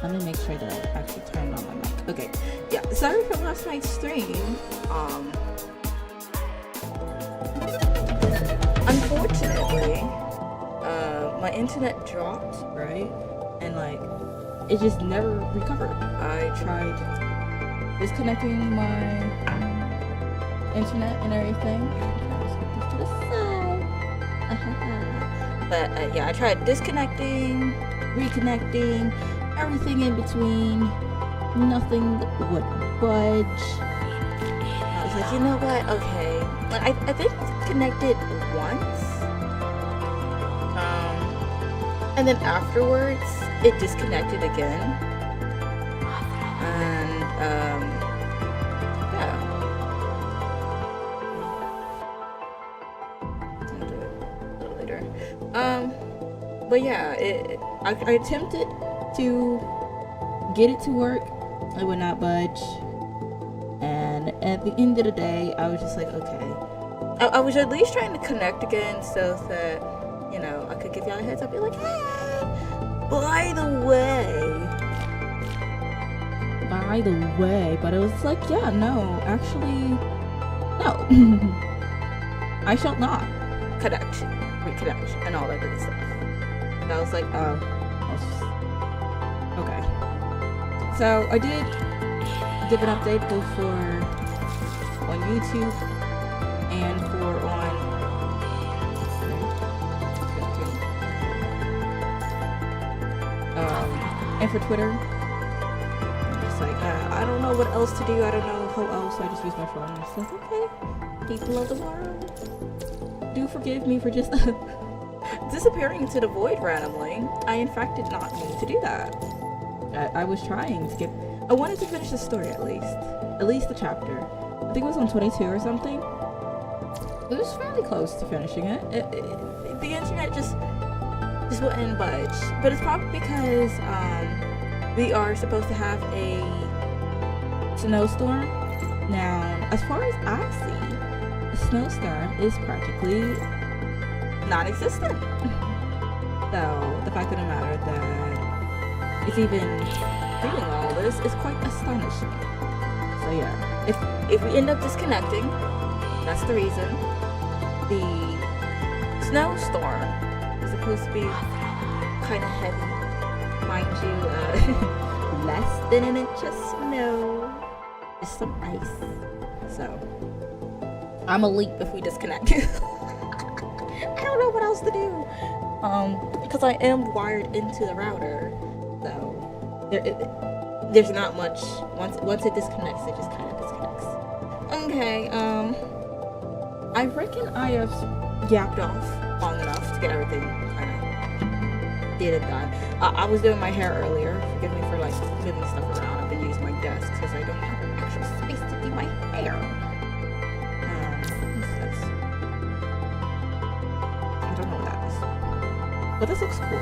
Let me make sure that I actually turned on my mic. Okay, yeah, sorry for last night's stream. Unfortunately, my internet dropped, right? And like, it just never recovered. I tried disconnecting my internet and everything. Let's put this to the side. But yeah, I tried disconnecting, reconnecting, everything in between. Nothing would budge. I was like, you know what? Okay. I think it's connected once. And then afterwards, it disconnected again. And yeah. I'll do it a little later. But yeah, I attempted to get it to work. It would not budge. And at the end of the day, I was just like, okay. I was at least trying to connect again so that, you know, I could give y'all a heads up. Be like, hey, by the way. But it was like, yeah, no, actually, no. I shall not connect, reconnect, and all that good stuff. And I was like, oh, okay. So I did give an update both for on YouTube and for on and for Twitter. It's like I don't know what else to do. I don't know how else. So I just use my phone. It's like, okay, people of the world, do forgive me for just disappearing into the void randomly. I in fact did not mean to do that. I was trying to get. I wanted to finish the story at least the chapter. I think it was on 22 or something. It was fairly close to finishing it. The internet just wouldn't budge. But it's probably because we are supposed to have a snowstorm. Now, as far as I see, the snowstorm is practically non-existent. So the fact of the matter that it's even doing all this is quite astonishing. So yeah, if we end up disconnecting, that's the reason. The snowstorm is supposed to be kind of heavy, mind you. Less than an inch of snow, just some ice. So I'm a leap if we disconnect. I don't know what else to do. Because I am wired into the router, so there's not much. Once it disconnects, it just kind of disconnects. Okay. I reckon I have gapped off long enough to get everything kind of did and done. I was doing my hair earlier. Forgive me for like moving stuff around. I've been using my desk because I don't have an actual space to do my hair. What's this? I don't know what that is, but this looks cool.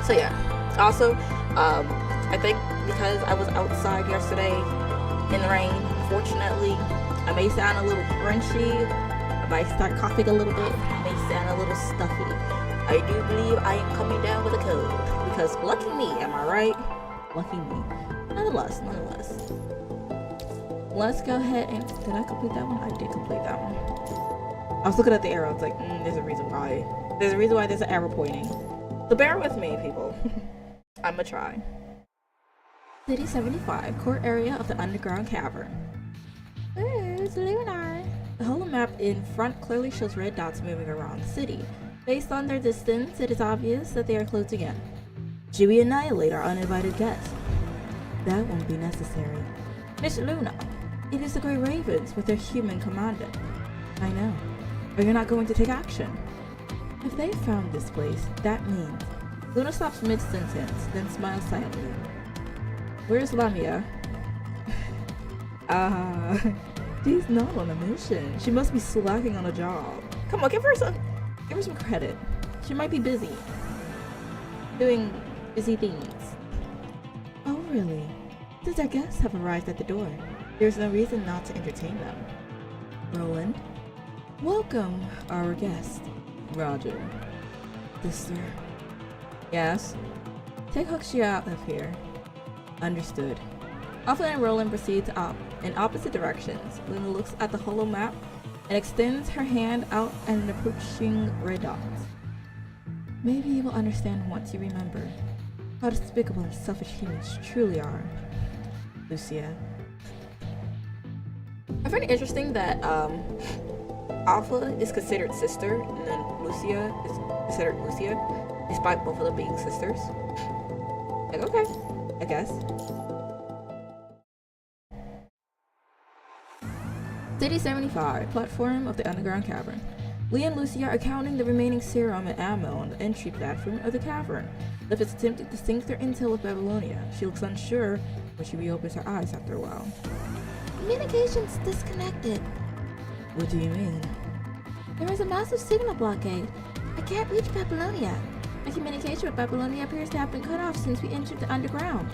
So yeah. Also, I think because I was outside yesterday in the rain, unfortunately, I may sound a little crunchy. I might start coughing a little bit. I may sound a little stuffy. I do believe I am coming down with a cold. Because lucky me, am I right? Lucky me. Nonetheless. Let's go ahead and... Did I complete that one? I did complete that one. I was looking at the arrow. I was like, there's a reason why. There's a reason why there's an arrow pointing. So bear with me, people. I'ma try. City 75, core area of the underground cavern. There's Lunar. The holo map in front clearly shows red dots moving around the city. Based on their distance, it is obvious that they are closing in. Should we annihilate our uninvited guests? That won't be necessary. Miss Luna, it is the Grey Ravens with their human commandant. I know. But you're not going to take action. If they found this place, that means... Luna stops mid-sentence, then smiles silently. Where's Lamia? She's not on a mission. She must be slacking on a job. Come on, give her some credit. She might be busy. Doing busy things. Oh, really? Since our guests have arrived at the door, there's no reason not to entertain them. Roland, welcome our guest. Roger. Sister. Yes? Take Hokushia out of here. Understood. Alpha and Roland proceed in opposite directions. Luna looks at the holo map and extends her hand out at an approaching red dot. Maybe you will understand once you remember how despicable and selfish humans truly are. Lucia. I find it interesting that Alpha is considered sister, and then Lucia is considered Lucia, despite both of them being sisters. Like, okay, I guess. City 75, platform of the underground cavern. Lee and Lucia are counting the remaining serum and ammo on the entry platform of the cavern. Liv is attempting to sync their intel with Babylonia. She looks unsure when she reopens her eyes after a while. Communications disconnected. What do you mean? There is a massive signal blockade. I can't reach Babylonia. My communication with Babylonia appears to have been cut off since we entered the underground.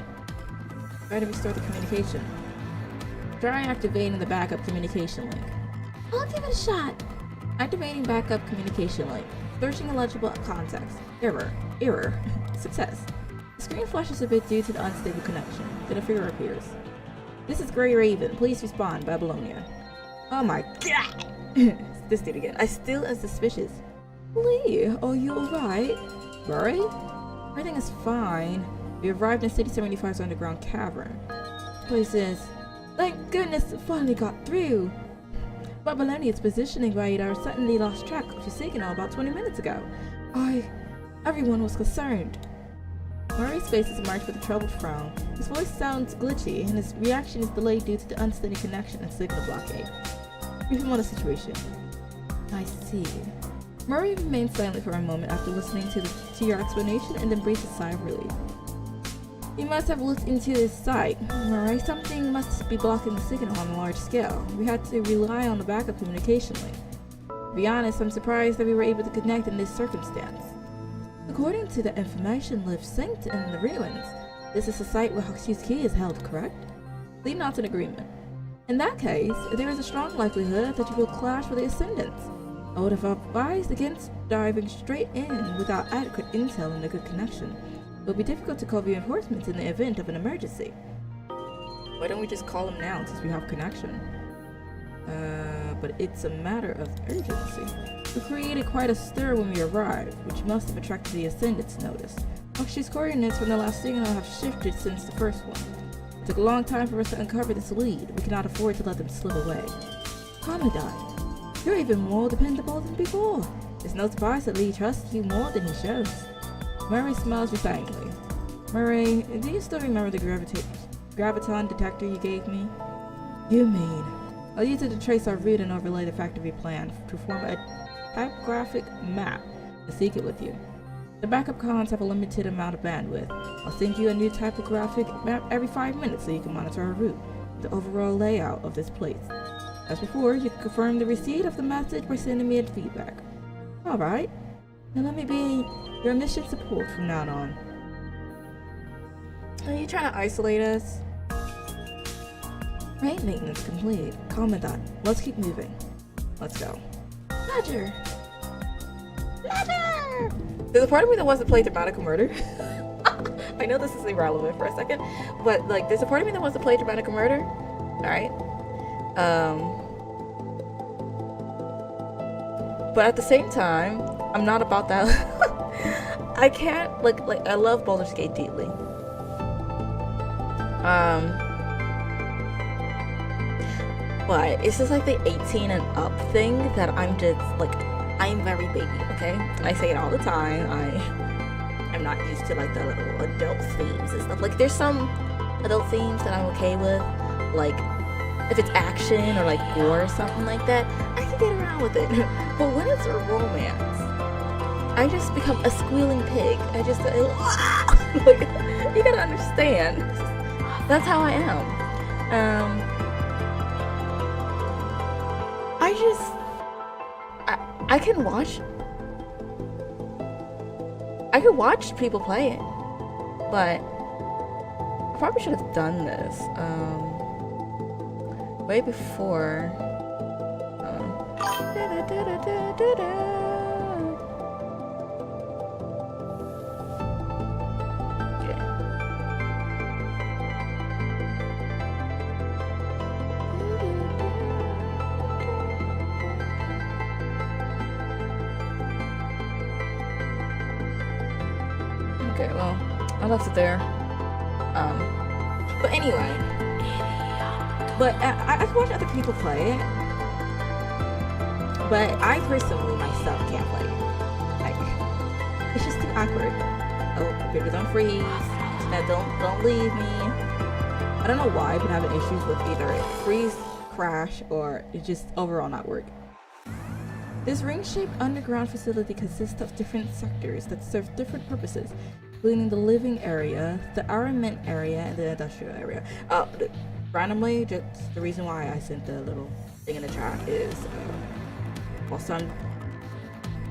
Try to restore the communication. Try activating the backup communication link. I'll give it a shot. Activating backup communication link. Searching illegible context. Error. Error. Success. The screen flashes a bit due to the unstable connection. Then a figure appears. This is Grey Raven. Please respond, Babylonia. Oh my god! This dude again. I still am suspicious. Lee, are you alright? Murray? Everything is fine. We arrived in City 75's underground cavern. Place is... Thank goodness it finally got through! Babylonia's positioning radar suddenly lost track of your signal about 20 minutes ago. Everyone was concerned. Murray's face is marked with a troubled frown. His voice sounds glitchy, and his reaction is delayed due to the unsteady connection and signal blockade. Brief him on the situation. I see. Murray remained silent for a moment after listening to your explanation and then breathed a sigh of relief. You must have looked into this site. Murray, something must be blocking the signal on a large scale. We had to rely on the backup communication link. To be honest, I'm surprised that we were able to connect in this circumstance. According to the information Liv synced in the ruins, this is a site where Hokushia's key is held, correct? Lee nods in agreement. In that case, there is a strong likelihood that you will clash with the Ascendants. I would have advised against diving straight in without adequate intel and a good connection. It will be difficult to call reinforcements in the event of an emergency. Why don't we just call them now since we have connection? But it's a matter of urgency. We created quite a stir when we arrived, which must have attracted the Ascendants' notice. Hokushia's coordinates from the last signal have shifted since the first one. It took a long time for us to uncover this lead. We cannot afford to let them slip away. Commandant, you're even more dependable than before. It's no surprise that Lee trusts you more than he shows. Murray smiles resignedly. Murray, do you still remember the graviton detector you gave me? You mean? I'll use it to trace our route and overlay the factory plan to form a typographic map to seek it with you. The backup cons have a limited amount of bandwidth. I'll send you a new typographic map every 5 minutes so you can monitor our route, the overall layout of this place. As before, you can confirm the receipt of the message by sending me a feedback. Alright, now let me be your mission support from now on. Are you trying to isolate us? Rank maintenance complete. Commandant, let's keep moving. Let's go. Roger! Roger! There's a part of me that wants to play Dramatical Murder. I know this is irrelevant for a second, but like, there's a part of me that wants to play Dramatical Murder. Alright. But at the same time, I'm not about that. I can't, like, I love Baldur's Gate deeply. But it's just like the 18 and up thing that I'm just like, I'm very baby, okay? I say it all the time. I'm not used to like the little adult themes and stuff. Like there's some adult themes that I'm okay with, like if it's action or like gore or something like that, I can get around with it. But when it's a romance, I just become a squealing pig. I just like, you gotta understand. That's how I am. I can watch people play it, but I probably should have done this way before. Okay. Okay, well, I left it there. But anyway. But I can watch other people play it. But I personally myself can't play it. Like, it's just too awkward. Oh, computers don't freeze. Now don't leave me. I don't know why, but I'm having issues with either it freeze, crash, or it just overall not work. This ring-shaped underground facility consists of different sectors that serve different purposes, including the living area, the armament area, and the industrial area. Randomly, just the reason why I sent the little thing in the chat is, while some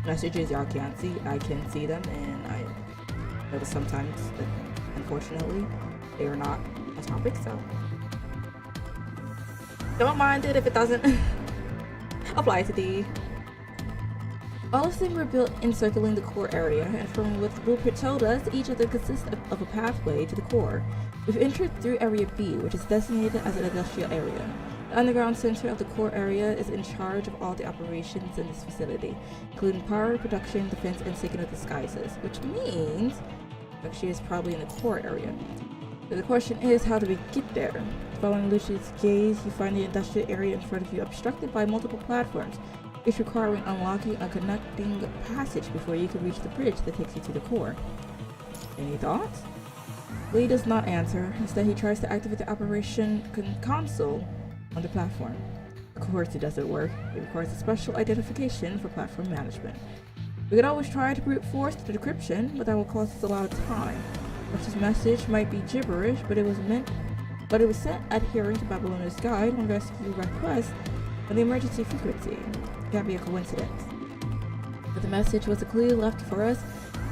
messages y'all can't see, I can see them, and I notice sometimes that, unfortunately, they are not a topic, so don't mind it if it doesn't apply to the. All of them were built encircling the core area, and from what the blueprint told us, each of them consists of a pathway to the core. We've entered through Area B, which is designated as an industrial area. The underground center of the core area is in charge of all the operations in this facility, including power, production, defense, and signal disguises, which means she is probably in the core area. So the question is, how do we get there? Following Lucius' gaze, you find the industrial area in front of you obstructed by multiple platforms, each requiring unlocking a connecting passage before you can reach the bridge that takes you to the core. Any thoughts? Lee does not answer. Instead, he tries to activate the operation console on the platform. Of course it doesn't work. It requires a special identification for platform management. We could always try to brute force the decryption, but that will cost us a lot of time. Lucius' message might be gibberish, but it was sent adhering to Babylona's guide on rescue request on the emergency frequency. It can't be a coincidence. But the message was a clue left for us,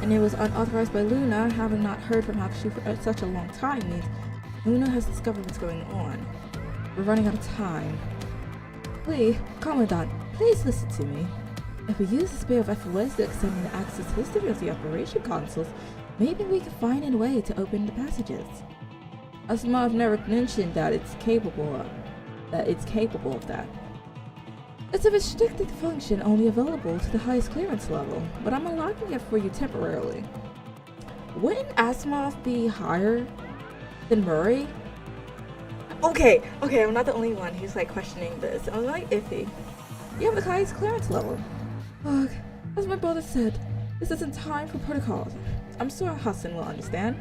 and it was unauthorized by Luna. Having not heard from Hakushu for such a long time means Luna has discovered what's going on. We're running out of time. Lee, Commandant, please listen to me. If we use the Spear of FOS to extend the access history of the operation consoles, maybe we can find a way to open the passages. Asimov never mentioned that it's capable of that. It's a restricted function only available to the highest clearance level, but I'm unlocking it for you temporarily. Wouldn't Asimov be higher than Murray? Okay, I'm not the only one who's like questioning this. I'm like iffy. You have the highest clearance level. Look, as my brother said, this isn't time for protocols. I'm sure Hassan will understand.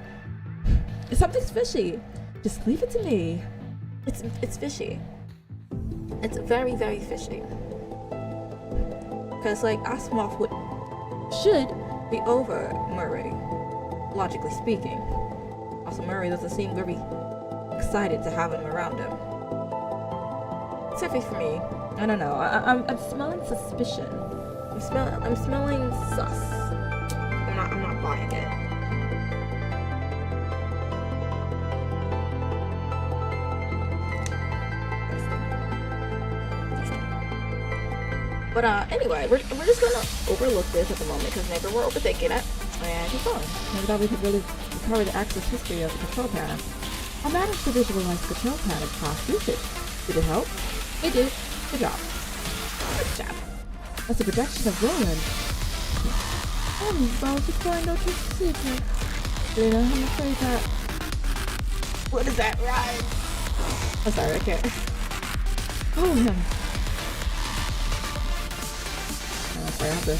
Something's fishy. Just leave it to me. It's fishy. It's very, very fishy. Because like Asimov should be over Murray, logically speaking. Also, Murray doesn't seem very excited to have him around him. It's iffy for me. I don't know. I'm smelling suspicion. I'm smelling sus. I'm not buying it. But anyway, we're just gonna overlook this at the moment because maybe we're overthinking it and keep going. Maybe that we could really recover the access history of the control panel. I managed to visualize the control panel past usage. Did it help? It did. Good job. Good job. That's a projection of Roland. I was just trying not to see it. Lena, I'm afraid that. What is that rhyme? I'm sorry, I can't. Oh, him. I have to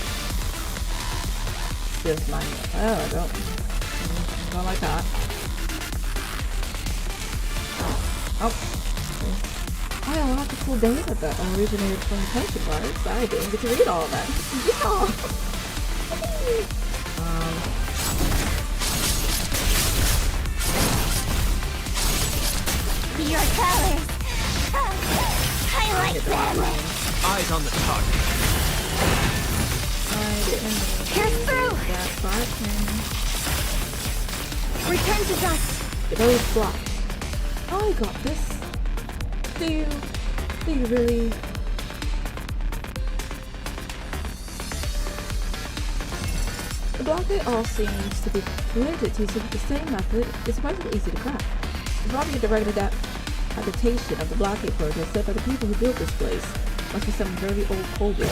give my. Oh, I don't like that. Oh. I have a lot of cool data that originated from the Potion Cards. I didn't get to read all of that. Yeah. Your colors. I like them. Eyes on the target. Pierce through! That button. Return to dust! Those blocks. I got this. Do you really? The blockade all seems to be related to the same method. It's surprisingly easy to crack. The problem with the regular adaptation of the blockade project set by the people who built this place must be some very old cobra.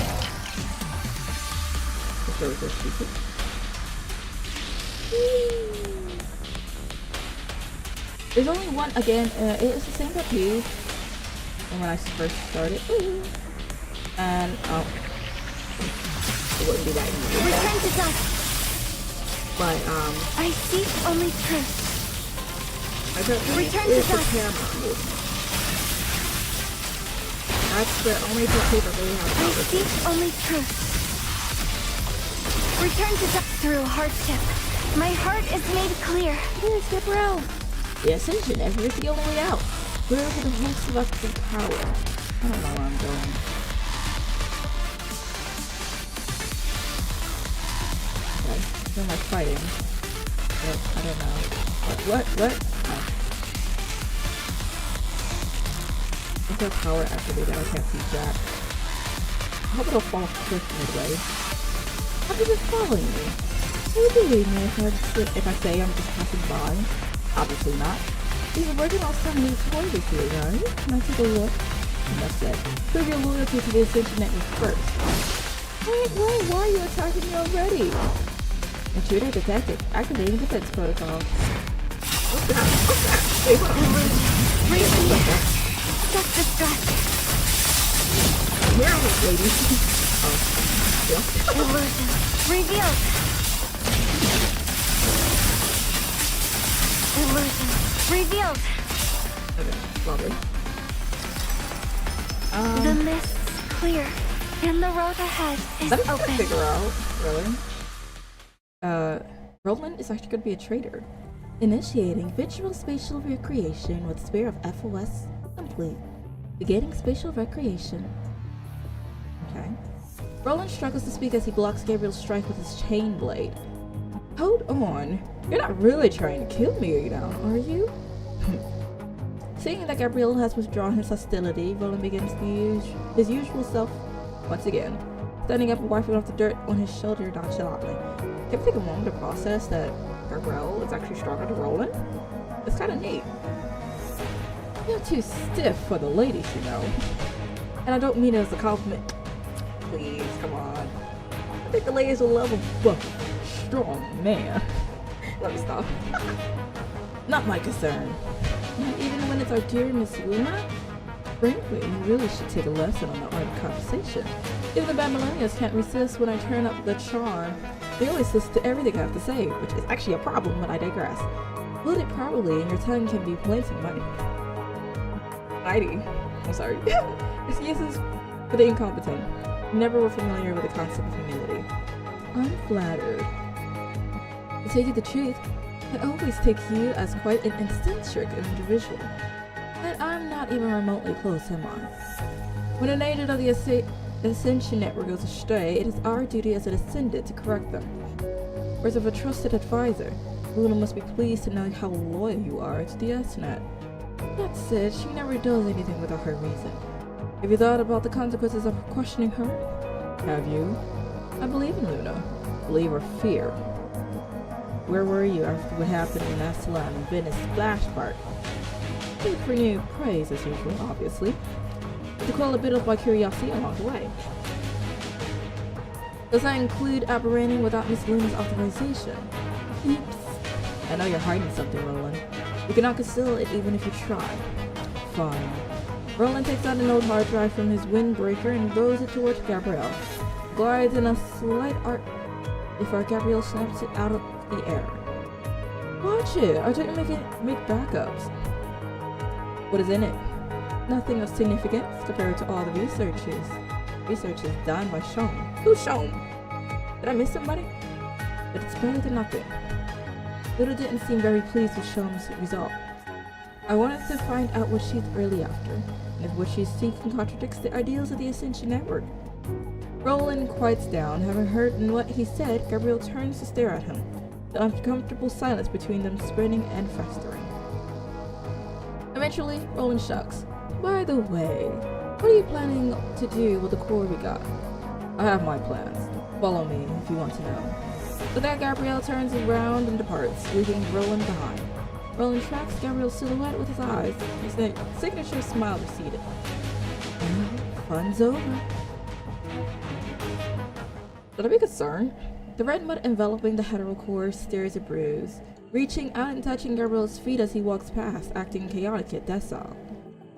There's only one, again, it's the same tattoo from when I first started. And, oh. It wouldn't be that easy. Return to dust. But, I seek only truth. I don't Return is to the dust. camera. That's the only tattoo that really has I power. seek only truth. Return to dust through hardship. My heart is made clear. Here's Gabrielle. The Ascension Ever is the only way out. Wherever the host of us is power. I don't know where I'm going. Okay, I feel like fighting. But I don't know. What? Oh. Is there power activated? I can't see Jack. I hope it'll fall off the cliff midway. How is it following me? What are you doing if I say I'm just passing by? Obviously not. These are working on some new toy this year, right? Can I take a look? Enough said. Prove your loyalty to the Ascension Network first. Why are you attacking me already? Intruder detected. Activating defense protocol. What's that? Wait, what? Self-destruct. Where are we, ladies? Oh. Yeah. Illusion. Revealed. Illusion. Revealed. Okay, lovely. The mist's clear, and the road ahead is Let me open. figure out, really. Roland is actually going to be a traitor. Initiating visual spatial recreation with Spear of FOS complete. Beginning spatial recreation. Okay. Roland struggles to speak as he blocks Gabriel's strike with his chain blade. Hold on. You're not really trying to kill me, are you? Seeing that Gabriel has withdrawn his hostility, Roland begins to use his usual self once again, standing up and wiping off the dirt on his shoulder nonchalantly. Can we take a moment to process that Gabriel is actually stronger than Roland? It's kind of neat. You're too stiff for the ladies, And I don't mean it as a compliment. Please, come on. I think the ladies will love a buff, strong man. Let me stop. Not my concern. And even when it's our dear Miss Luna? Frankly, you really should take a lesson on the art of conversation. Even the Babylonians can't resist when I turn up the charm. They always listen to everything I have to say, which is actually a problem, but I digress. Put it properly, and your tongue can be plenty money. Mighty. I'm sorry. Excuses for the incompetent. Never were familiar with the concept of humility. I'm flattered. To tell you the truth, I always take you as quite an eccentric individual. But I'm not even remotely close, am I? When an agent of the Ascension Network goes astray, it is our duty as an Ascendant to correct them. Whereas of a trusted advisor, Luna must be pleased to know how loyal you are to the S-Net. That said, she never does anything without her reason. Have you thought about the consequences of questioning her? Have you? I believe in Luna. Believe or fear. Where were you after what happened in Aslan and Venice Splash Park? Look for new praise as usual, obviously. But to quell a bit of my curiosity along the way. Does that include apprehending without Miss Luna's authorization? Oops. I know you're hiding something, Roland. You cannot conceal it even if you try. Fine. Roland takes out an old hard drive from his windbreaker and throws it towards Gabrielle. Glides in a slight arc before Gabrielle snaps it out of the air. Watch it! I didn't make backups. What is in it? Nothing of significance compared to all the researches done by Shom. Who's Shom? Did I miss somebody? But it's better than nothing. Luna didn't seem very pleased with Shom's result. I wanted to find out what she's really after, and if what she's seeking contradicts the ideals of the Ascension Network. Roland quiets down. Having heard what he said, Gabrielle turns to stare at him, the uncomfortable silence between them spreading and festering. Eventually, Roland shucks. By the way, what are you planning to do with the core we got? I have my plans. Follow me if you want to know. With that, Gabrielle turns around and departs, leaving Roland behind. Roland tracks Gabrielle's silhouette with his eyes, his signature smile receded. Well, fun's over. Should I be concerned? The red mud enveloping the hetero core stirs a bruise, reaching out and touching Gabriel's feet as he walks past, acting chaotic yet docile.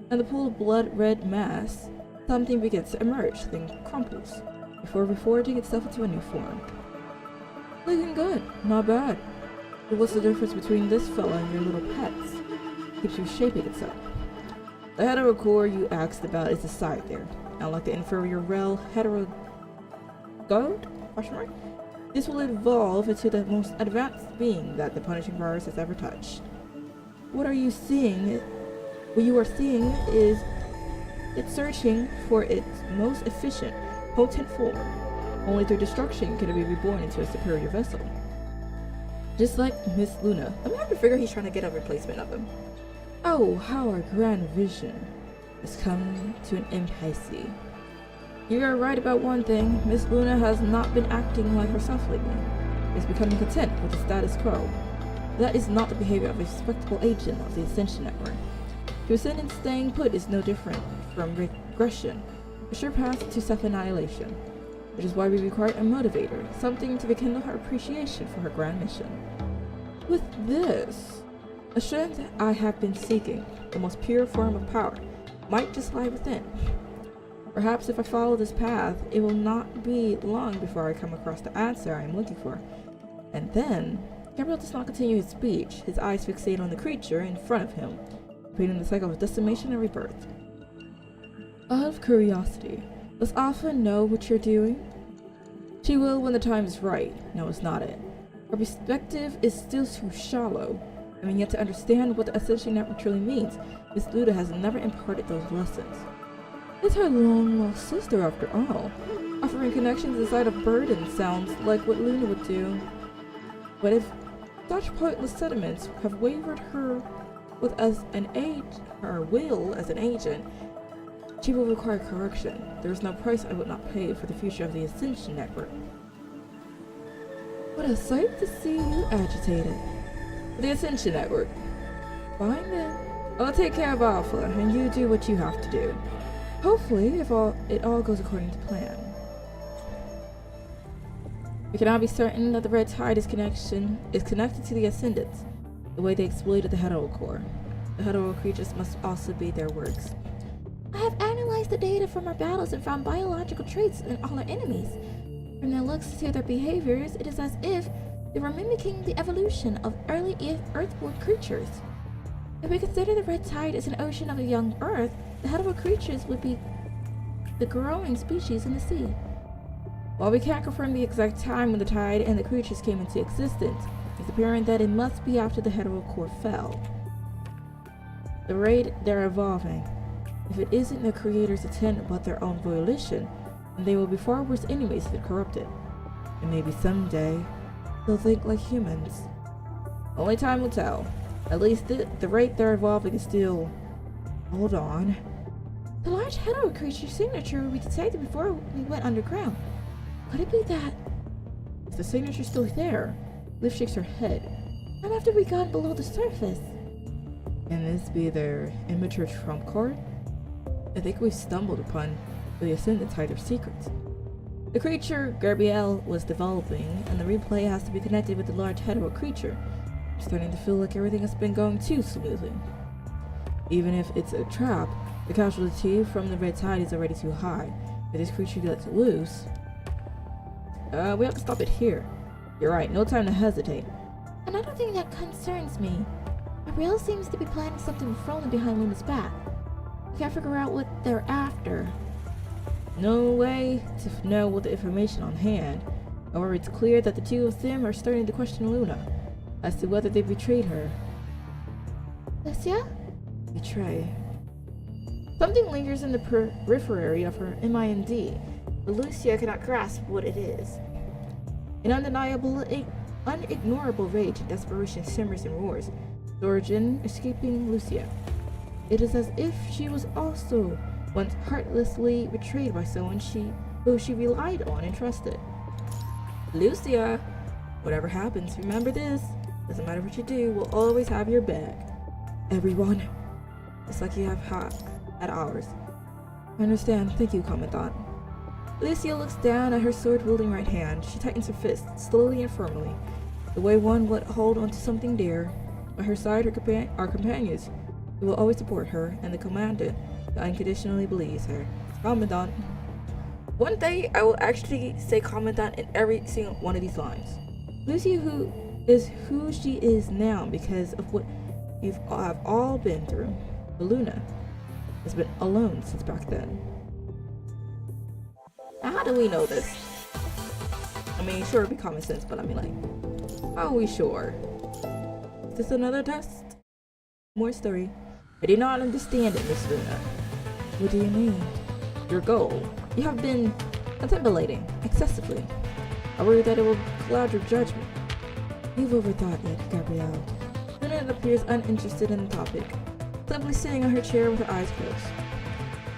In the pool of blood-red mass, something begins to emerge, then crumples, before reforging itself into a new form. Looking good, not bad. But what's the difference between this fella and your little pets? Keeps reshaping itself. The hetero core you asked about is the side there. Unlike the inferior rel hetero goat? This will evolve into the most advanced being that the punishing virus has ever touched. What you are seeing is it searching for its most efficient, potent form. Only through destruction can it be reborn into a superior vessel. Just like Miss Luna. I'm gonna have to figure he's trying to get a replacement of him. Oh, how our grand vision has come to an impasse. You are right about one thing. Miss Luna has not been acting like herself lately. Is becoming content with the status quo. That is not the behavior of a respectable agent of the Ascension Network. To ascend and staying put is no different from regression, a sure path to self-annihilation. Which is why we require a motivator, something to rekindle her appreciation for her grand mission. With this, a strength I have been seeking, the most pure form of power, might just lie within. Perhaps if I follow this path, it will not be long before I come across the answer I am looking for. And then, Gabriel does not continue his speech, his eyes fixate on the creature in front of him, repeating the cycle of decimation and rebirth. Out of curiosity, does Alpha know what you're doing? She will when the time is right. No, it's not it. Her perspective is still too shallow. I mean, yet to understand what the Ascension Network truly means, Miss Luna has never imparted those lessons. It's her long-lost sister after all. Offering connections inside of burden sounds like what Luna would do. But if such pointless sentiments have wavered her with her will as an agent, she will require correction. There is no price I would not pay for the future of the Ascension Network. What a sight to see you agitated. The Ascension Network. Fine then. I'll take care of Alpha, and you do what you have to do. Hopefully, it all goes according to plan. We can now be certain that the Red Tide is connected to the Ascendants, the way they exploited the hetero core. The hetero creatures must also be their works. I have analyzed the data from our battles and found biological traits in all our enemies. From their looks to their behaviors, it is as if they were mimicking the evolution of early Earthborn creatures. If we consider the Red Tide as an ocean of a young Earth, the hetero creatures would be the growing species in the sea. While we can't confirm the exact time when the tide and the creatures came into existence, it's apparent that it must be after the hetero core fell. The rate they're evolving. If it isn't their creators' intent but their own volition, then they will be far worse enemies than corrupted. And maybe someday, they'll think like humans. Only time will tell. At least the rate they're evolving is still... Hold on. The large hetero creature signature we detected before we went underground. Could it be that? Is the signature still there? Liv shakes her head. Not after we got below the surface. Can this be their immature trump card? I think we've stumbled upon the Ascendants hide their secrets. The creature Gabrielle was developing, and the replay has to be connected with the large hetero creature. I'm starting to feel like everything has been going too smoothly. Even if it's a trap, the casualty from the Red Tide is already too high. If this creature gets loose... we have to stop it here. You're right, no time to hesitate. Another thing that concerns me. Gabrielle seems to be planning something with Frolan behind Luna's back. We can't figure out what they're after. No way to know what the information on hand. However, it's clear that the two of them are starting to question Luna as to whether they betrayed her. Lucia? Betray. Something lingers in the periphery of her mind, but Lucia cannot grasp what it is. An undeniable, unignorable rage and desperation simmers and roars, the origin escaping Lucia. It is as if she was also once heartlessly betrayed by someone who she relied on and trusted. Lucia, whatever happens, remember this. Doesn't matter what you do, we'll always have your back. Everyone. It's like you have at ours. I understand. Thank you, Commandant. Lucia looks down at her sword-wielding right hand. She tightens her fist, slowly and firmly, the way one would hold onto something dear. By her side are companions who will always support her, and the commandant who unconditionally believes her. Commandant. One day, I will actually say Commandant in every single one of these lines. Lucia is who she is now because of what you've have all been through. But Luna has been alone since back then. Now, how do we know this? I mean, sure, it'd be common sense, but I mean, like, how are we sure? Is this another test? More story. I do not understand it, Miss Luna. What do you mean? Your goal. You have been contemplating excessively. I worry that it will cloud your judgment. You've overthought it, Gabrielle. Luna appears uninterested in the topic, simply sitting on her chair with her eyes closed.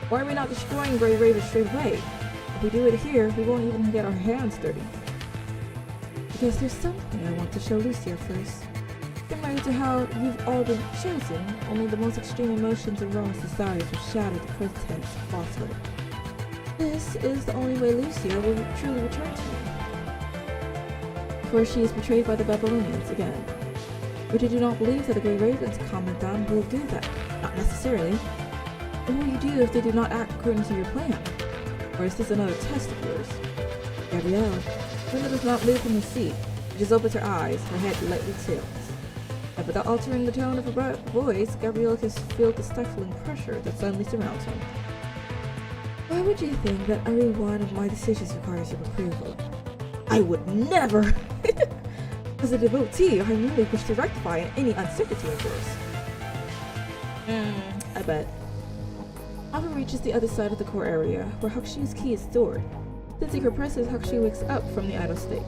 Why are we not destroying Grey Raven straight away? If we do it here, we won't even get our hands dirty. Because there's something I want to show Lucia first. Similar to how you've all been chosen, only the most extreme emotions and rawest desires will shatter the pretense of falsehood. This is the only way Lucia will truly return to me. For she is betrayed by the Babylonians again. But you do not believe that the Grey Raven's commandant will do that? Not necessarily. What will you do if they do not act according to your plan? Or is this another test of yours? Gabrielle. Luna does not move from her seat. She just opens her eyes, her head lightly tilts. And without altering the tone of her voice, Gabrielle can feel the stifling pressure that suddenly surrounds her. Why would you think that every one of my decisions requires your approval? I would never! As a devotee, I merely wish to rectify any uncertainty of yours. I bet. Alpha reaches the other side of the core area, where Hakushi's key is stored. Sensing her presence, Hakushi wakes up from the idle state.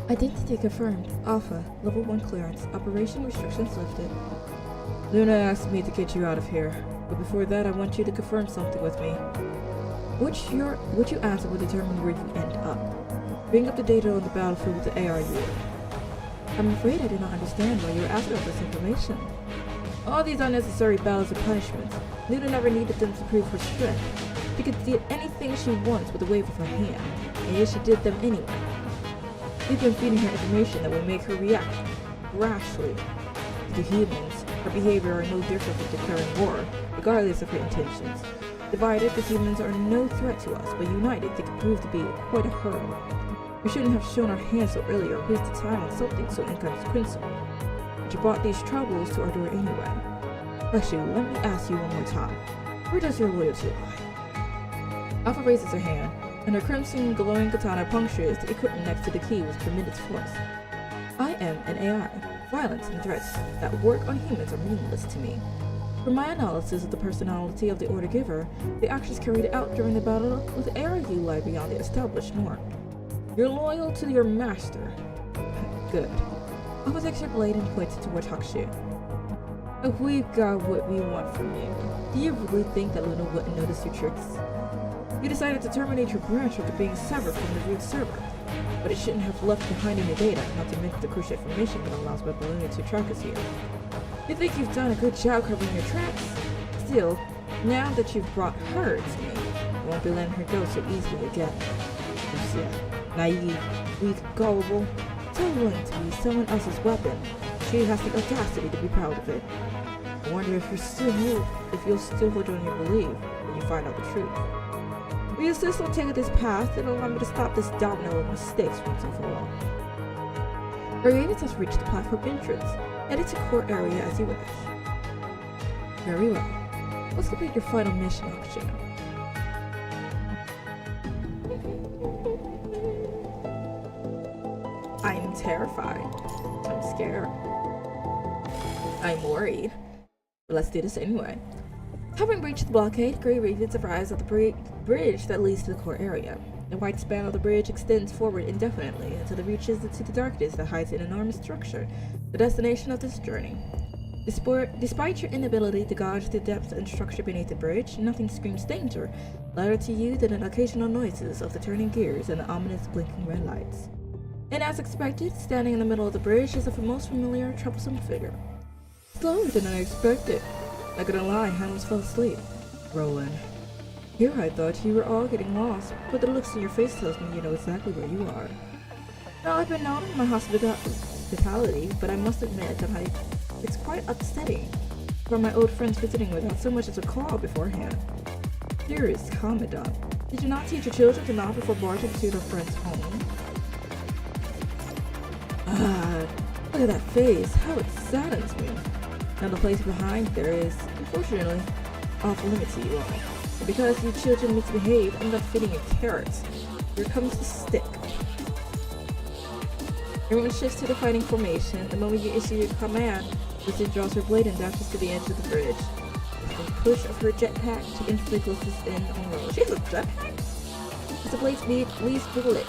Identity confirmed. Alpha, level 1 clearance. Operation restrictions lifted. Luna asked me to get you out of here, but before that I want you to confirm something with me. What you answer will determine where you end up. Bring up the data on the battlefield with the ARU. I'm afraid I do not understand why you were asking all this information. All these unnecessary battles and punishments. Luna never needed them to prove her strength. She could get anything she wants with a wave of her hand, and yet she did them anyway. We've been feeding her information that will make her react rashly. To humans, her behavior are no different from declaring war, regardless of her intentions. Divided, the humans are no threat to us, but united, they could prove to be quite a hurdle. We shouldn't have shown our hands so early or wasted time on something so inconsequential. But you brought these troubles to our door anyway. Actually, let me ask you one more time. Where does your loyalty lie? Alpha raises her hand, and her crimson glowing katana punctures the equipment next to the key with tremendous force. I am an AI. Violence and threats that work on humans are meaningless to me. From my analysis of the personality of the Order Giver, the actions carried out during the battle with the ARU lie beyond the established norm. You're loyal to your master. Good. Alpha takes her blade and points it toward Hakushu. If we've got what we want from you, do you really think that Luna wouldn't notice your tricks? You decided to terminate your branch after being severed from the root server, but it shouldn't have left behind any data, not to mention the crucial information that allows Babylonia to track us here. You think you've done a good job covering your tracks? Still, now that you've brought her to me, I won't be letting her go so easily again. Lucia, naive, weak, gullible, so willing to use someone else's weapon. She has the audacity to be proud of it. I wonder if you'll still hold on your belief when you find out the truth. Will you insist on taking this path and allow me to stop this domino of mistakes once and for all? Our units has reached the platform entrance. Head into core area as you wish. Very well. Let's complete your final mission, Hakushu. I'm terrified. I'm scared. I'm worried. But let's do this anyway. Having breached the blockade, Grey Ravens arrives at the bridge that leads to the core area. The white span of the bridge extends forward indefinitely until it reaches into the darkness that hides an enormous structure, the destination of this journey. Despite your inability to gauge the depth and structure beneath the bridge, nothing screams danger, louder to you than the occasional noises of the turning gears and the ominous blinking red lights. And as expected, standing in the middle of the bridge is a most familiar, troublesome figure. Slower than I expected. Not gonna lie, I almost fell asleep. Roland. Here I thought you were all getting lost, but the looks on your face tells me you know exactly where you are. Now, I've been known for my hospitality, but I must admit that it's quite upsetting for my old friends visiting without so much as a call beforehand. Dearest Commandant, did you not teach your children to knock before barging to their friend's home? Look at that face, how it saddens me. Now the place behind there is, unfortunately, off limits to you all. And because you children misbehave, I'm not feeding you carrots. Here comes the stick. Everyone shifts to the fighting formation. The moment you issue your command, Lucy draws her blade and dashes to the edge of the bridge. With a push of her jetpack, she instantly closes in on roll. She has a jetpack? As the blade leaves bullet,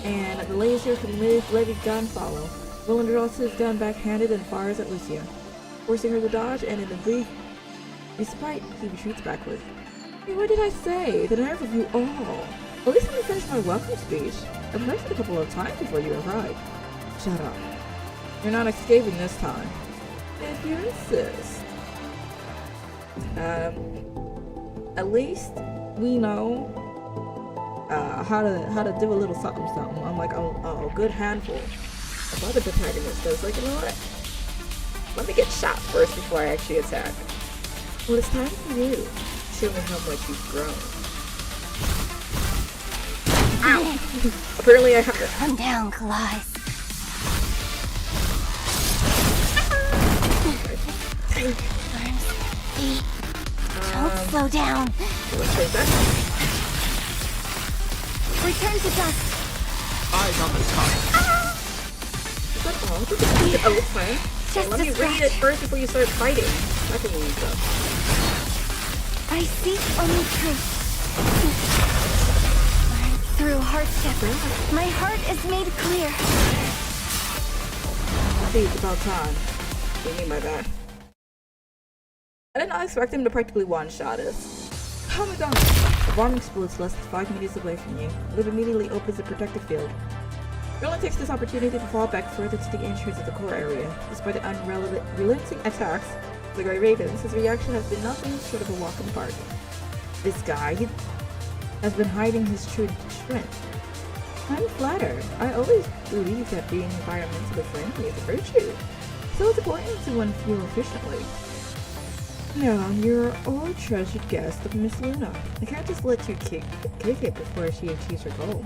and the laser from Levi's gun follow. Roland draws his gun backhanded and fires at Lucia, forcing her to dodge, and in a brief respite, he retreats backward. Hey, what did I say? The nerve of you all! At least let me finish my welcome speech. I pressed it a couple of times before you arrived. Shut up. You're not escaping this time. If you insist. At least we know how to do a little something. Unlike a good handful of other protagonists. So it's like, you know what? Let me get shot first before I actually attack. Well, it's time for you to show me how much you've grown. Ow! Apparently I have to... Come down, Kalais. Arms, feet. Don't slow down. Let's take that. Return to dust. Eyes on the target. Is that all? Oh, okay. Just Let me read it first before you start fighting. I can read stuff. I seek only truth. Through hardship, my heart is made clear. I think it's about time. What do you mean by that? I did not expect him to practically one-shot us. Commandant! The bomb explodes less than 5 meters away from you. Liv immediately opens a protective field. Roland takes this opportunity to fall back further to the entrance of the core area. Despite the unrelenting attacks of the Grey Ravens, his reaction has been nothing short of a walk in the park. This guy, he has been hiding his true strength. I'm flattered. I always believed that being environmentally friendly is a virtue. So it's important to one fuel efficiently. Now, you're all treasured guest of Miss Luna. I can't just let you kick it before she achieves her goal.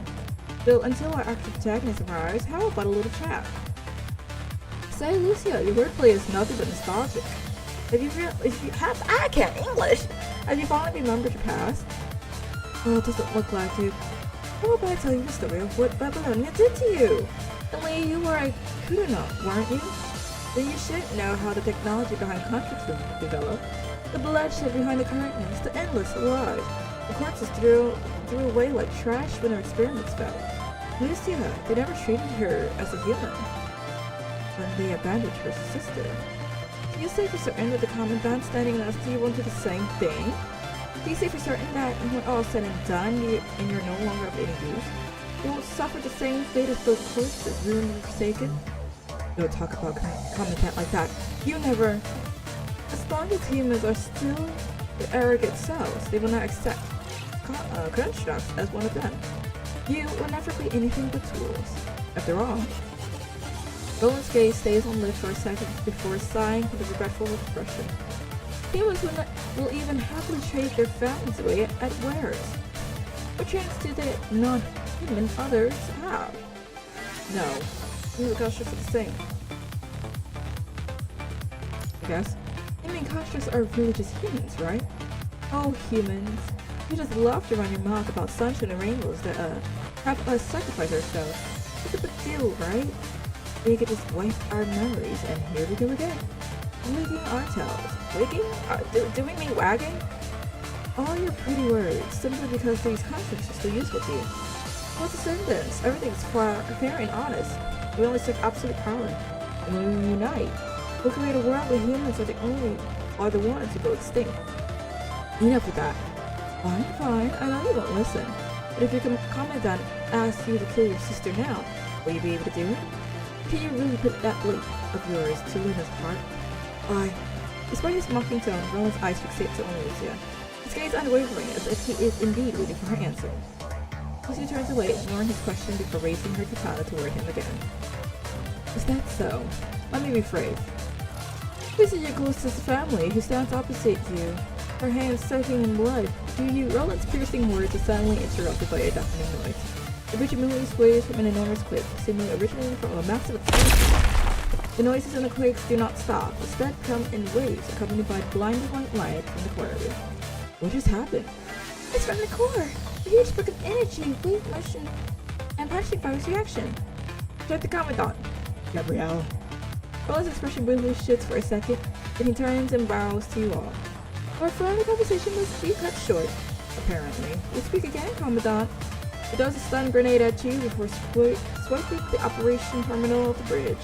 So until our actual protagonist arrives, how about a little chat? Say, Lucia, your wordplay is nothing but nostalgic. I can't English. Have you finally remembered your past? Oh, it doesn't look like it. How about I tell you the story of what Babylonia did to you? Only you were a Kudana, weren't you? Then you should know how the technology behind conflicts was developed. The bloodshed behind the curtains, the endless lies. The corpses threw away like trash when their experiments failed. Lucia, they never treated her as a human. When they abandoned her sister. Do you say for certain that the Commandant standing next to you wanted the same thing? Do you say for certain that when all said and done, and you're no longer of any use, you will suffer the same fate as those corpses, ruined and forsaken? Don't talk about Commandant like that. You never... As long as humans are still the arrogant selves, they will not accept constructs as one of them. You will never be anything but tools. After all, Roland's gaze stays on Liv for a second before sighing with a regretful expression. Humans will even happily trade their families away at wares. What chance do the non-human others have? No, the constructs are the same. I guess. You mean constructs are really just humans, right? Oh, humans. You just love to run your mouth about sunshine and rainbows that have us sacrifice ourselves. It's a big deal, right? We could just wipe our memories, and here we go again. Wigging our tails. Wigging? Do we mean wagging? All your pretty words, simply because these constructs are still useful to you. What's the sentence? Everything's fair and honest. We only seek absolute power. And when we unite, we'll create a world where humans are the ones who go extinct. Enough with that. Fine, I know you won't listen. But if your Commandant asks you to kill your sister now, will you be able to do it? Can you really put that blade of yours to Luna's heart? Why? Despite his mocking tone, Roland's eyes fixate on Lucia. his gaze unwavering as if he is indeed waiting for her answer. Lucy turns away, ignoring his question before raising her katana toward him again. Is that so? Let me rephrase. This is your closest family who stands opposite you, her hands soaking in blood. Do you? Roland's piercing words are suddenly interrupted by a deafening noise. The bridge immediately sways from an enormous quake, seemingly originating from a massive explosion. The noises and the quakes do not stop, instead come in waves, accompanied by blinding white light from the core area. What just happened? It's from the core! A huge spike of energy, wave motion, and punching virus reaction. Check the Commandant. Gabrielle. Roland's expression briefly shifts for a second, then he turns and bows to you all. Our friendly conversation must be cut short, apparently. We speak again, Commandant. He throws a stun grenade at you before swiping the operation terminal of the bridge.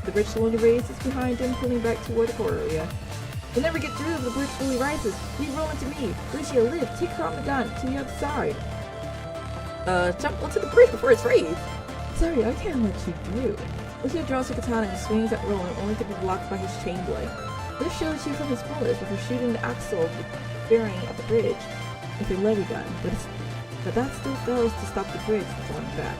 The bridge slowly raises behind him, pulling back toward the core area. You'll never get through if the bridge fully rises. Leave Roland to me. Lucia, live. Take Commandant to the other side. Jump onto the bridge before it's raised. Sorry, I can't let you through. Lucia draws her katana and swings at Roland, only to be blocked by his chain blade. This shields you from his bullets before shooting the axle of the bearing of the bridge with a levy gun, but that still fails to stop the bridge from going back.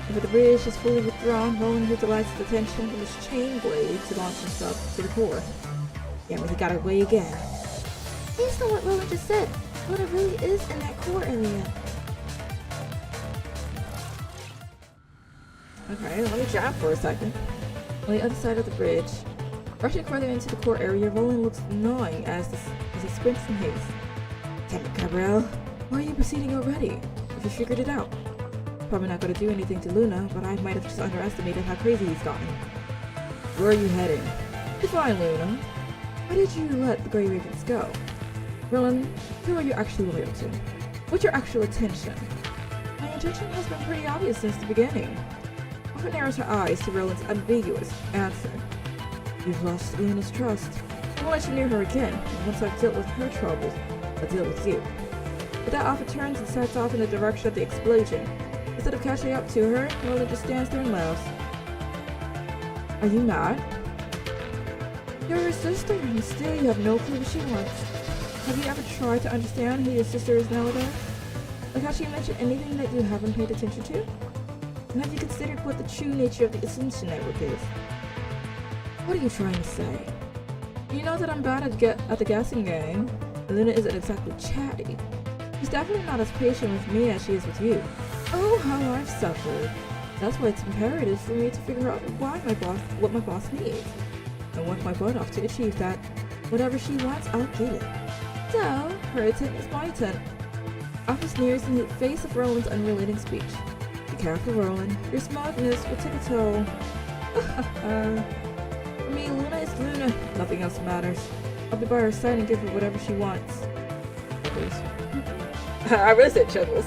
If the bridge is fully withdrawn, Roland utilizes the tension from his chain blade to launch himself to the core. Yeah, but he got away again. Based on what Roland just said, Luna really is in that core area. Okay, let me jab for a second. On the other side of the bridge, rushing further into the core area, Roland looks gnawing as he sprints in haste. Damn it, Gabrielle. Why are you proceeding already? If you figured it out. Probably not going to do anything to Luna, but I might have just underestimated how crazy he's gotten. Where are you heading? Fine, Luna. Why did you let the Grey Ravens go? Roland, who are you actually loyal to? What's your actual intention? My intention has been pretty obvious since the beginning. Often narrows her eyes to Roland's ambiguous answer. You've lost Luna's trust. I won't let you near her again, and once I've dealt with her troubles, I'll deal with you. But that often turns and sets off in the direction of the explosion. Instead of catching up to her, Roland just stands there and laughs. Are you mad? You're her sister, and still you have no clue what she wants. Have you ever tried to understand who your sister is nowadays? Like how she mentioned anything that you haven't paid attention to? And have you considered what the true nature of the Ascension Network is? What are you trying to say? You know that I'm bad at the guessing game. Luna isn't exactly chatty. She's definitely not as patient with me as she is with you. Oh, how I've suffered. That's why it's imperative for me to figure out what my boss needs. I work my butt off to achieve that. Whatever she wants, I'll get it. So, her turn is my turn. Alpha sneers in the face of Roland's unrelating speech. Be careful, Roland. Your smartness will take a toll. For me, Luna is Luna. Nothing else matters. I'll be by her side and give her whatever she wants. I really said chuckles.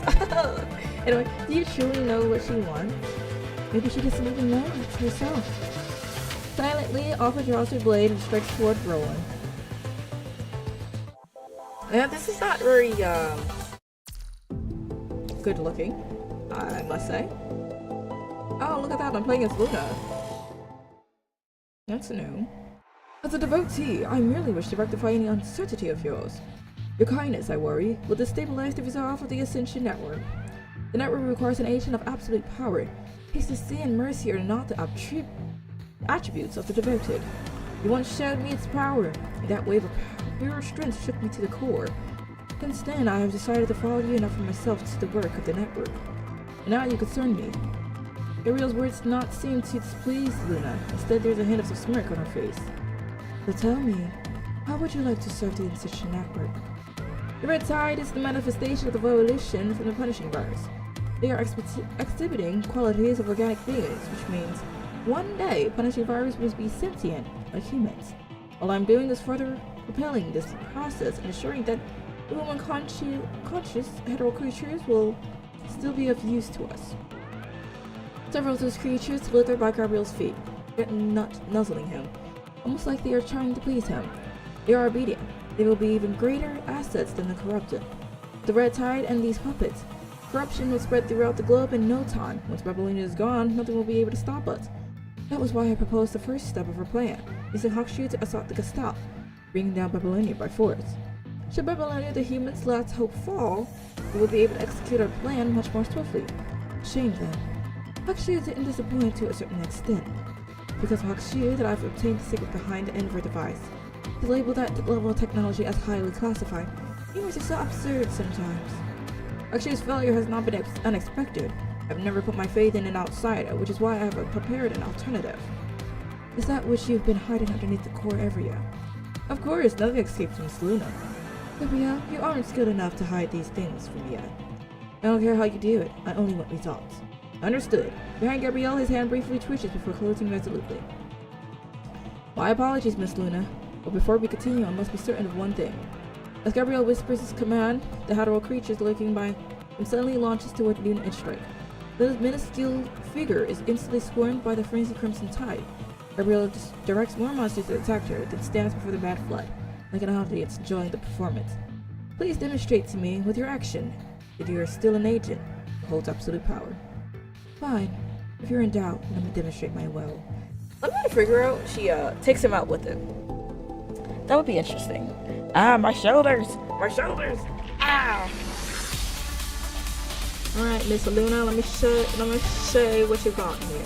Anyway, do you truly know what she wants? Maybe she doesn't even know it herself. Silently, Alpha draws her blade and strikes toward Roland. Yeah, this is not very, good looking, I must say. Oh, look at that, I'm playing as Luna. That's new. As a devotee, I merely wish to rectify any uncertainty of yours. Your kindness, I worry, will destabilize the resolve of the Ascension Network. The network requires an agent of absolute power. Decency and mercy are not the attributes of the devoted. You once showed me its power, and that wave of pure strength shook me to the core. Since then, I have decided to follow you and offer myself to the work of the network. And now you concern me. Gabrielle's words do not seem to displease Luna. Instead, there's a hint of a smirk on her face. So tell me, how would you like to serve the Ascension Network? The red tide is the manifestation of the volition from the punishing virus. They are exhibiting qualities of organic beings, which means one day punishing virus will be sentient, like humans. While I'm doing this, further propelling this process and ensuring that human conscious hetero creatures will still be of use to us. Several of those creatures slither by Gabriel's feet, nuzzling him, almost like they are trying to please him. They are obedient. They will be even greater assets than the corrupted. The red tide and these puppets. Corruption will spread throughout the globe in no time. Once Babylonia is gone, nothing will be able to stop us. That was why I proposed the first step of our plan, using Hakushu to assault the Gestalt, bringing down Babylonia by force. Should Babylonia, the humans' last hope, fall, we will be able to execute our plan much more swiftly. Shame then. Hakushu didn't disappoint to a certain extent. Because of Hakushu that I've obtained the secret behind the Enver device. To label that level of technology as highly classified, humors are so absurd sometimes. Hakushu's failure has not been unexpected. I've never put my faith in an outsider, which is why I have prepared an alternative. Is that which you've been hiding underneath the core area? Of course, nothing escapes from Miss Luna. Gabrielle, you aren't skilled enough to hide these things from me yet. I don't care how you do it, I only want results. Understood. Behind Gabrielle, his hand briefly twitches before closing resolutely. My apologies, Miss Luna, but before we continue, I must be certain of one thing. As Gabrielle whispers his command, the Hatero creatures lurking by him suddenly launches toward Luna and strike. Luna's minuscule figure is instantly swarmed by the frenzied Crimson Tide. Gabrielle directs more monsters to attack her, then stands before the Mad Flood, like an audience enjoying the performance. Please demonstrate to me with your action that you are still an agent who holds absolute power. Fine. If you're in doubt, let me demonstrate my will. I'm gonna figure out she takes him out with it. That would be interesting. Ah, my shoulders! My shoulders! Ah! Alright, Miss Luna, let me show you what you got here.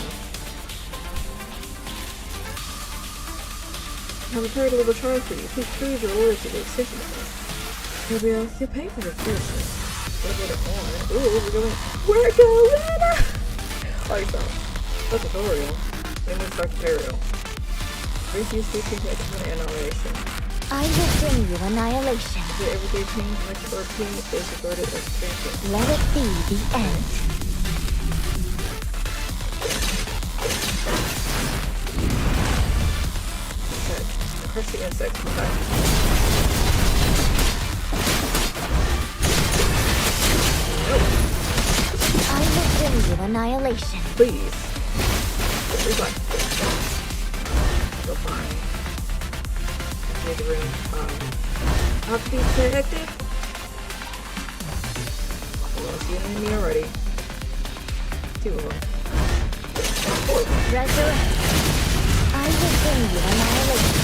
I have prepared a little trial for you. Please prove your loyalty to the Extension Network. Gabrielle, you'll pay for this bullshit. A little bit more. Ooh, we're going! Oh, you saw. That's tutorial. Then we start tutorial. First use features like annihilation. I will bring you annihilation. The everyday change next RP is regarded as expansion. Let it be the end. Okay. Crush the insects. Okay. I will bring you annihilation. Please. Please one. So fine. Make the room. I'll have to be detective. Well, see an enemy already. 2 of them. Resurrect. I will bring you annihilation.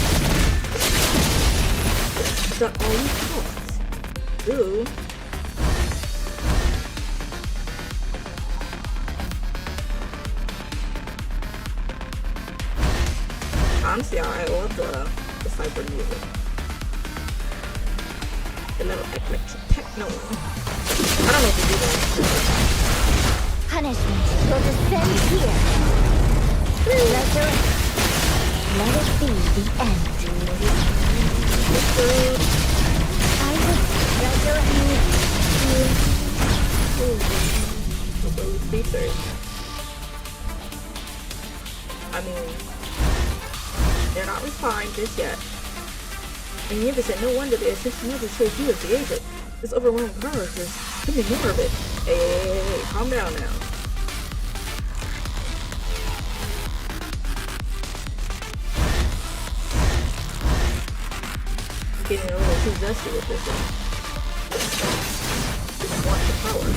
Is that all you thought? Ooh. Honestly, I love the cyber music. The little eclectic techno. I don't know if you do that. Punishment will descend here. Resurrect. Let it be the end. I will resurrect you. Those features. I mean, they're not refined just yet. And Yinba said, no wonder the assistant never chose you as the agent. This overwhelming power is give me more of it. Hey, calm down now. I'm getting a little too zesty with this one. I want the power.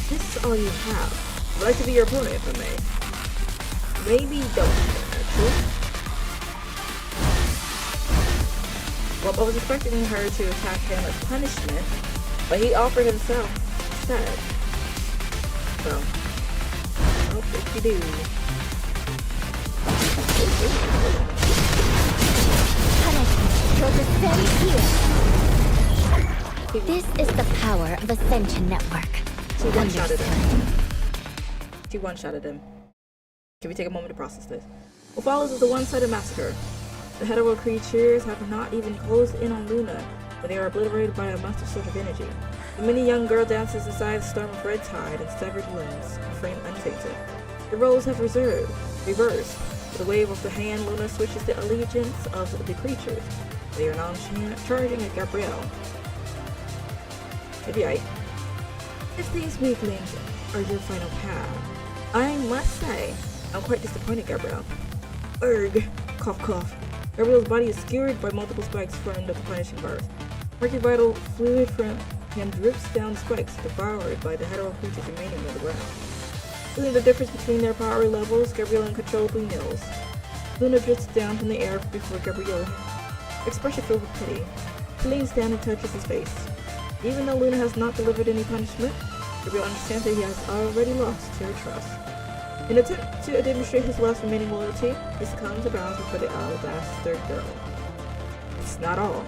This is all you have. I'd like to be your opponent if I may. Maybe don't, actually. Well, I was expecting her to attack him as punishment, but he offered himself instead. So, I hope if you do. Punishment will descend here. This is the power of Ascension Network. She one-shotted him. She one-shotted him. Can we take a moment to process this? What follows is a one-sided massacre. The Hetero creatures have not even closed in on Luna, but they are obliterated by a monster surge of energy. The many young girl dances inside the storm of red tide and severed limbs, frame untainted. The roles have reversed. With a wave of the hand, Luna switches the allegiance of the creatures. They are now charging at Gabrielle. Maybe if these weaklings are your final path, I must say, I'm quite disappointed, Gabrielle. Urgh, cough cough. Gabrielle's body is skewered by multiple spikes formed of the punishing bars. Murky vital fluid from him drips down the spikes, devoured by the Hetero creatures remaining on the ground. Feeling the difference between their power levels, Gabrielle uncontrollably kneels. Luna drifts down from the air before Gabriel, expression filled with pity. She leans down and touches his face. Even though Luna has not delivered any punishment, Gabriel understands that he has already lost her trust. In an attempt to demonstrate his last remaining loyalty, he succumbs to bounds before the alabaster girl. It's not all.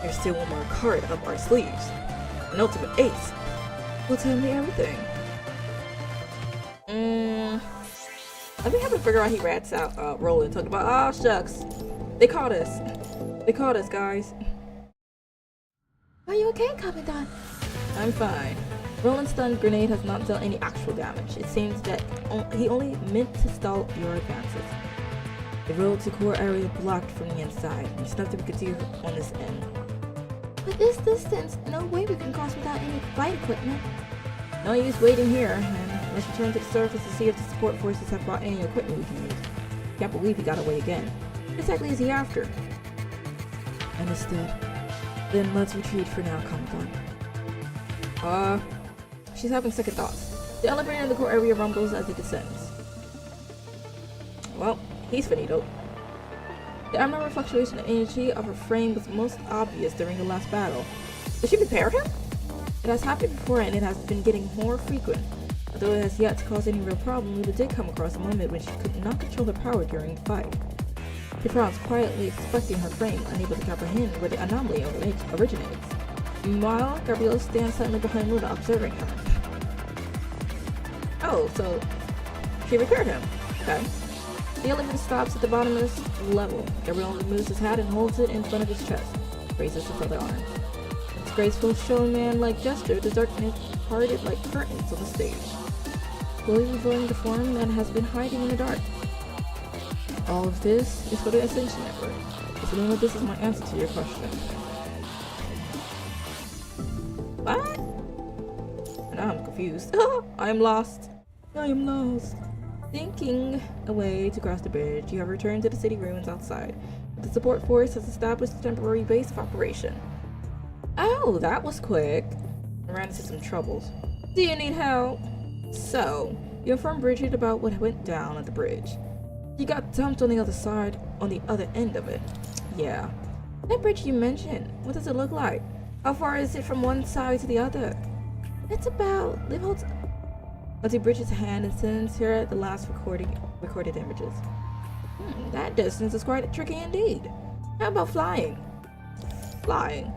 There's still one more card up our sleeves. An ultimate ace. Will tell me everything. Let me have to figure out he rats out Roland talking about, oh shucks. They caught us. They caught us, guys. Are you okay, Commandant? I'm fine. Roland's stun grenade has not dealt any actual damage. It seems that he only meant to stall your advances. The road to core area blocked from the inside. There's nothing we could do on this end. With this distance, no way we can cross without any flight equipment. No use waiting here, and let's return to the surface to see if the support forces have brought any equipment we can use. Can't believe he got away again. What exactly is he after? Understood. Then let's retreat for now, Commandant. She's having second thoughts. The elevator in the core area rumbles as it descends. Well, he's finito. The abnormal fluctuation of energy of her frame was most obvious during the last battle. Did she prepare him? It has happened before and it has been getting more frequent. Although it has yet to cause any real problem, Luna did come across a moment when she could not control her power during the fight. She frowns quietly, expecting her frame, unable to comprehend where the anomaly originates. Meanwhile, Gabriel stands silently behind Luna, observing her. Oh, so she repaired him. Okay. The elevator stops at the bottomless level. Gabriel removes his hat and holds it in front of his chest, raises his other arm. Its graceful showman-like gesture, the darkness parted like curtains on the stage, slowly revealing the form that has been hiding in the dark. All of this is for the Ascension Network. Assuming that this is my answer to your question. What? Now I'm confused. I am lost. I am lost. Thinking a way to cross the bridge, you have returned to the city ruins outside. The support force has established a temporary base of operation. Oh, that was quick. I ran into some troubles. Do you need help? So, you informed Bridget about what went down at the bridge. You got dumped on the other side, on the other end of it. Yeah. That bridge you mentioned, what does it look like? How far is it from one side to the other? It's about... Liv holds onto Bridget's hand and sends her the last recorded images. That distance is quite tricky indeed. How about flying? Flying?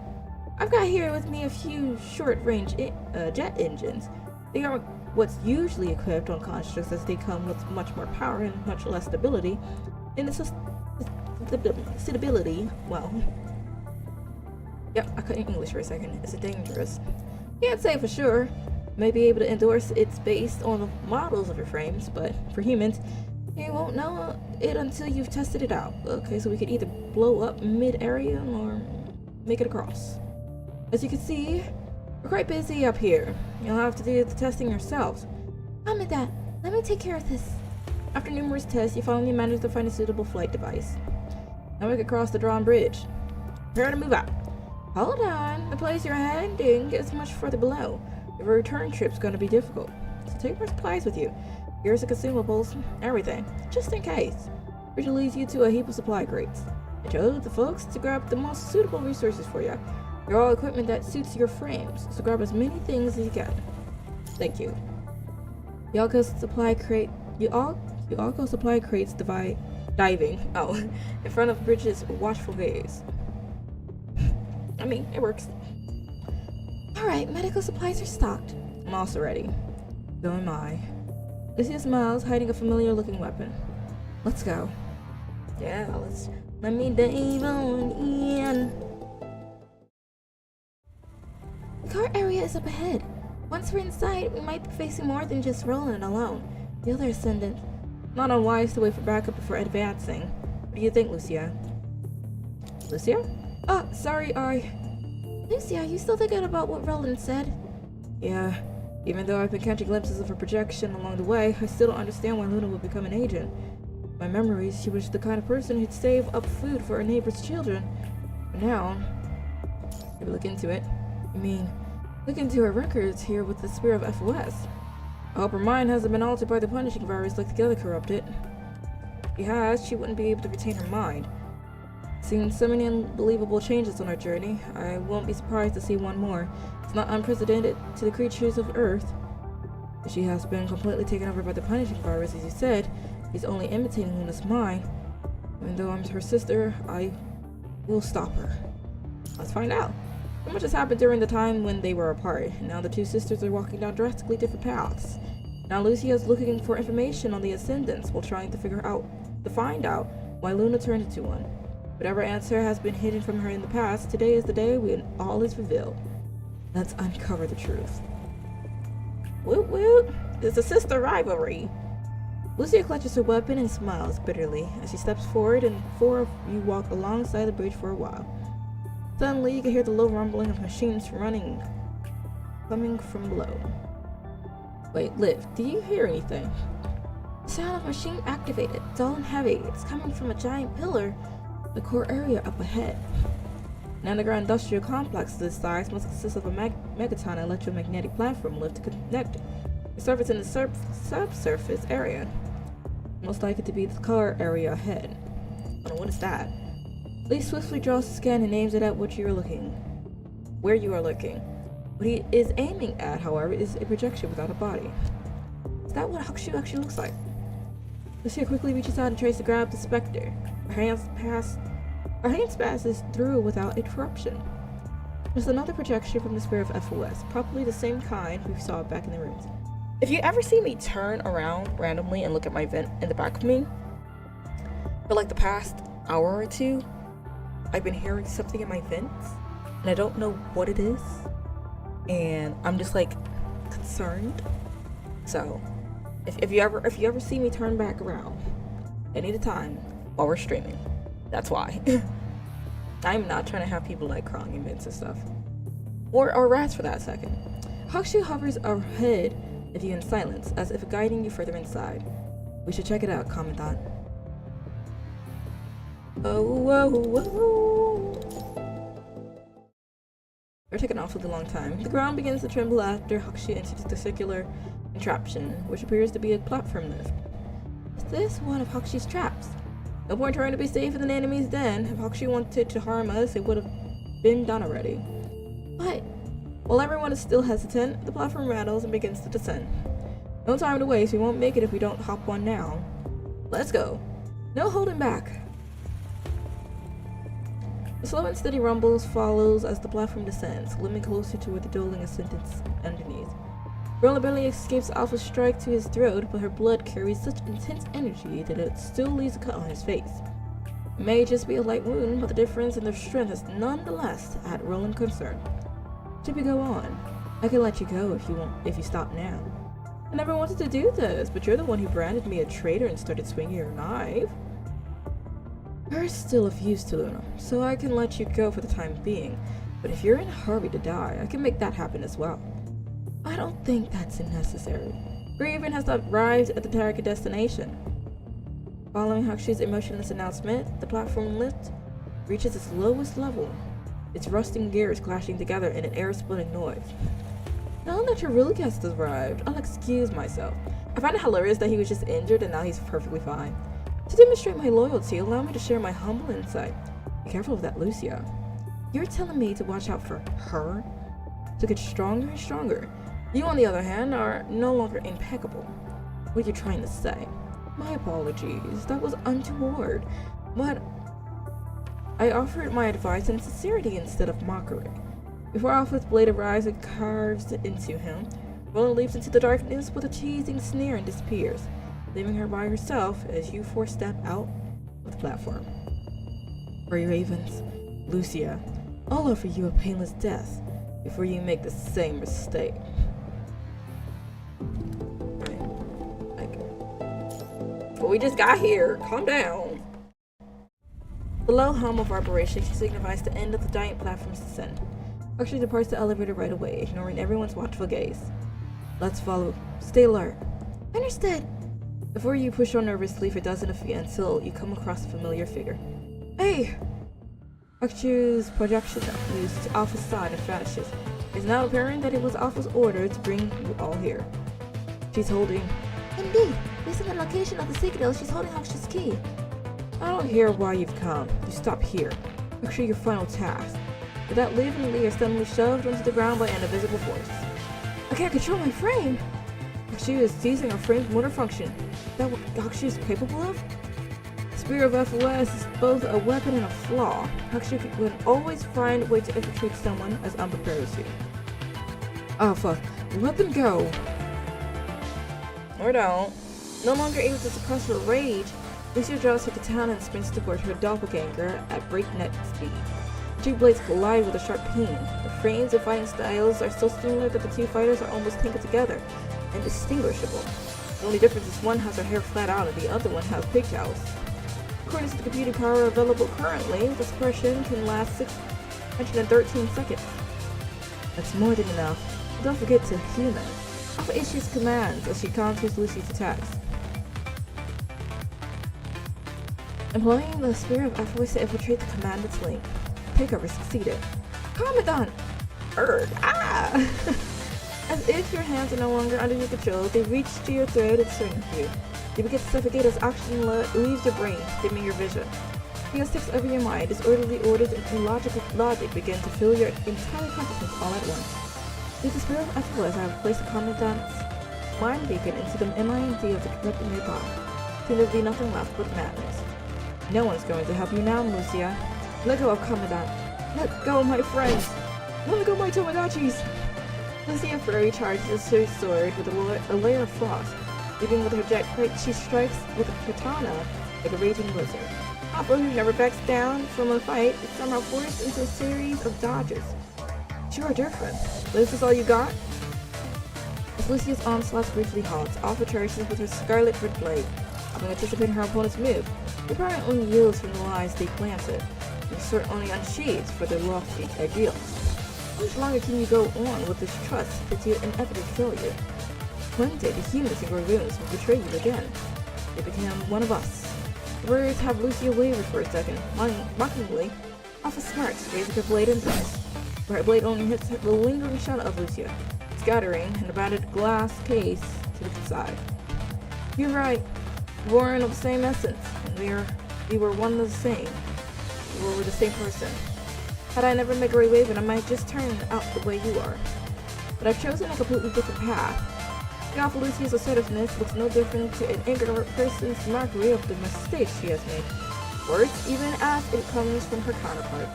I've got here with me a few short-range jet engines. They are what's usually equipped on constructs as they come with much more power and much less stability. And it's stability, well... Yep, I couldn't English for a second. It's dangerous. Can't say for sure. May be able to endorse it's based on the models of your frames, but for humans, you won't know it until you've tested it out. Okay, so we could either blow up mid-area or make it across. As you can see, we're quite busy up here. You'll have to do the testing yourselves. Commandant, let me take care of this. After numerous tests, you finally managed to find a suitable flight device. Now we can cross the drawn bridge. Prepare to move out. Hold on, the place you're heading is much further below. Your return trip's gonna be difficult, so take more supplies with you. Here's the consumables, everything, just in case. Which leads you to a heap of supply crates. I chose the folks to grab the most suitable resources for you. They're all equipment that suits your frames, so grab as many things as you can. Thank you. You all go supply crates diving. Oh, in front of Bridget's watchful gaze. I mean, it works. Alright, medical supplies are stocked. I'm also ready. So am I. Lucia smiles, hiding a familiar looking weapon. Let's go. Yeah, let me dive on in. The car area is up ahead. Once we're inside, we might be facing more than just Roland alone. The other Ascendant. Not unwise to wait for backup before advancing. What do you think, Lucia? Lucia? Oh, sorry, Lucia, are you still thinking about what Roland said? Yeah. Even though I've been catching glimpses of her projection along the way, I still don't understand why Luna would become an agent. In my memories, she was the kind of person who'd save up food for her neighbor's children. But now, maybe look into it. You mean, look into her records here with the Spear of FOS. I hope her mind hasn't been altered by the punishing virus like the other corrupted. she has, she wouldn't be able to retain her mind. Seen so many unbelievable changes on our journey, I won't be surprised to see one more. It's not unprecedented to the creatures of Earth. She has been completely taken over by the punishing virus, as you said. He's only imitating Luna's mind. Even though I'm her sister, I will stop her. Let's find out. So much has happened during the time when they were apart. Now the two sisters are walking down drastically different paths. Now Lucia is looking for information on the Ascendants while trying to find out why Luna turned into one. Whatever answer has been hidden from her in the past, today is the day when all is revealed. Let's uncover the truth. Woot woot! It's a sister rivalry. Lucia clutches her weapon and smiles bitterly as she steps forward, and four of you walk alongside the bridge for a while. Suddenly, you can hear the low rumbling of machines coming from below. Wait, Liv, do you hear anything? The sound of machine activated, dull and heavy. It's coming from a giant pillar, the core area up ahead. An underground industrial complex this size must consist of a megaton electromagnetic platform lift to connect the surface and the subsurface area. Most likely to be the core area ahead. Oh, what is that? Lee swiftly draws a scan and aims it at where you are looking. What he is aiming at, however, is a projection without a body. Is that what Hakushu actually looks like? Lucia quickly reaches out and tries to grab the specter. Her hand passes through without interruption. There's another projection from the sphere of FOS, probably the same kind we saw back in the rooms. If you ever see me turn around randomly and look at my vent in the back of me, for like the past hour or two, I've been hearing something in my vents, and I don't know what it is, and I'm just like concerned. So, if you ever see me turn back around any time while we're streaming, that's why. I'm not trying to have people like crawling in vents and stuff, or rats for that second. Hakushu hovers ahead of you in silence, as if guiding you further inside. We should check it out, Commandant. Oh, whoa, whoa. We're taking off with a long time. The ground begins to tremble after Hakushu enters the circular contraption, which appears to be a platform lift. Is this one of Hakushu's traps? No point trying to be safe in an enemy's den. If Hakushu wanted to harm us, it would have been done already. But while everyone is still hesitant, the platform rattles and begins to descend. No time to waste. We won't make it if we don't hop one now. Let's go. No holding back. The slow and steady rumbles follows as the platform descends, looming closer to where the dueling Ascendants underneath. Roland barely escapes Alpha's strike to his throat, but her blood carries such intense energy that it still leaves a cut on his face. It may just be a light wound, but the difference in their strength is nonetheless had Roland concerned. Should we go on? I can let you go if you stop now. I never wanted to do this, but you're the one who branded me a traitor and started swinging your knife. You're still of use to Luna, so I can let you go for the time being, but if you're in a hurry to die, I can make that happen as well. I don't think that's necessary. Grievin has arrived at the target destination. Following Hakushu's emotionless announcement, the platform lift reaches its lowest level, its rusting gears clashing together in an air-splitting noise. Now that your real guest has arrived, I'll excuse myself. I find it hilarious that he was just injured and now he's perfectly fine. To demonstrate my loyalty, allow me to share my humble insight. Be careful of that Lucia. You're telling me to watch out for her? To get stronger and stronger. You, on the other hand, are no longer impeccable. What are you trying to say? My apologies, that was untoward. But I offered my advice in sincerity instead of mockery. Before Alpha's blade arrives and carves into him, Roland leaps into the darkness with a teasing sneer and disappears, leaving her by herself as you four step out of the platform. Brave Ravens, Lucia, I'll offer you a painless death before you make the same mistake. But we just got here. Calm down. The low hum of vibration signifies the end of the giant platform's descent. Hakushu departs the elevator right away, ignoring everyone's watchful gaze. Let's follow. Stay alert. Understood. Before you push on nervously for a dozen of feet until you come across a familiar figure. Hey! Hakushu's projection moves to Alpha's side and vanishes. It's now apparent that it was Alpha's order to bring you all here. She's holding. Indeed, based on the location of the citadel, she's holding Hakushi's key. I don't hear why you've come. You stop here. Make sure your final task. Without leaving, Lee are suddenly shoved onto the ground by an invisible force. I can't control my frame. Hakushi is seizing her frame's motor function. Is that what Hakushi is capable of? Spear of FOS is both a weapon and a flaw. Hakushi would always find a way to infiltrate someone as unprepared as you. Alpha, let them go! Or don't. No longer able to suppress her rage, Lucia draws her katana and sprints toward her doppelganger at breakneck speed. The two blades collide with a sharp ping. The frames and fighting styles are so similar that the two fighters are almost tangled together, indistinguishable. The only difference is one has her hair flat out and the other one has pigtails. According to the computing power available currently, the suppression can last 613 seconds. That's more than enough. Don't forget to human. Alpha issues commands as she counters Lucy's attacks. Employing the Spear of FOS to infiltrate the commandant's link. Takeover succeeded. Commandant! Ah! As if your hands are no longer under your control, they reach to your throat and strengthen you. You begin to suffocate as oxygen leaves your brain, dimming your vision. Chaos takes over your mind, disorderly orders and illogical logic begin to fill your entire consciousness all at once. With the Spear of FOS, I have placed the Commandant's mind beacon into the MIND of the corrupted nearby. Soon there will be nothing left but madness. No one's going to help you now, Lucia. Let go of Commandant. Let go of my friends. Let go of my Tomodachi's. Lucia Furry charges her sword with a layer of frost. Leading with her jet plate, she strikes with a katana like a raging blizzard. Alpha, who never backs down from a fight, is somehow forced into a series of dodges. You are different. This is all you got? As Lucia's onslaught briefly halts, Alpha charges with her scarlet red blade. Having anticipated her opponent's move, the opponent only yields from the lies they planted, and the sword only unsheathes for their lofty ideals. How much longer can you go on with this trust that you inevitably failure? One day the humans in your rooms will betray you again. They become one of us. The words have Lucia wavered for a second. Mockingly, Alpha smirks, raising her blade and dies. Where her blade only hits the lingering shadow of Lucia, scattering an abandoned glass case to the side. You're right. Born of the same essence, and we were one and the same. We were the same person. Had I never made Ray Waven, I might just turn out the way you are. But I've chosen a completely different path. The Alpha Lucia's assertiveness looks no different to an ignorant person's mockery of the mistakes she has made. Worse, even as it comes from her counterpart.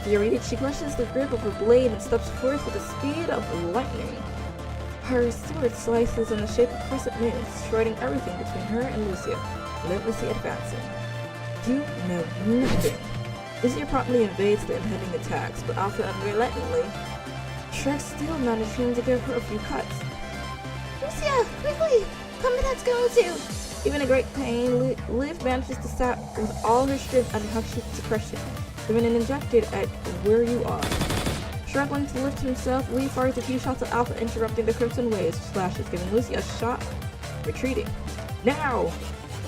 Furiated, she clutches the grip of her blade and steps forth with the speed of lightning. Her sword slices in the shape of crescent moons, shredding everything between her and Lucia, relentlessly advancing. You know nothing. Lucia promptly evades the impending attacks, but Alpha unrelentingly strikes steel, managing to give her a few cuts. Lucia, quickly! Commandant's going to! Even in great pain, Liv manages to stab with all her strength under Hakushi's suppression, giving an injected at where you are. Struggling to lift himself, Lee fires a few shots at Alpha, interrupting the crimson waves slashes, giving Lucy a shot, retreating. Now!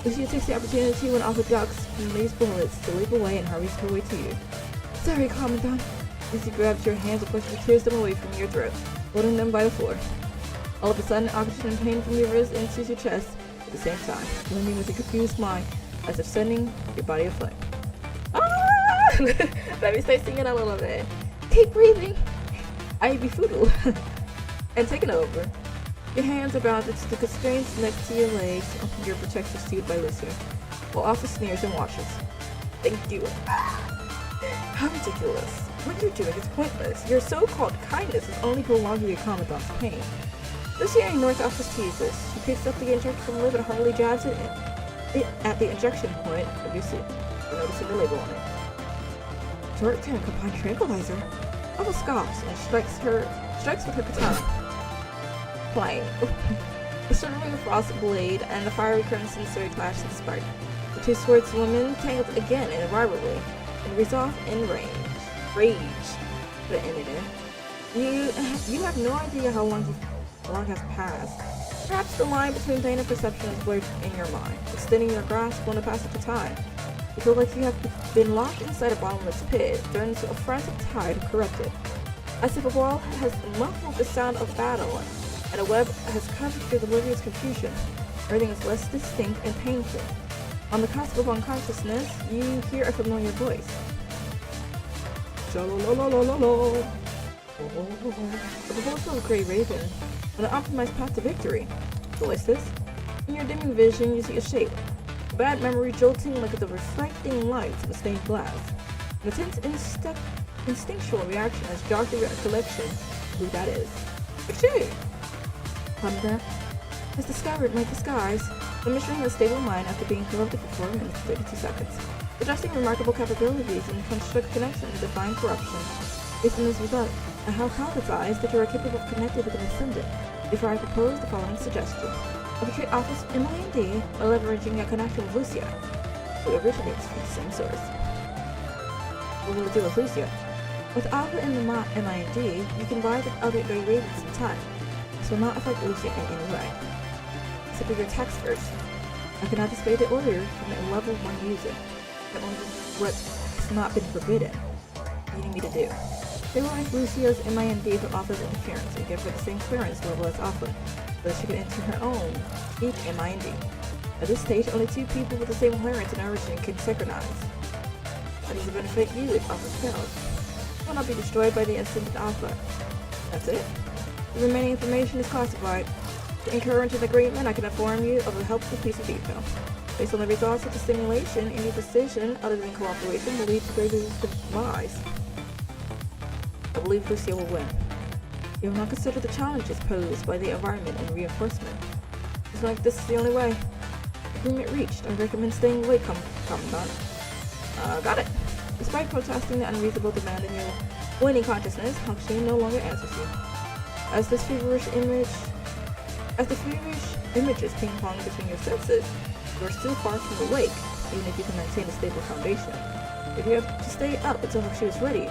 Lucia takes the opportunity when Alpha ducks from Lee's bullets to leap away and hurries her way to you. Sorry, Commandant. Lucy grabs your hands and forcefully tears them away from your throat, holding them by the floor. All of a sudden, oxygen and pain from your wrist enters your chest at the same time, blending with a confused mind, as if sending your body aflame. Ah! Let me start singing a little bit. Keep breathing. I be futile. And taking over. Your hands are bounded to the constraints next to your legs on your protective suit by Lucia, while Alpha sneers and watches. Thank you. How ridiculous. What you're doing is pointless. Your so-called kindness is only prolonging your Commandant's pain. Lucia ignores Alpha's teases. She picks up the injector from Liv and hurriedly jabs it at the injection point of your suit, noticing the label on it. Short-term combined tranquilizer? Alpha scoffs and strikes with her katana. Flying. The shivering frost blade and the fiery crimson sword clash and spark. The two swordswomen tangled again in rivalry and resolve in rage. But ended it. You have no idea how long has passed. Perhaps the line between pain and perception is blurred in your mind, extending your grasp on the passage of time. You feel like you have been locked inside a bottomless pit, thrown into a frantic tide of corrupted. As if a wall has muffled the sound of battle, and a web has covered through the oblivious confusion. Everything is less distinct and painful. On the cusp of unconsciousness, you hear a familiar voice. Shalalalalala. The voice of a Grey Raven on an optimized path to victory. Who is this? In your dimming vision, you see a shape. A bad memory jolting like the reflecting lights of a stained glass. An intense instinctual reaction has jogged your recollection of who that is. Picture! Hamda has discovered my disguise. The mission has a stable mind after being corrupted for 4 minutes and 32 seconds. Possessing remarkable capabilities and construct connections defying corruption. Based on this result, I have hypothesized that you are capable of connecting with an ascendant. Before I propose the following suggestion. Infiltrate Alpha's MIND by leveraging a connection with Lucia, who originates from the same source. What will it do with Lucia? With Alpha in the MIND, you can buy the other Grey Ravens in time. This will not affect Lucia in any way. Except for your attacks first. I can anticipate the order from a level 1 user. That only what has not been forbidden. What do you need me to do? Stabilize Lucia's MIND from Alpha's interference and give her the same clearance level as Alpha, so that she can enter her own unique MIND. At this stage, only 2 people with the same clearance and origin can synchronize. How does it benefit you if Alpha fails? It will not be destroyed by the Ascendant Alpha. That's it. The remaining information is classified. To enter into an agreement, I can inform you of a helpful piece of detail. Based on the results of the simulation, any decision other than cooperation will lead to greater demise. I believe Lucia will win. You have not considered the challenges posed by the environment and reinforcement. It's like this is the only way. Agreement reached. I recommend staying away, Commandant. Got it. Despite protesting the unreasonable demand in your winning consciousness, Hakushi no longer answers you. As the feverish images ping-pong between your senses, you are still far from awake, even if you can maintain a stable foundation. If you have to stay up until Hakushi is ready,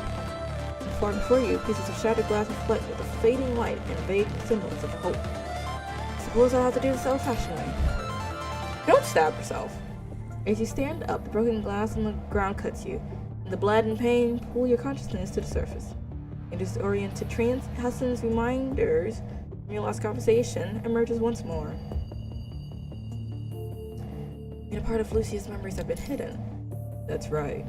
far before you, pieces of shattered glass reflect with a fading light and vague semblance of hope. Suppose I'll have to do this old-fashioned way. Don't stab yourself! As you stand up, the broken glass on the ground cuts you, and the blood and pain pull your consciousness to the surface. In disoriented trance, Hassan's reminders from your last conversation emerges once more. And a part of Lucia's memories have been hidden. That's right.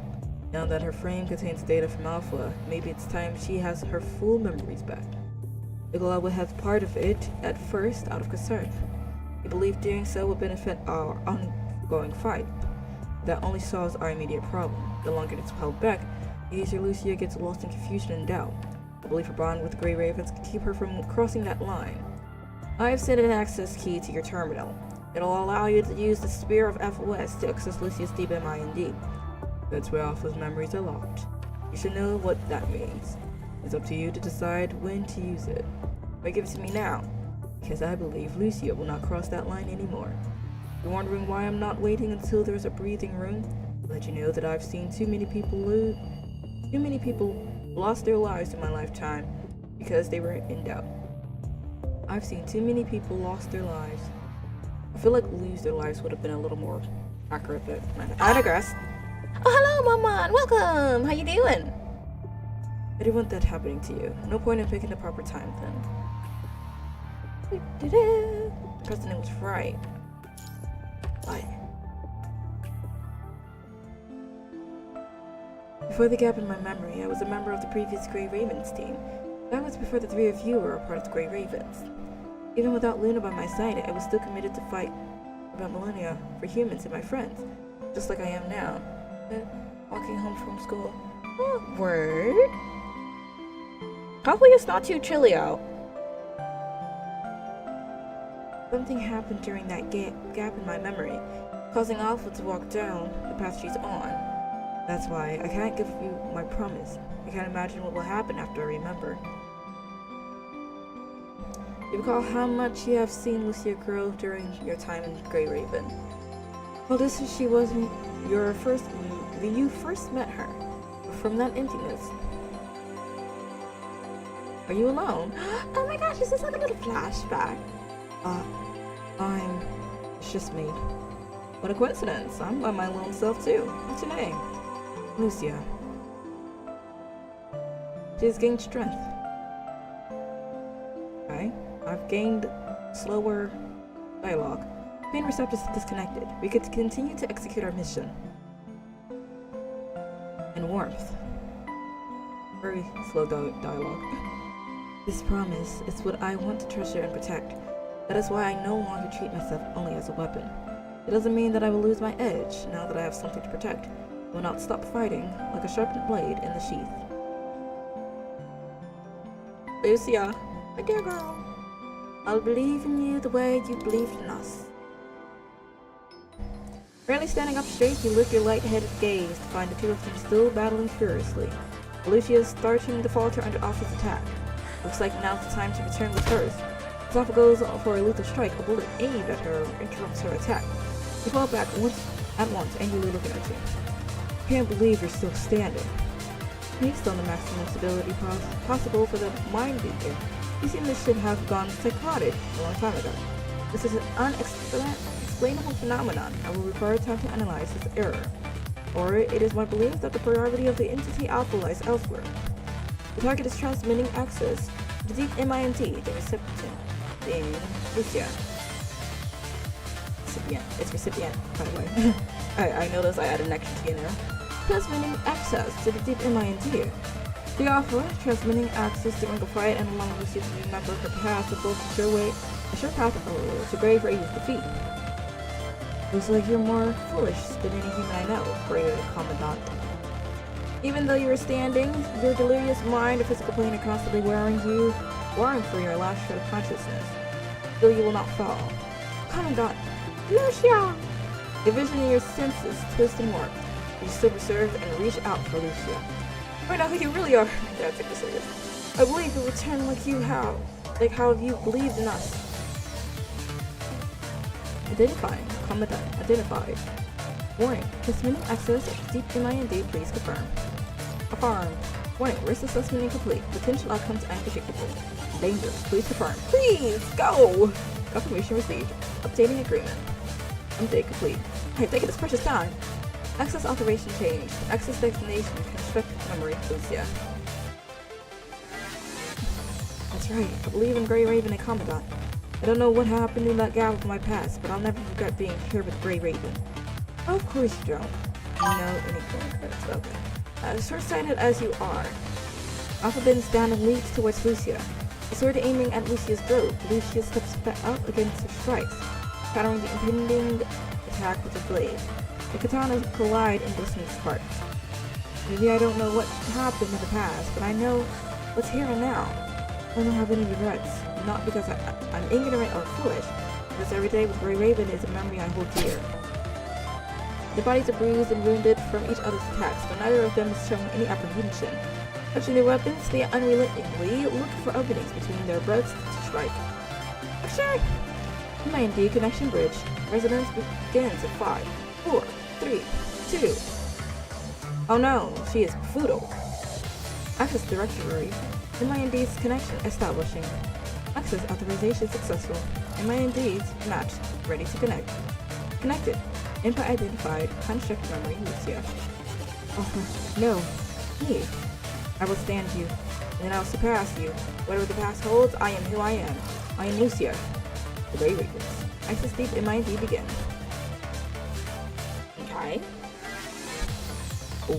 Now that her frame contains data from Alpha, maybe it's time she has her full memories back. Nicola will have part of it at first out of concern. He believed doing so would benefit our ongoing fight. That only solves our immediate problem. The longer it's held back, the easier Lucia gets lost in confusion and doubt. I believe her bond with the Grey Ravens can keep her from crossing that line. I have sent an access key to your terminal. It'll allow you to use the Spear of FOS to access Lucia's deep MIND. That's where Alpha's memories are locked. You should know what that means. It's up to you to decide when to use it. But give it to me now, because I believe Lucia will not cross that line anymore. You're wondering why I'm not waiting until there's a breathing room? I'll let you know that I've seen too many people lost their lives in my lifetime because they were in doubt. I've seen too many people lost their lives. I feel like lose their lives would have been a little more accurate, but I digress. Oh, hello, Maman. Welcome. How you doing? I didn't want that happening to you. No point in picking the proper time then. The president was right. What? Before the gap in my memory, I was a member of the previous Grey Ravens team. That was before the 3 of you were a part of the Grey Ravens. Even without Luna by my side, I was still committed to fight about millennia for humans and my friends, just like I am now. Walking home from school. Oh, word? Hopefully it's not too chilly out. Something happened during that gap in my memory, causing Alpha to walk down the path she's on. That's why I can't give you my promise. I can't imagine what will happen after I remember. You recall how much you have seen Lucia grow during your time in Grey Raven. Well, this is she was when you first met her. From that emptiness. Are you alone? Oh my gosh, is this like a little flashback? It's just me. What a coincidence. I'm by my lone self too. What's your name? Lucia. She has gained strength. Okay. I I've gained slower dialogue. Pain receptors disconnected. We could continue to execute our mission. And warmth. Very slow dialogue. This promise is what I want to treasure and protect. That is why I no longer treat myself only as a weapon. It doesn't mean that I will lose my edge now that I have something to protect. I will not stop fighting like a sharpened blade in the sheath. Lucia, my dear girl, I'll believe in you the way you believed in us. Barely standing up straight, you lift your light-headed gaze to find the two of them still battling furiously. Lucia is starting to falter under Alpha's attack. Looks like now's the time to return with hers. As Alpha goes for a lethal strike, a bullet aimed at her interrupts her attack. You fall back at once, angrily looking at you. Can't believe you're still standing. Based on the maximum stability possible for the Mind Beacon, you seem this should have gone psychotic a long time ago. This is an unexplainable phenomenon and will require time to analyze this error. Or it is my belief that the priority of the entity Alpha lies elsewhere. The target is transmitting access to the deep MINT, the recipient, being Lucia. It's recipient, by the way. I noticed I added an extra T in there. Transmitting access to the deep MINT. The Alpha, transmitting access to Ring of Fight and allowing Lucia to remember her past of both a sure path to grave Raiden's defeat. Looks like you're more foolish than any human I know, Greater Commandant. Even though you are standing, your delirious mind and physical plane are constantly warring for your last shred of consciousness. Still you will not fall. Commandant, Lucia! Your vision and your senses twist and warp. You still preserve and reach out for Lucia. Find out who you really are. Yeah, take this serious. I believe you'll return like how you believed in us. Identifying. Commandant. Identified. Warning. Transmitting access to deep MIND. Please confirm. Affirmed. Warning. Risk assessment incomplete. Potential outcomes unpredictable. Dangerous. Please confirm. Please go! Confirmation received. Updating agreement. Update complete. Hey, taking this precious time. Access authorization changed. Access destination. Construct memory. Lucia. That's right. I believe in Grey Raven and Commandant. I don't know what happened in that gap of my past, but I'll never forget being here with Grey Raven. Of course you don't. You know anything credits. Okay. As short-sighted as you are, Alpha bends down and leaps towards Lucia. The sword aiming at Lucia's throat. Lucia steps back up against her strikes, countering the impending attack with her blade. The katanas collide in glistening sparks. Maybe I don't know what happened in the past, but I know what's here and now. I don't have any regrets. Not because I'm ignorant or foolish, because every day with Grey Raven is a memory I hold dear. The bodies are bruised and wounded from each other's attacks, but neither of them is showing any apprehension. Touching their weapons, they unrelentingly look for openings between their breasts to strike. Sure! MIND connection bridge. Resonance begins at 5, 4, 3, 2. Oh no, she is Fudo. Access directory. MIND's connection establishing. Access authorization successful. MIND's matched. Ready to connect. Connected. Input identified. Construct memory. Lucia. Oh no. Me. I will stand you. And then I'll surpass you. Whatever the past holds, I am who I am. I am Lucia. The Grey Ravens. Access deep MIND begin. Okay.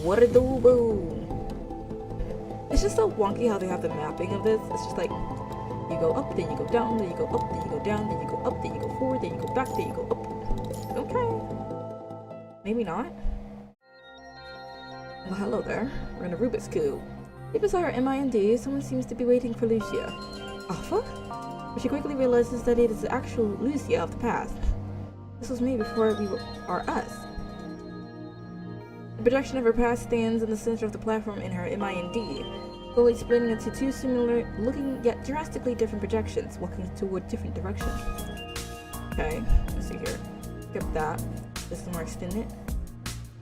What a do boo. It's just so wonky how they have the mapping of this. It's just like you go up, then you go down, then you go up, then you go down, then you go up, then you go forward, then you go back, then you go up. Okay. Maybe not. Well, hello there. We're in a Rubik's Cube. Deep inside her MIND, someone seems to be waiting for Lucia. Alpha? But she quickly realizes that it is the actual Lucia of the past. This was me before we are us. The projection of her past stands in the center of the platform in her MIND, slowly splitting into two similar looking yet drastically different projections, walking toward different directions. Okay, let's see here. Skip that. This is more extended.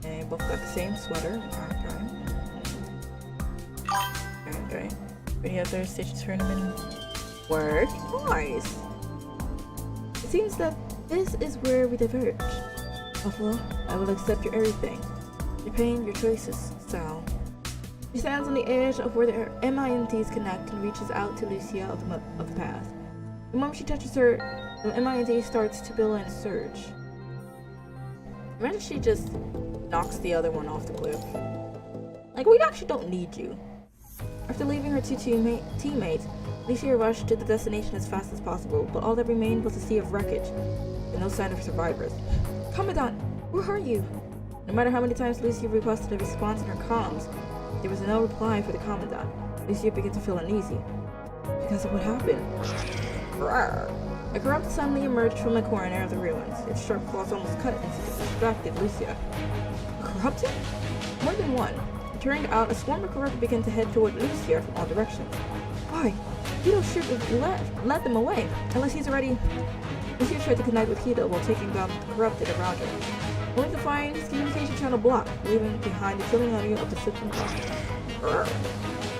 And both got the same sweater. Okay. Any other Stitch tournament work? Nice! It seems that this is where we diverge. Alpha, I will accept your everything. Your pain, your choices, so. She stands on the edge of where the MINTs connect and reaches out to Lucia of the past. The moment she touches her, the MIND starts to build and surge. Imagine she just knocks the other one off the cliff. Like, we actually don't need you. After leaving her two teammates, Lucia rushed to the destination as fast as possible, but all that remained was a sea of wreckage, and no sign of survivors. Commandant, where are you? No matter how many times Lucia requested a response in her comms, there was no reply for the Commandant. Lucia began to feel uneasy. Because of what happened. Rawr. A corrupt suddenly emerged from the corner of the ruins. Its sharp claws almost cut into the distracted Lucia. Corrupted? More than one. It turned out a swarm of corrupted began to head toward Lucia from all directions. Why? Hito should have led them away, unless he's already... Lucia tried to connect with Hito while taking down the corrupted around her, only to find his communication channel blocked, leaving behind the killing audio of the system block.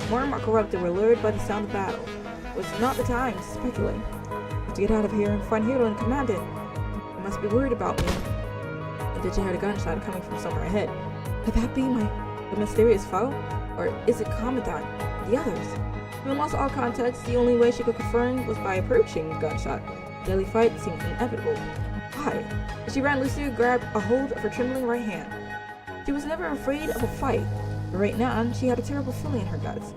More and more corrupted were lured by the sound of battle. It was not the time to speculate. I have to get out of here and find Hito and command it. They must be worried about me. And then she heard a gunshot coming from somewhere ahead. Could that be the mysterious foe? Or is it Commandant? The others? When lost all context, the only way she could confirm was by approaching the gunshot. The deadly fight seemed inevitable. Why? As she ran, Lucia grabbed a hold of her trembling right hand. She was never afraid of a fight, but right now she had a terrible feeling in her guts.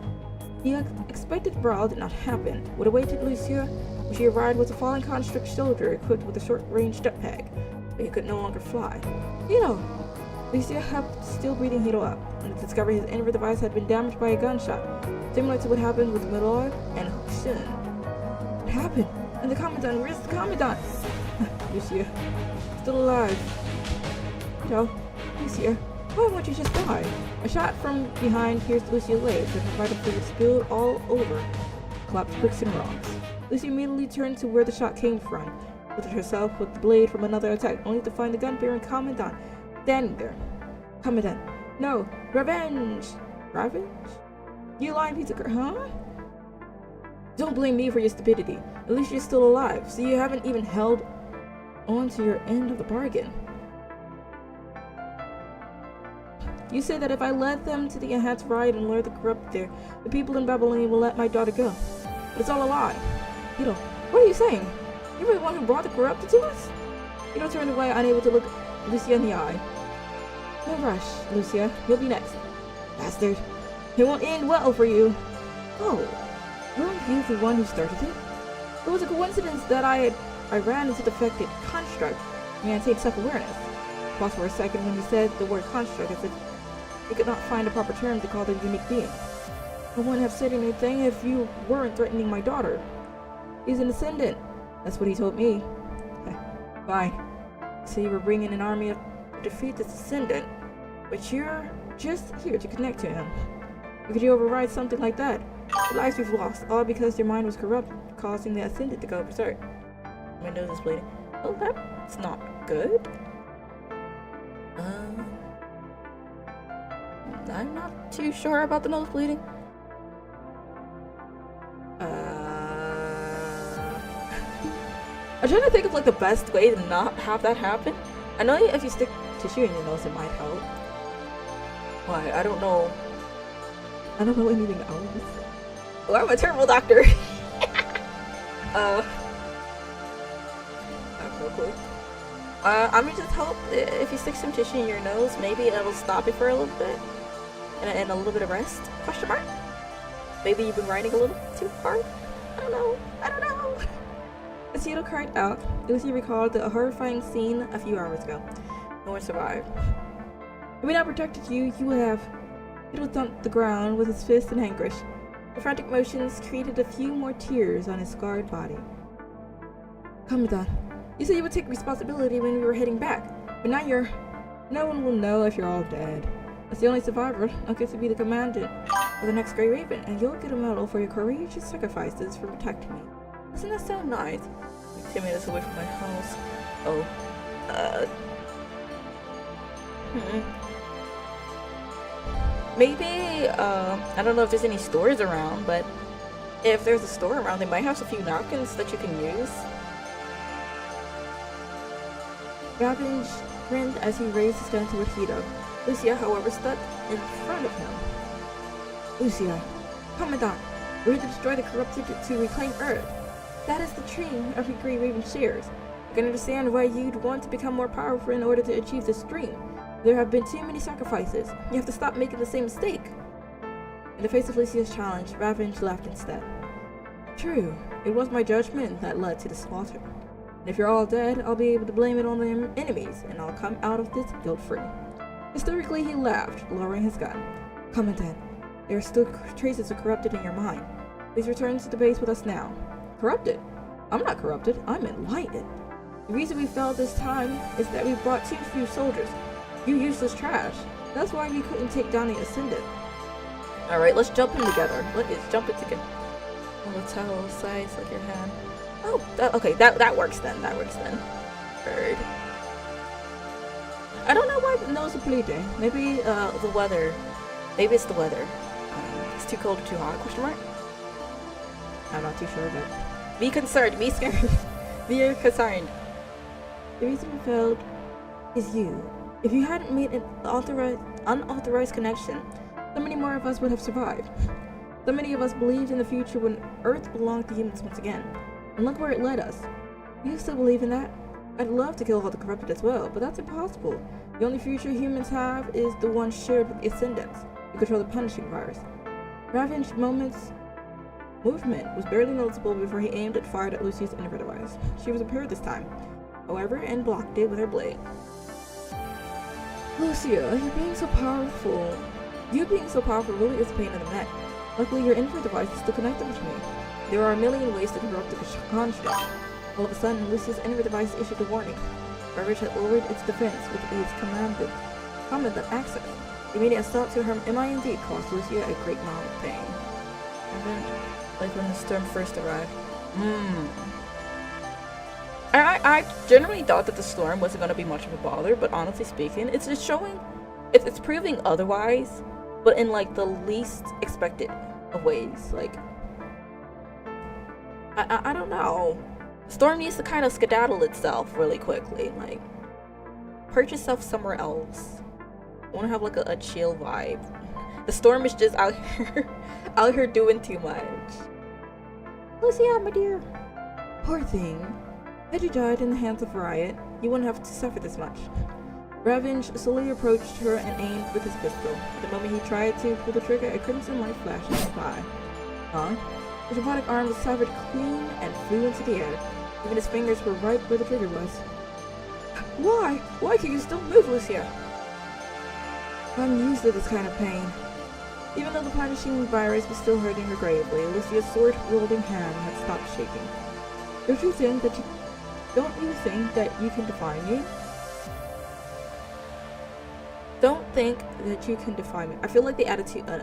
The expected brawl did not happen. What awaited Lucia when she arrived was a fallen construct soldier equipped with a short-range jetpack, but he could no longer fly. Hito! Lucia helped still-breathing Hito up, and to discover his inner device had been damaged by a gunshot, similar to what happened with Milor and Huxin. What happened? And the Commandant? Where's the Commandant? Lucia. Still alive. Hito. Lucia. Why won't you just die? A shot from behind pierced Lucia's legs, and her vital fluid spilled all over, collapsed bricks and rocks. Lucia immediately turned to where the shot came from, lifted herself with the blade from another attack, only to find the gun-bearing Commandant standing there. Commandant, no! Revenge! Revenge? You lying piece of huh? Don't blame me for your stupidity. At least you're still alive, so you haven't even held on to your end of the bargain. You said that if I led them to the enhanced ride and lured the corrupt there, the people in Babylon will let my daughter go. But it's all a lie. Hito, what are you saying? You were the one who brought the corrupted to us? Hito turned away, unable to look Lucia in the eye. No rush, Lucia. You'll be next. Bastard. It won't end well for you. Oh, weren't you the one who started it? It was a coincidence that I ran into the affected construct and maintained self-awareness. Paused for a second when you said the word construct as if you could not find a proper term to call the unique being. I wouldn't have said anything if you weren't threatening my daughter. He's an ascendant. That's what he told me. Fine. So you were bringing an army to defeat this ascendant, but you're just here to connect to him. How could you override something like that? The lives we've lost, all because your mind was corrupt, causing the ascendant to go berserk. My nose is bleeding. Oh, that's not good. I'm not too sure about the nose bleeding. I'm trying to think of like the best way to not have that happen. I know if you stick tissue in your nose, it might help. Why? I don't know. I don't know anything else. Oh, I'm a terrible doctor. I have no clue. I'm gonna just hope if you stick some tissue in your nose, maybe it'll stop it for a little bit. And a little bit of rest? Question mark? Maybe you've been riding a little too hard? I don't know. As Hito cried out, Lucy recalled the horrifying scene a few hours ago. No one survived. If we not protected you, you would have. Hito thumped the ground with his fist in anguish. The frantic motions created a few more tears on his scarred body. Commandant, you said you would take responsibility when we were heading back, but now you're... No one will know if you're all dead. As the only survivor, I'll get to be the commandant of the next Grey Raven, and you'll get a medal for your courageous sacrifices for protecting me. Doesn't that sound nice? Like 10 minutes away from my house. Oh. Maybe, I don't know if there's any stores around, but if there's a store around, they might have a few napkins that you can use. Ravage grinned as he raised his gun toward Hito. Lucia, however, stood in front of him. Lucia, Commandant, we're here to destroy the corrupted to reclaim Earth. That is the dream every Grey Raven shares. I can understand why you'd want to become more powerful in order to achieve this dream. There have been too many sacrifices. You have to stop making the same mistake. In the face of Lucia's challenge, Ravenge laughed instead. True, it was my judgment that led to the slaughter. And if you're all dead, I'll be able to blame it on the enemies, and I'll come out of this guilt-free. Hysterically, he laughed, lowering his gun. Commandant, there are still traces of corrupted in your mind. Please return to the base with us now. Corrupted? I'm not corrupted, I'm enlightened. The reason we failed this time is that we brought too few soldiers. You useless trash. That's why we couldn't take down the Ascendant. Alright, let's jump in together. Let's jump in together. Let's have a size like your hand. Oh, okay, that works then. That works then. Bird. I don't know why the nose is bleeding. Maybe the weather. Maybe it's the weather. It's too cold or too hot? Question mark? I'm not too sure, but be concerned. Be scared. Be concerned. The reason we failed is you. If you hadn't made an unauthorized connection, so many more of us would have survived. So many of us believed in the future when Earth belonged to humans once again. And look where it led us. Do you still believe in that? I'd love to kill all the corrupted as well, but that's impossible. The only future humans have is the one shared with the Ascendants, who control the punishing virus. Ravenge's movement was barely noticeable before he aimed and fired at Lucia's inner device. She was prepared this time, however, and blocked it with her blade. Lucia, you're being so powerful. You being so powerful really is a pain in the neck. Luckily, your infrared device is still connected with me. There are a million ways to corrupt the construct. All of a sudden, Lucia's infrared device issued a warning. Ravage had lowered its defense with its commandant access. The immediate assault to her MIND caused Lucia a great amount of pain. And then, like when the storm first arrived. I generally thought that the storm wasn't going to be much of a bother, but honestly speaking, it's showing, it's proving otherwise, but in like the least expected of ways. Like, I don't know. Storm needs to kind of skedaddle itself really quickly. Like, perch itself somewhere else. I want to have like a chill vibe. The storm is just out here doing too much. Lucia, my dear. Poor thing. Had you died in the hands of Riot, you wouldn't have to suffer this much. Ravenge slowly approached her and aimed with his pistol. The moment he tried to pull the trigger, a crimson light flashed in his eye. Huh? His robotic arm was severed clean and flew into the air. Even his fingers were right where the trigger was. Why? Why can you still move, Lucia? I'm used to this kind of pain. Even though the punishing virus was still hurting her gravely, Lucia's sword-wielding hand had stopped shaking. Don't you think that you can define me? Don't think that you can define me. I feel like the attitude, the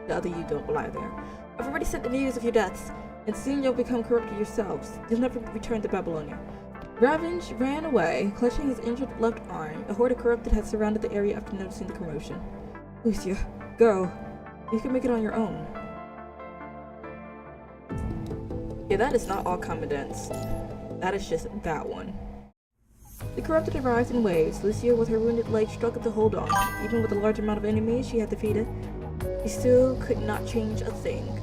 other you don't lie there. I've already sent the news of your deaths, and soon you'll become corrupted yourselves. You'll never return to Babylonia. Ravenge ran away, clutching his injured left arm. A horde of corrupted had surrounded the area after noticing the commotion. Lucia, go. You can make it on your own. Yeah, that is not all commandants. That is just that one. The corrupted arrived in waves. Lucia, with her wounded leg, struggled to hold on. Even with the large amount of enemies she had defeated, she still could not change a thing.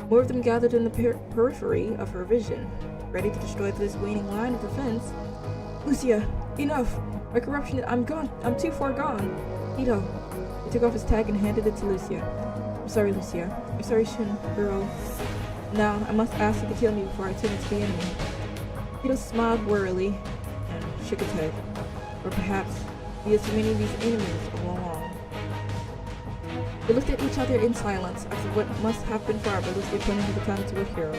More of them gathered in the periphery of her vision, ready to destroy this waning line of defense. Lucia, enough! My corruption, I'm gone. I'm too far gone. Ito. He took off his tag and handed it to Lucia. I'm sorry, Lucia. I'm sorry, Shin, girl. Now, I must ask you to kill me before I turn into the enemy. Ito smiled wearily and shook his head. Or perhaps he has too many of these enemies all along. They looked at each other in silence after what must have been forever. Lucia pointed the gun to a hero.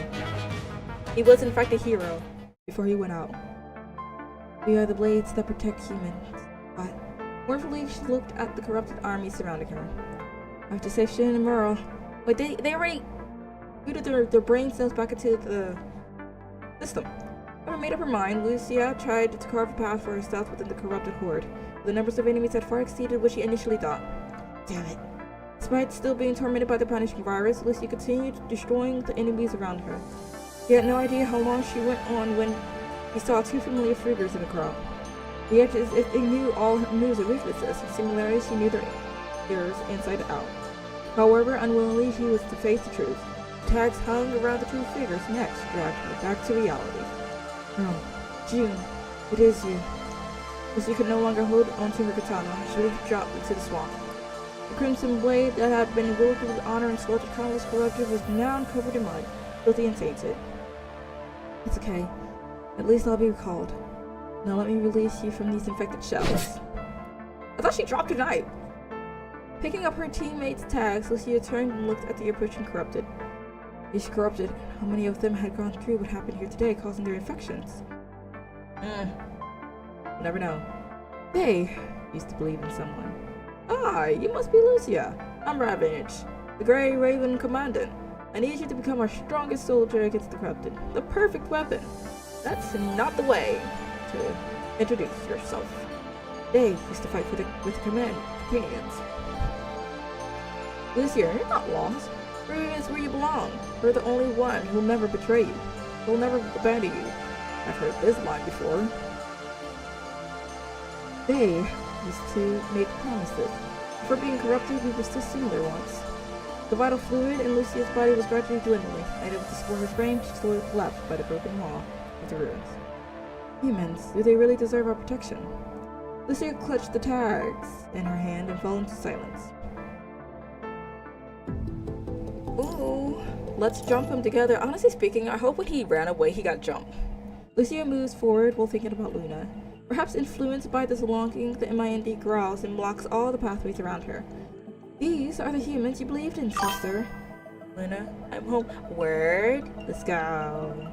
He was in fact a hero before he went out. We are the blades that protect humans. But mournfully, she looked at the corrupted army surrounding her. I have to save Shin and Merle. But they already booted their brain cells back into the system. Having made up her mind, Lucia tried to carve a path for herself within the corrupted horde. The numbers of enemies had far exceeded what she initially thought. Damn it. Despite still being tormented by the punishing virus, Lucia continued destroying the enemies around her. She had no idea how long she went on when he saw two familiar figures in the crowd. They acted as if they knew all her moves and weaknesses. In similarity, she knew theirs inside out. However, unwillingly, she was to face the truth. tags hung around the two figures' necks, dragged her back to reality. No, June, it is you. As she could no longer hold onto her katana, she would have dropped into the swamp. The crimson blade that had been wielded with honor and slaughtered countless corruptors was now covered in mud, filthy and tainted. It's okay. At least I'll be recalled. Now let me release you from these infected shells. I thought she dropped her knife. Picking up her teammates' tags, Lucia turned and looked at the approaching corrupted. These corrupted, how many of them had gone through what happened here today, causing their infections? Never know. They used to believe in someone. Ah, you must be Lucia. I'm Ravage, the Grey Raven Commandant. I need you to become our strongest soldier against the corrupted. The perfect weapon. That's not the way to introduce yourself. They used to fight with the companions. Lucia, you're not lost. Raven is where you belong. We're the only one who'll never betray you. We'll never abandon you. I've heard this line before. They used to make promises. Before being corrupted, we were still similar once. The vital fluid in Lucia's body was gradually dwindling. Unable to support her frame, she slowly collapsed by the broken wall of the ruins. Humans, do they really deserve our protection? Lucia clutched the tags in her hand and fell into silence. Ooh, let's jump him together. Honestly speaking, I hope when he ran away, he got jumped. Lucia moves forward while thinking about Luna. Perhaps influenced by this longing, the MIND growls and blocks all the pathways around her. These are the humans you believed in, sister. Luna, I'm home. Word? Let's go.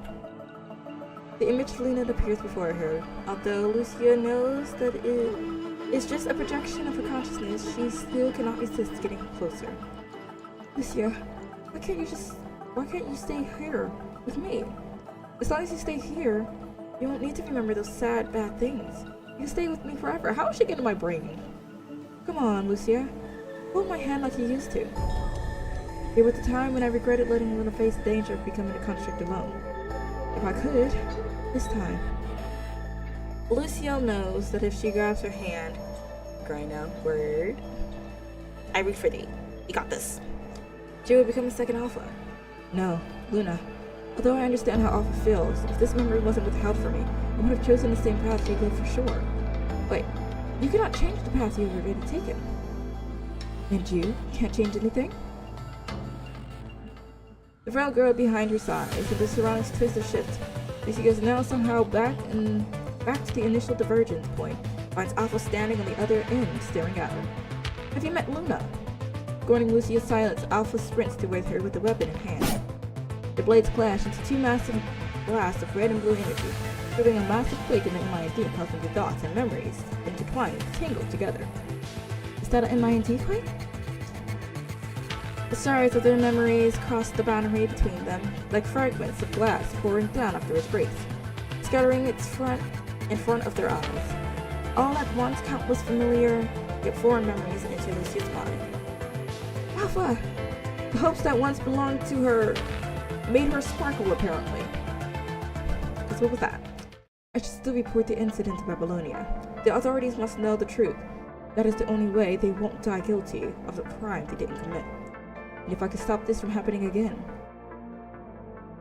The image of Luna appears before her. Although Lucia knows that it is just a projection of her consciousness, she still cannot resist getting closer. Lucia, why can't you stay here with me? As long as you stay here, you won't need to remember those sad, bad things. You can stay with me forever. How is she getting my brain? Come on, Lucia. Hold my hand like you used to. There was a time when I regretted letting Luna face the danger of becoming a construct alone. If I could, this time. Lucia knows that if she grabs her hand, Grina, word. I read for thee. You got this. She would become a second Alpha. No, Luna. Although I understand how Alpha feels, if this memory wasn't withheld from me, I would have chosen the same path you did for sure. Wait, you cannot change the path you have already taken. And you can't change anything? The frail girl behind her sighs, and the surroundings twist and shift. Lucia goes now somehow back to the initial divergence point, finds Alpha standing on the other end, staring at her. Have you met Luna? Scorning Lucia's silence, Alpha sprints toward her with the weapon in hand. The blades clash into two massive blasts of red and blue energy, triggering a massive quake in the MIND, causing the dots and memories intertwined and tangled together. Is that an MIND quake? The stars of their memories crossed the boundary between them, like fragments of glass pouring down after it breaks, scattering in front of their eyes. All at once, countless familiar yet foreign memories into Lucia's mind. Alpha! The hopes that once belonged to her made her sparkle, apparently. Because what was that? I should still report the incident to Babylonia. The authorities must know the truth. That is the only way they won't die guilty of the crime they didn't commit. And if I could stop this from happening again.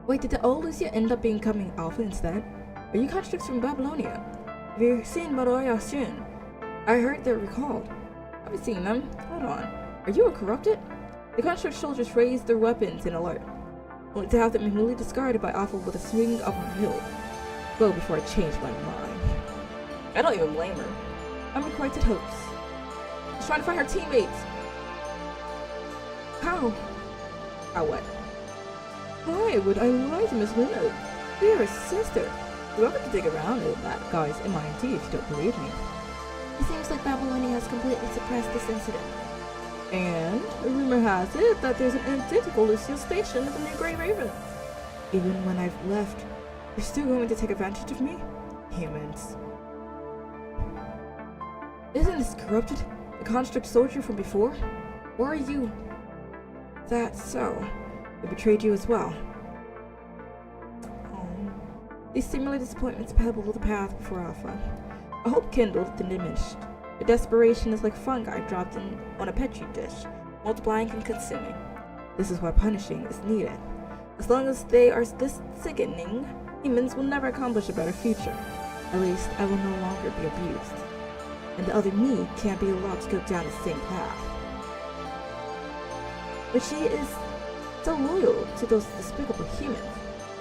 Wait, did the old Lucia end up becoming Alpha instead? Are you constructs from Babylonia? Have you seen Moroya Shun? I heard they're recalled. I haven't seen them. Hold on. Are you a corrupted? The construct soldiers raised their weapons in alert, only to have them immediately discarded by Alpha with a swing of her hilt. Go before I change my mind. I don't even blame her. Unrequited hopes. She's trying to find her teammates. How? How what? Why would I lie to Miss Luna? You're her sister. Whoever can dig around in that guy's MIT if you don't believe me. It seems like Babylonia has completely suppressed this incident. And a rumor has it that there's an identical Lucia stationed at the New Grey Raven. Even when I've left, you're still going to take advantage of me? Humans. Isn't this corrupted? The construct soldier from before? Or are you? That's so. They betrayed you as well. These similar disappointments pebble the path before Alpha. A hope kindled and diminished. The desperation is like fungi dropped on a petri dish, multiplying and consuming. This is why punishing is needed. As long as they are this sickening, humans will never accomplish a better future. At least, I will no longer be abused. And the other me can't be allowed to go down the same path. But she is so loyal to those despicable humans.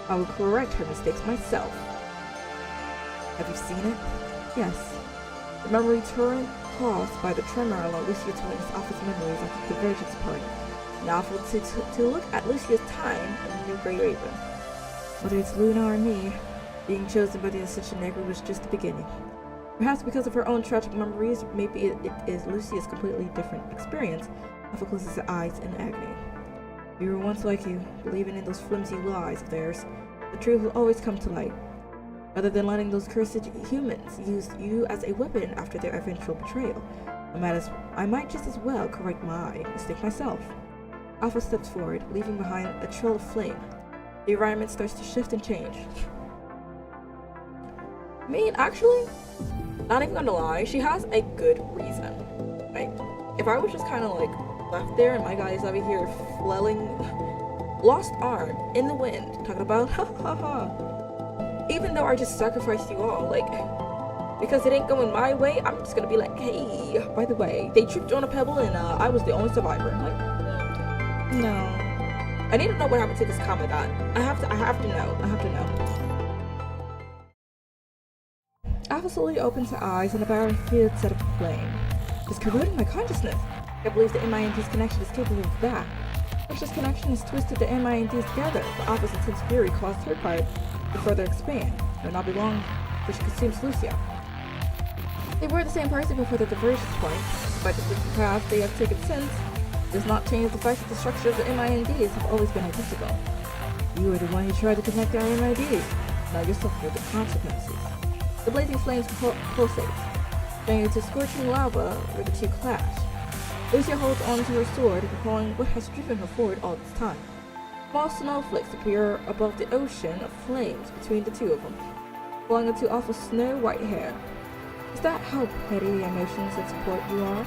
I will correct her mistakes myself. Have you seen it? Yes. The memory torrent caused by the tremor along Lucia Twain's office memories at the Divergence Party. Novel to look at Lucia's time in the New Grey Raven. Whether it's Luna or me, being chosen by the Ascension Negra was just the beginning. Perhaps because of her own tragic memories, maybe it is Lucia's completely different experience of closes her eyes in agony. We were once like you, believing in those flimsy lies of theirs. The truth will always come to light. Rather than letting those cursed humans use you as a weapon after their eventual betrayal, I might just as well correct my mistake myself. Alpha steps forward, leaving behind a trail of flame. The environment starts to shift and change. I mean, actually, not even gonna lie, she has a good reason. Right? If I was just kind of like left there and my guy's over here flailing, lost arm in the wind, talking about ha ha ha. Even though I just sacrificed you all, like, because it ain't going my way, I'm just gonna be like, hey, by the way, they tripped on a pebble and I was the only survivor. Like, no. I need to know what happened to this commandant. I have to know. Alpha slowly opens her eyes and a battlefield set of flame. It's corroding my consciousness. I believe the MIND's connection is capable of that. Such this connection has twisted the MINDs together, but Alpha's intense fury caused her part to further expand. It will not be long before she consumes Lucia. They were the same person before the divergence point. Despite the different paths they have taken since, it does not change the fact that the structure of the MINDs have always been identical. You are the one who tried to connect our MIDs. Now you suffer the consequences. The blazing flames pulsate, turning into scorching lava where the two clash. Lucia holds on to her sword, recalling what has driven her forward all this time. Small snowflakes appear above the ocean of flames between the two of them, falling into Alpha's snow-white hair. Is that how petty the emotions that support you are?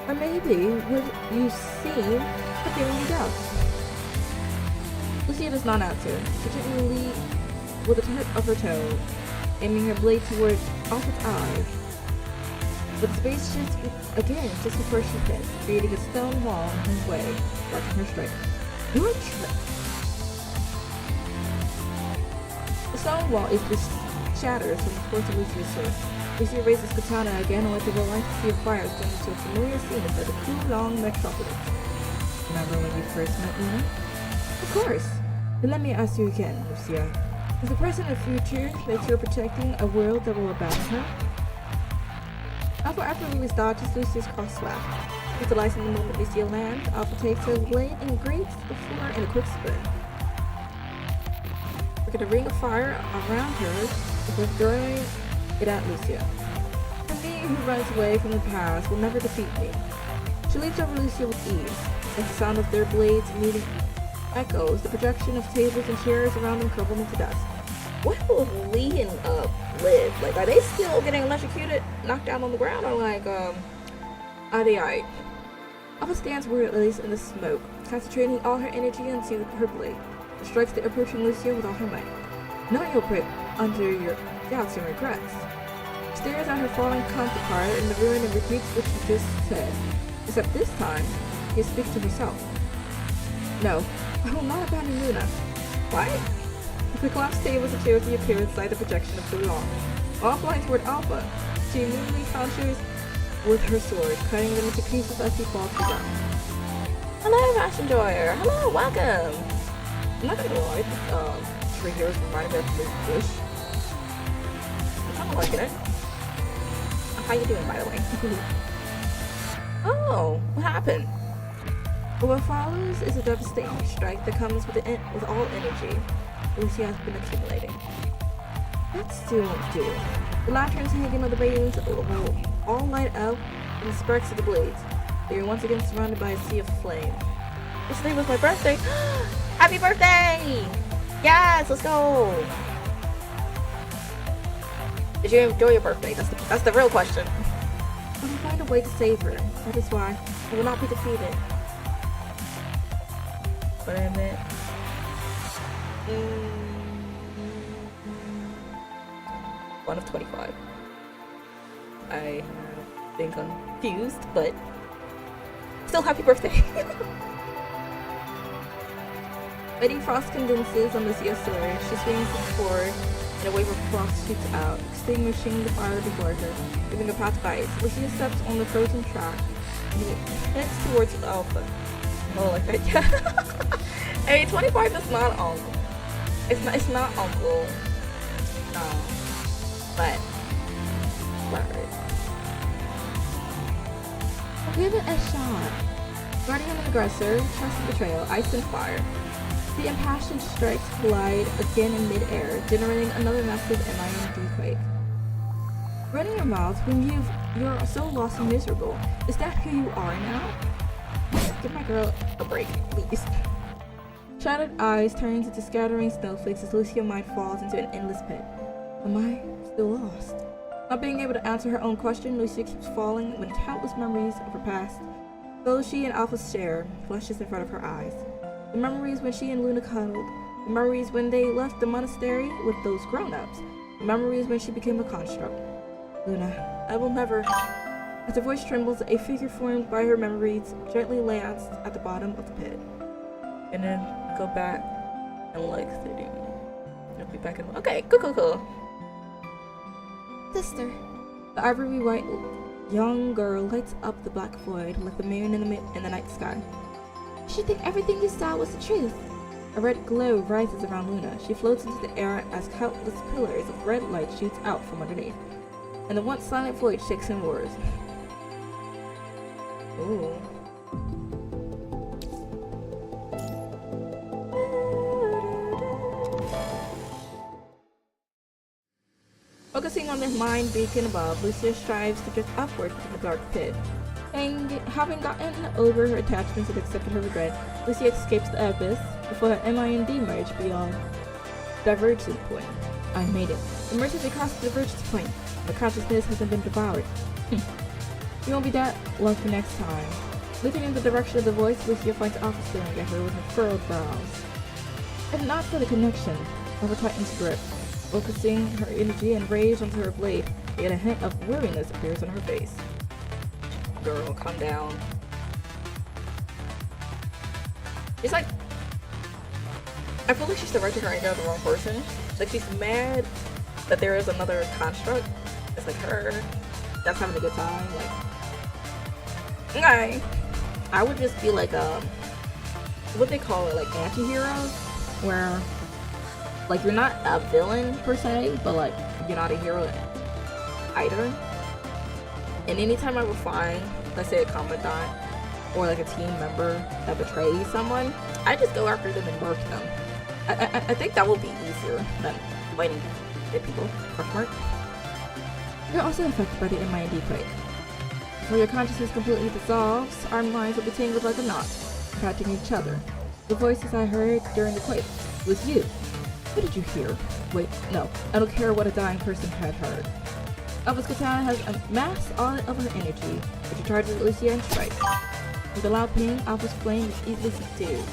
Or maybe would you seem to feeling you doubt? Lucia does not answer, she gently leads with the tip of her toe, aiming her blade toward Alpha's eyes. But the space shifts again just before she hits, creating a stone wall in her way, blocking her strike. You're tricked. The stone wall is just shatters from the force of Lucia's sword. Lucia raises katana again and lets the light sea of fire turn into a familiar scene inside the Kulong metropolis. Remember when you first met Luna? Of course. Then let me ask you again, Lucia. Is the present and future that you're protecting a world that will abandon her? Alpha effortlessly dodges Lucia's cross-slap. Utilizing the moment Lucia lands, Alpha takes her blade and grates the floor in a quick spin. Look at a ring of fire around her before throwing it at Lucia. And me who runs away from the past will never defeat me. She leaps over Lucia with ease. As the sound of their blades meeting echoes, the projection of tables and chairs around them crumble into dust. What will Lee and live? Like, are they still getting electrocuted, knocked down on the ground, or like, are they alright? Alpha stands wordless in the smoke, concentrating all her energy into her blade. It strikes the approaching Lucia with all her might. Not your prick under your doubts and regrets. She stares at her fallen counterpart in the ruin and repeats what she just said. Except this time, she speaks to herself. No, I will not abandon Luna. Why? The collapsed tables and chairs appear inside the projection of Kulong. While flying toward Alpha, she immediately counters with her sword, cutting them into pieces as she falls to the ground. Hello, Fashion Enjoyer! Hello, welcome! I'm not gonna lie, this tree here is reminding me of this bush. I'm kinda liking it. How you doing, by the way? Oh, what happened? What follows is a devastating strike that comes with all energy Lucia has been accumulating. That still won't do. The lanterns hanging on the railings will all light up in the sparks of the blades. They are once again surrounded by a sea of flame. Yesterday was my birthday! Happy birthday! Yes, let's go! Did you enjoy your birthday? That's the real question. I will find a way to save her. That is why I will not be defeated. But I admit, 1 of 25. I have been confused, but still happy birthday. Letting frost condenses on Lucia's sword. She swings forward and a wave of frost shoots out, extinguishing the fire before her, giving a path to ice. Lucia steps on the frozen track and heads towards Alpha. Oh, like that, yeah. Hey, 25 is not uncle. It's not uncle. No. But whatever. Give it a shot. Guardian and aggressor, trust and betrayal, ice and fire. The impassioned strikes collide again in mid-air, generating another massive MIND quake. Running your mouth when you're so lost and miserable. Is that who you are now? Give my girl a break, please. Shattered eyes turns into scattering snowflakes as Lucia's mind falls into an endless pit. Am I still lost? Not being able to answer her own question, Lucia keeps falling when countless memories of her past, those she and Alpha share, flashes in front of her eyes. The memories when she and Luna cuddled, the memories when they left the monastery with those grown-ups, the memories when she became a construct. Luna, I will never... As her voice trembles, a figure formed by her memories gently lands at the bottom of the pit. And then go back in like 30 minutes. It'll be back in... Okay, cool. Sister. The ivory white young girl lights up the black void like the moon in the night sky. You should think everything you saw was the truth. A red glow rises around Luna. She floats into the air as countless pillars of red light shoots out from underneath. And the once silent void shakes and roars. Ooh. Focusing on the mind beacon above, Lucia strives to drift upward from the dark pit. And having gotten over her attachments and accepted her regret, Lucia escapes the abyss before her MIND merge beyond divergence point. I made it. Emerges across the divergence point. The consciousness hasn't been devoured. You won't be that lucky next time. Looking in the direction of the voice, Lucia finds Alpha staring at her with her furrowed brows. If not for the connection, Alpha tightens grip, focusing her energy and rage onto her blade, yet a hint of weariness appears on her face. Girl, calm down. It's like, I feel like she's directing her anger at the wrong person. Like, she's mad that there is another construct. It's like her that's having a good time. Like, okay. I would just be like what they call it, like anti-heroes, where like you're not a villain per se, but like you're not a hero either. And anytime I would find, let's say, a commandant or like a team member that betrays someone, I just go after them and murk them. I think that will be easier than fighting the people. You're also affected by the MIND quake. Before your consciousness completely dissolves, our minds will be tangled like a knot, impacting each other. The voices I heard during the quake was you. What did you hear? Wait, no, I don't care what a dying person had heard. Alpha's katana has amassed all of her energy, which charges Lucia and strikes. With a loud ping, Alpha's flame is easily subdued.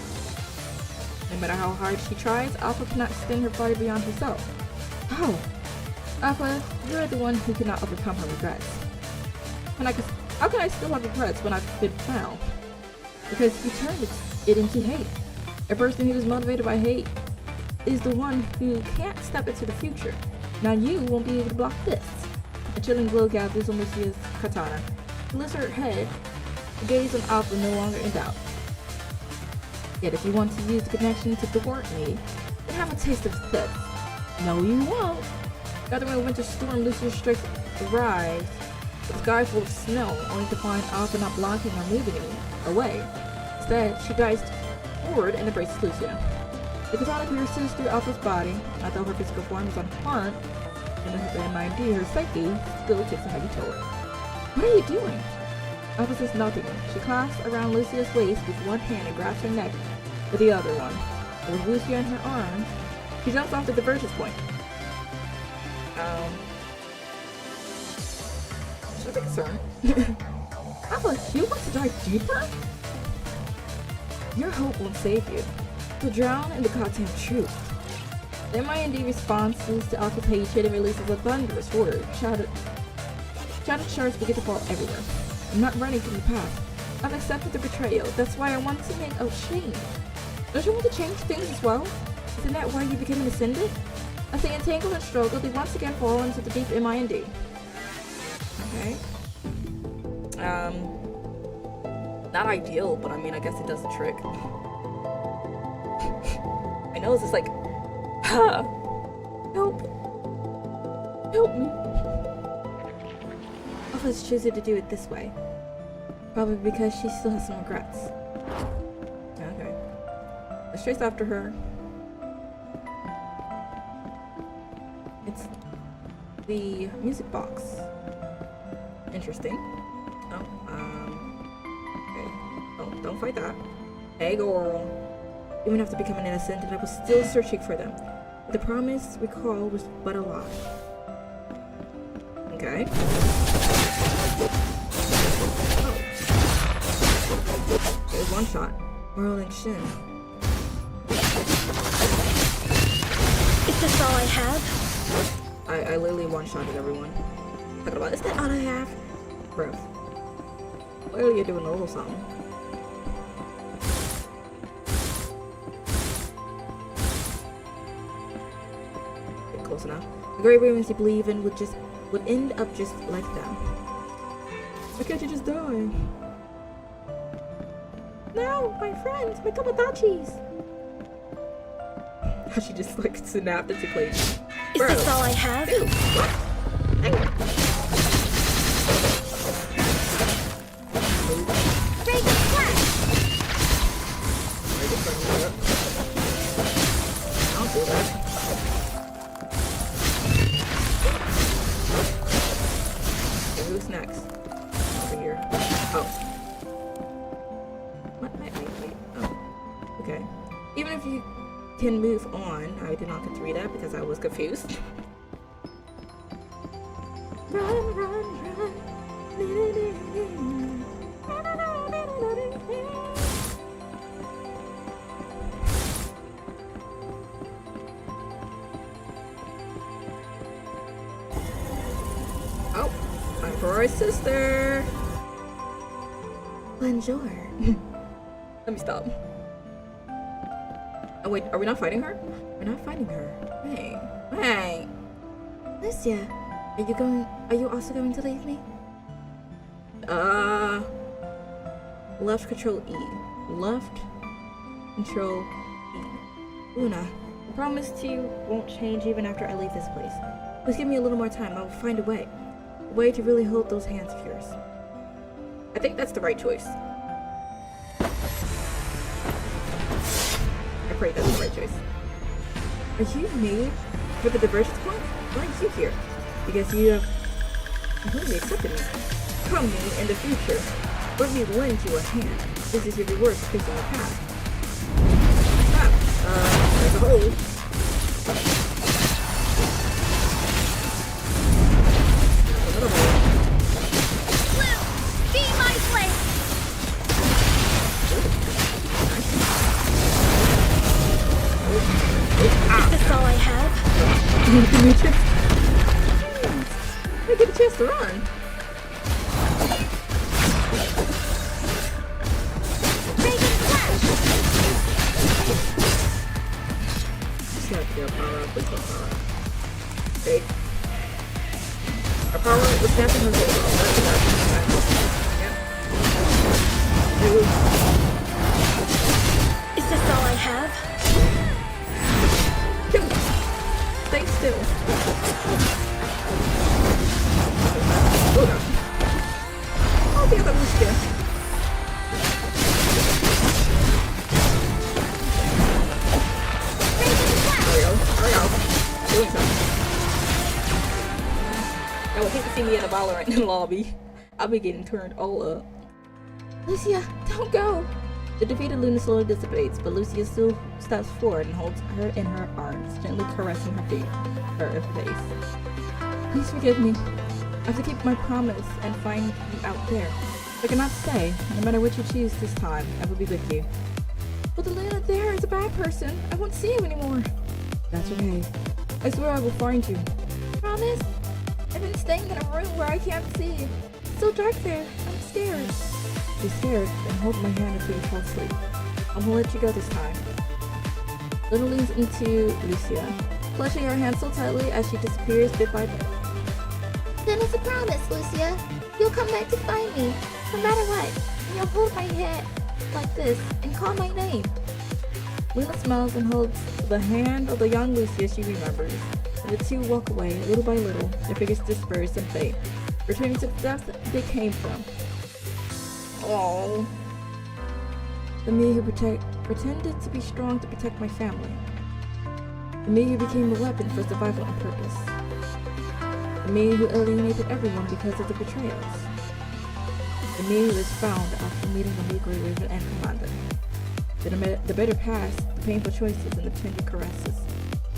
No matter how hard she tries, Alpha cannot extend her body beyond herself. How? Alpha, you're the one who cannot overcome her regrets. How can I still have regrets when I've been found? Because you turned it into hate. A person who is motivated by hate is the one who can't step into the future. Now you won't be able to block this. A chilling glow gathers on Lucia's katana. She lifts her head, the gaze on Alpha no longer in doubt. Yet if you want to use the connection to thwart me, then have a taste of this. No, you won't. Gathering a winter storm, Lucia strikes arrives. The sky full of snow, only to find Alpha not blocking or moving away. Instead, she dives forward and embraces Lucia. The katana pierces through Alpha's body, although her physical form is unharmed, and her MID, her psyche, still takes a heavy toll. What are you doing? Alpha says nothing. She clasps around Lucia's waist with one hand and grabs her neck with the other one. With Lucia in her arms, she jumps off the divergence point. Should I be concerned? Alpha, you want to dive deeper? Your hope won't save you. You'll drown in the goddamn truth. The MIND responds to occupation and releases a thunderous word. Shattered shards begin to fall everywhere. I'm not running from the past. I've accepted the betrayal. That's why I want to make a change. Don't you want to change things as well? Isn't that why you became an ascendant? As they entangle and struggle, they once again fall into the deep MIND. Okay. Not ideal, but I mean, I guess it does the trick. I know it's just like, help me. Alpha's choosing to do it this way. Probably because she still has some regrets. Okay. Let's chase after her. It's the music box. Interesting. Okay. Oh, don't fight that. Hey, girl. Even after becoming an ascendant, I was still searching for them. But the promise recall was but a lie. Okay. Oh. There's one shot. Whirling Shin. Is this all I have? I literally one-shotted everyone. Talking about, is that all I have? Bro. Clearly you're doing a little something. Get close enough. The great rumors you believe in would end up just like them. Why can't you just die? No, my friends, my Tomodachi's. She just like snapped into place. Is this all I have? Ew, what? Hang on. Raging Flash! I'll do that. Okay, who's next? Over here. Oh. What? Wait. Oh. Okay. Even if you can move on, I did not get to read that because I was confused. Run, run, run. Oh, time for our sister. Bonjour. Let me stop. Oh wait, are we not fighting her? We're not fighting her. Hey. Lucia, are you also going to leave me? Left control E. Left control E. Luna, I promise to you won't change even after I leave this place. Please give me a little more time. I will find a way. A way to really hold those hands of yours. I think that's the right choice. I pray that's the right choice. Are you made for the diversions point? Why are you here? Because you have completely accepted me. Come me in the future. Let me lend you a hand. This is your reward for facing the past. There's a hole. Another hole. Blue, be my flame! Is this all I have? I get a chance to run. Raging Flash! Just gotta get a power up. Please don't power up. Okay. Our power up was snapping her goal. That's enough. Yep. Ooh. Is this all I have? Stay still. Oh no. Oh, the other one's here. There we go. Doing something. I would hate to see me in a Valorant lobby. I'll be getting turned all up. Lucia, don't go! The defeated Luna slowly dissipates, but Lucia still steps forward and holds her in her arms, gently caressing her face. Please forgive me. I have to keep my promise and find you out there. I cannot stay. No matter what you choose this time, I will be with you. But the Luna there is a bad person. I won't see you anymore. That's okay. I swear I will find you. Promise? I've been staying in a room where I can't see. It's so dark there. I'm scared. Be scared and hold my hand until you fall asleep. I'm gonna let you go this time. Little leans into Lucia, clutching her hand so tightly as she disappears bit by bit. Then it's a promise, Lucia. You'll come back to find me, no matter what. And you'll hold my hand like this and call my name. Luna smiles and holds the hand of the young Lucia she remembers, and the two walk away little by little, their figures disperse and fade, returning to the depths they came from. Oh, the me who pretended to be strong to protect my family. The me who became a weapon for survival and purpose. The me who alienated everyone because of the betrayals. The me who was found after meeting the new Grey Raven and Commander. The bitter past, the painful choices, and the tender caresses.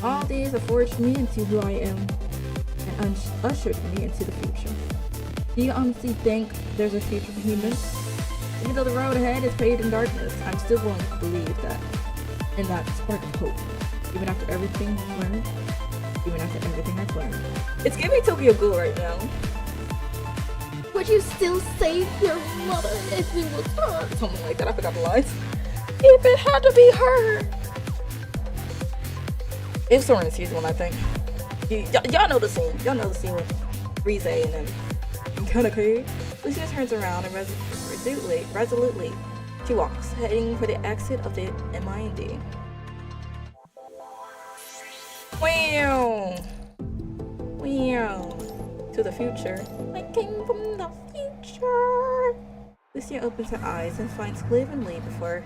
All these have forged me into who I am and ushered me into the future. Do you honestly think there's a future for humans? Even though the road ahead is paved in darkness, I'm still willing to believe that in that spark of hope. Even after everything I've learned. Even after everything I've learned. It's giving Tokyo Ghoul right now. Would you still save your mother if it was her? Something like that, I forgot the lines. If it had to be her. It's Soren season 1, I think. Y'all know the scene. Y'all know the scene with Rize and then Kaneki. Lucia turns around and resolutely, she walks, heading for the exit of the MIND. Wow! To the future. I came from the future! Lucia opens her eyes and finds Clive and Lee before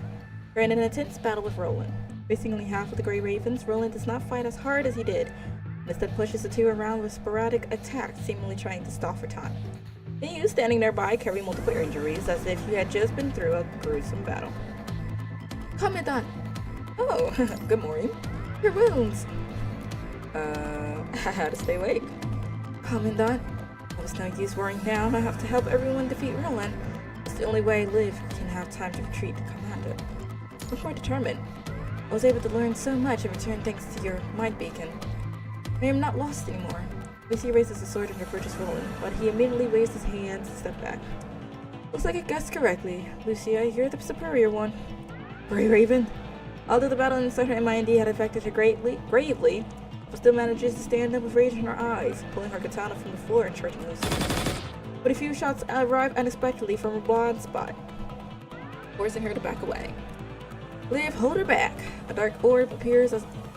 her in an intense battle with Roland. Facing only half of the Grey Ravens, Roland does not fight as hard as he did, and instead pushes the two around with sporadic attacks, seemingly trying to stall for time. Then you, standing nearby, carry multiple injuries as if you had just been through a gruesome battle. Commandant! Oh, good morning. Your wounds! I had to stay awake. Commandant, it was no use worrying down. I have to help everyone defeat Roland. It's the only way Liv can have time to retreat to Commander. I'm more determined. I was able to learn so much in return thanks to your mind beacon. I am not lost anymore. Lucia raises the sword and approaches Roland, but he immediately waves his hands and steps back. Looks like I guessed correctly. Lucia, you're the superior one. Grey Raven. Although the battle inside her MIND had affected her gravely, but still manages to stand up with rage in her eyes, pulling her katana from the floor and charging Lucia. But a few shots arrive unexpectedly from a blind spot, forcing her to back away. Liv, hold her back. A dark orb appears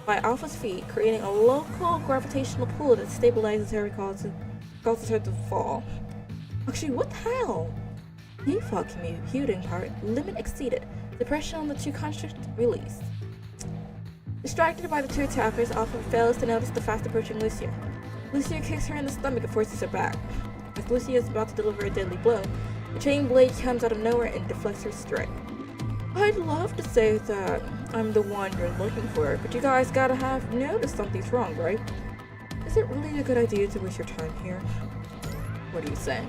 by Alpha's feet, creating a local gravitational pull that stabilizes her and causes her to fall. Actually, what the hell? New fog computing part limit exceeded. Depression on the two constructs released. Distracted by the two attackers, Alpha fails to notice the fast approaching Lucia. Lucia kicks her in the stomach and forces her back. As Lucia is about to deliver a deadly blow, a chain blade comes out of nowhere and deflects her strike. I'd love to say that I'm the one you're looking for, but you guys gotta have noticed something's wrong, right? Is it really a good idea to waste your time here? What do you say?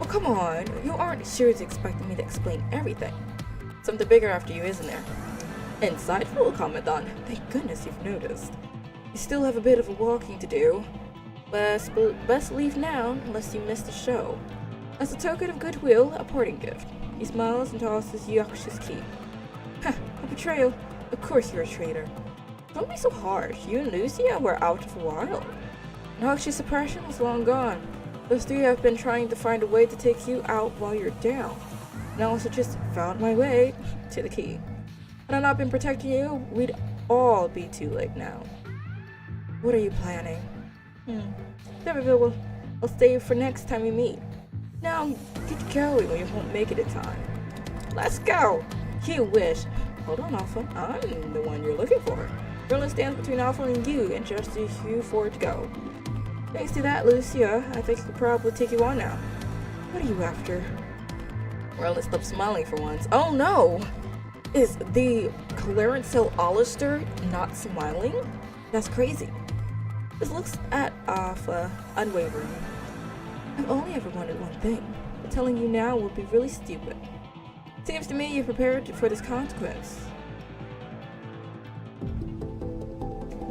Oh, come on, you aren't seriously expecting me to explain everything. Something bigger after you, isn't there? Insightful, Commandant. Thank goodness you've noticed. You still have a bit of a walking to do. Best leave now, unless you miss the show. As a token of goodwill, a parting gift. He smiles and tosses Yaksha's key. Ha! A betrayal. Of course you're a traitor. Don't be so harsh. You and Lucia were out for a while. Yaksha's suppression was long gone. Those three have been trying to find a way to take you out while you're down. And I also just found my way to the key. Had I not been protecting you, we'd all be too late now. What are you planning? Neverville will stay for next time we meet. Now, get going or you won't make it in time. Let's go! You wish. Hold on, Alpha. I'm the one you're looking for. Roland stands between Alpha and you and just as you four to go. Thanks to that, Lucia, I think I could probably take you on now. What are you after? Roland stopped smiling for once. Oh no! Is the Clarence Alistair not smiling? That's crazy. This looks at Alpha unwavering. I've only ever wanted one thing, but telling you now would be really stupid. Seems to me you're prepared for this consequence.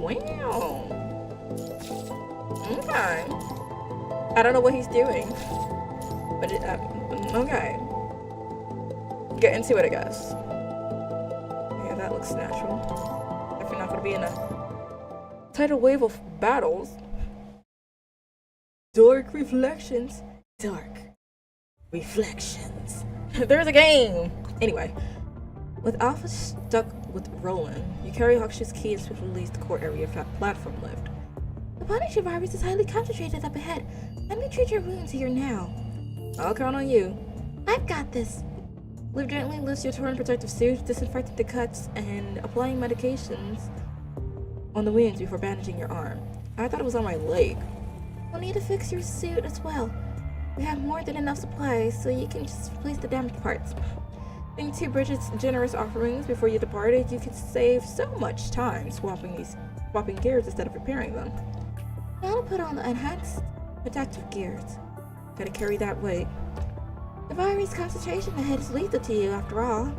Wow. Okay. I don't know what he's doing, but okay. Get into it, I guess. Yeah, that looks natural. Definitely not gonna be in a tidal wave of battles. Dark reflections. Dark reflections. There's a game! Anyway, with Alpha stuck with Roland, you carry Hux's key and swiftly release the core area platform lift. The Punisher virus is highly concentrated up ahead. Let me treat your wounds here now. I'll count on you. I've got this. Lift gently lifts your torn protective suit, disinfecting the cuts and applying medications on the wounds before bandaging your arm. I thought it was on my leg. We'll need to fix your suit as well. We have more than enough supplies, so you can just replace the damaged parts. Thanks to Bridget's generous offerings before you departed, you could save so much time swapping gears instead of repairing them. Now to put on the enhanced protective gears. Gotta carry that weight. The virus concentration ahead is lethal to you, after all.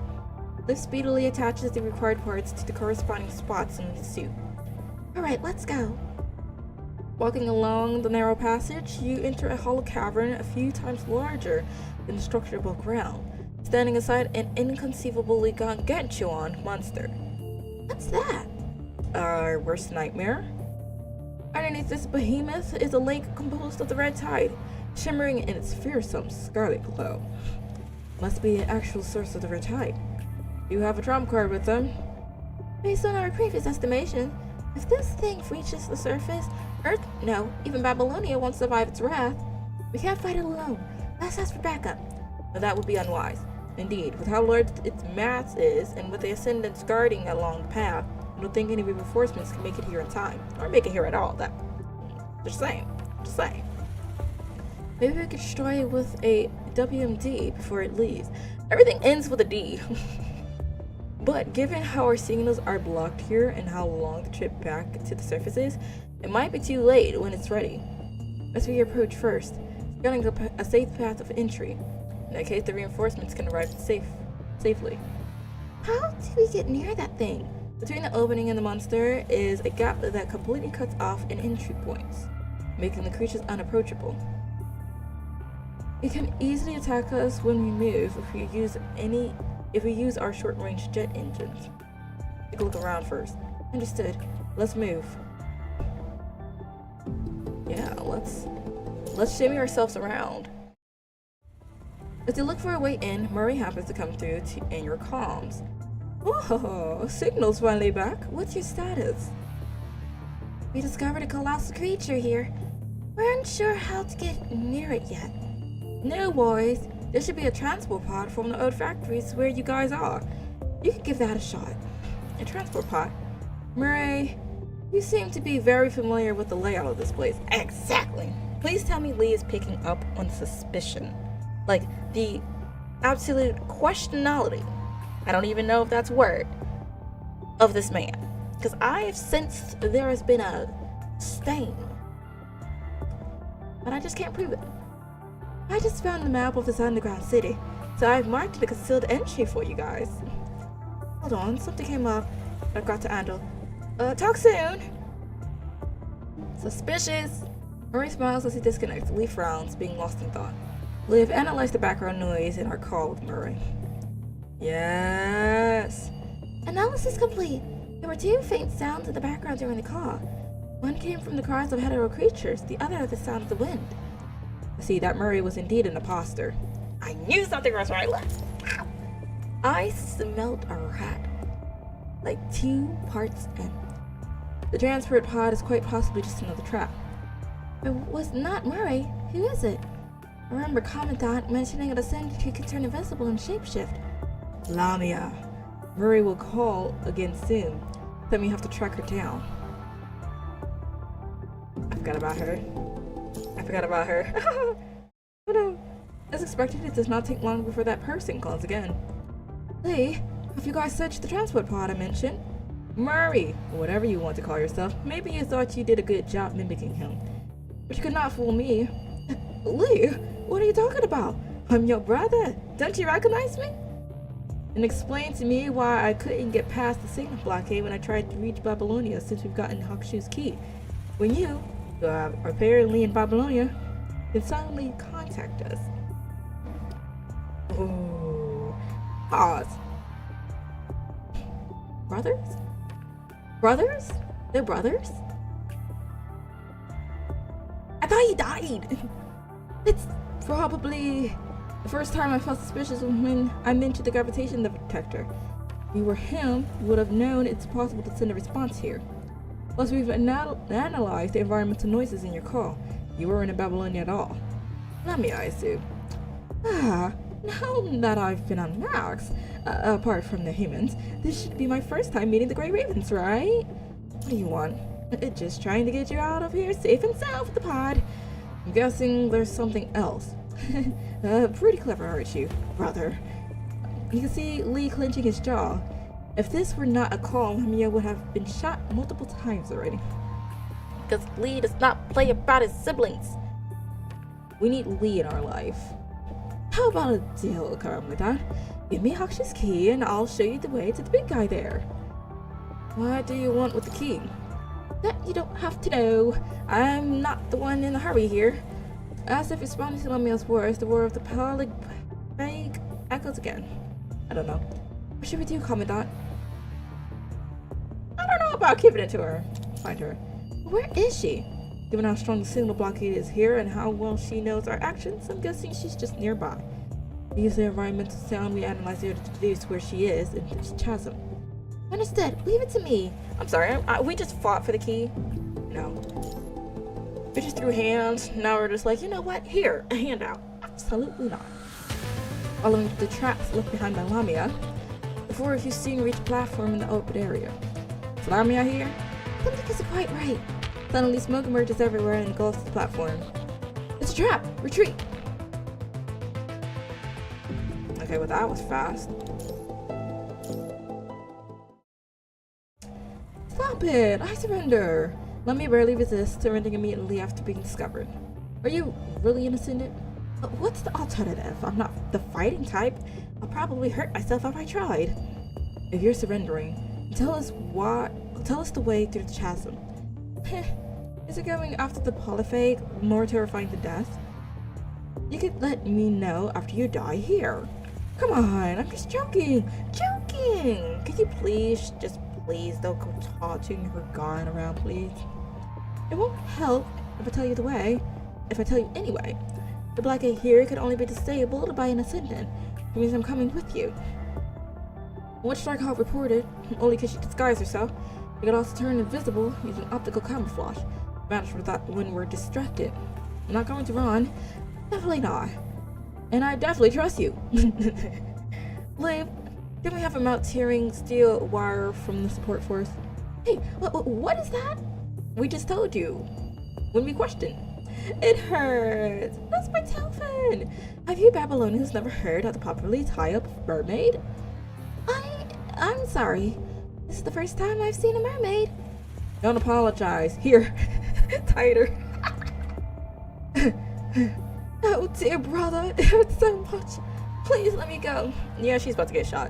Lift speedily attaches the required parts to the corresponding spots in the suit. Alright, let's go. Walking along the narrow passage, you enter a hollow cavern a few times larger than the structure above ground, standing aside an inconceivably gargantuan monster. What's that? Our worst nightmare? Underneath this behemoth is a lake composed of the red tide, shimmering in its fearsome scarlet glow. Must be an actual source of the red tide. You have a trump card with them. Based on our previous estimation, if this thing reaches the surface, Earth, no, even Babylonia won't survive its wrath. We can't fight it alone. Let's ask for backup. But that would be unwise. Indeed, with how large its mass is, and with the Ascendants guarding along the path, I don't think any reinforcements can make it here in time. Or make it here at all. That. Just saying. Just saying. Maybe we could destroy it with a WMD before it leaves. Everything ends with a D. But given how our signals are blocked here and how long the trip back to the surface is, it might be too late when it's ready. As we approach first, scanning a safe path of entry. In that case, the reinforcements can arrive safely. How do we get near that thing? Between the opening and the monster is a gap that completely cuts off an entry point, making the creatures unapproachable. It can easily attack us when we move if we use our short-range jet engines. Take a look around first. Understood. Let's move. Yeah, let's shimmy ourselves around. As you look for a way in, Murray happens to come through in your comms. Oh, signal's finally back. What's your status? We discovered a colossal creature here. We're unsure how to get near it yet. No worries. There should be a transport pod from the old factories where you guys are. You could give that a shot. A transport pod? Murray, you seem to be very familiar with the layout of this place. Exactly. Please tell me Lee is picking up on suspicion. Like, the absolute questionality. I don't even know if that's a word. Of this man. Because I have sensed there has been a stain. But I just can't prove it. I just found the map of this underground city, so I've marked the concealed entry for you guys. Hold on, something came up. I've got to handle. Talk soon! Suspicious! Murray smiles as he disconnects. Lee frowns, being lost in thought. Lee have analyzed the background noise in our call with Murray. Yes! Analysis complete. There were two faint sounds in the background during the call. One came from the cries of hetero creatures, the other the sound of the wind. See, that Murray was indeed an imposter. I knew something was right. I smelled a rat. Like 2 parts in. The transport pod is quite possibly just another trap. It was not Murray. Who is it? I remember Commandant mentioning a sentry could turn invisible and shapeshift. Lamia. Murray will call again soon. Then we have to track her down. I forgot about her. Oh no. As expected, it does not take long before that person calls again. Lee, have you guys searched the transport pod I mentioned? Murray, or whatever you want to call yourself. Maybe you thought you did a good job mimicking him. But you could not fool me. Lee, what are you talking about? I'm your brother. Don't you recognize me? and explain to me why I couldn't get past the signal blockade when I tried to reach Babylonia since we've gotten Hakushu's key. When you, who are apparently in Babylonia, can suddenly contact us. Oh, pause. Brothers? Brothers? They're brothers? I thought he died! It's probably the first time I felt suspicious when I mentioned the gravitation detector. If you were him, you would have known it's possible to send a response here. Plus, we've analyzed the environmental noises in your call. You weren't in Babylonia at all. Lamia, I assume. Now that I've been on Max, apart from the humans, this should be my first time meeting the Grey Ravens, right? What do you want? Just trying to get you out of here safe and sound with the pod. I'm guessing there's something else. Pretty clever, aren't you, brother? You can see Lee clenching his jaw. If this were not a call, Lamia would have been shot multiple times already. Because Lee does not play about his siblings. We need Lee in our life. How about a deal, Karamada? Give me Hakushu's key and I'll show you the way to the big guy there. What do you want with the key? That you don't have to know. I'm not the one in a hurry here. As if responding to Lamia's words, the roar of the plague echoes again. I don't know. What should we do, Commandant? I don't know about giving it to her. Find her. Where is she? Given how strong the signal blockade is here and how well she knows our actions, I'm guessing she's just nearby. We use the environmental sound we analyze here to deduce where she is in this chasm. Understood. Leave it to me. I'm sorry. We just fought for the key. No. We just threw hands. Now we're just like, you know what? Here, a handout. Absolutely not. Following the tracks left behind by Lamia, the four of you soon reach a platform in the open area. Is Lamia here? Something isn't quite right. Suddenly, smoke emerges everywhere and engulfs the platform. It's a trap! Retreat! Okay, well that was fast. Stop it! I surrender! Lamia barely resists, surrendering immediately after being discovered. Are you really innocent? What's the alternative? I'm not the fighting type. I'll probably hurt myself if I tried. If you're surrendering, tell us the way through the chasm. Is it going after the polyphage more terrifying than death? You could let me know after you die here. Come on, I'm just joking. Joking! Could you please, just please, don't go taunting her gone around, please? It won't help if I tell you the way. If I tell you anyway. The blockade here could only be disabled by an ascendant. It means I'm coming with you. Witch Darkhawk reported, only because she disguised herself, you could also turn invisible using optical camouflage. Vanish when we're distracted. I'm not going to run. Definitely not. And I definitely trust you. Liv, can we have a mountaineering steel wire from the support force? Hey, what is that? We just told you. When we questioned. It hurts. That's my telephone. Have you Babylonians never heard of the popularly tie-up mermaid? I'm sorry. This is the first time I've seen a mermaid. Don't apologize. Here. Tighter. Oh dear brother, it hurts so much. Please let me go. Yeah, she's about to get shot.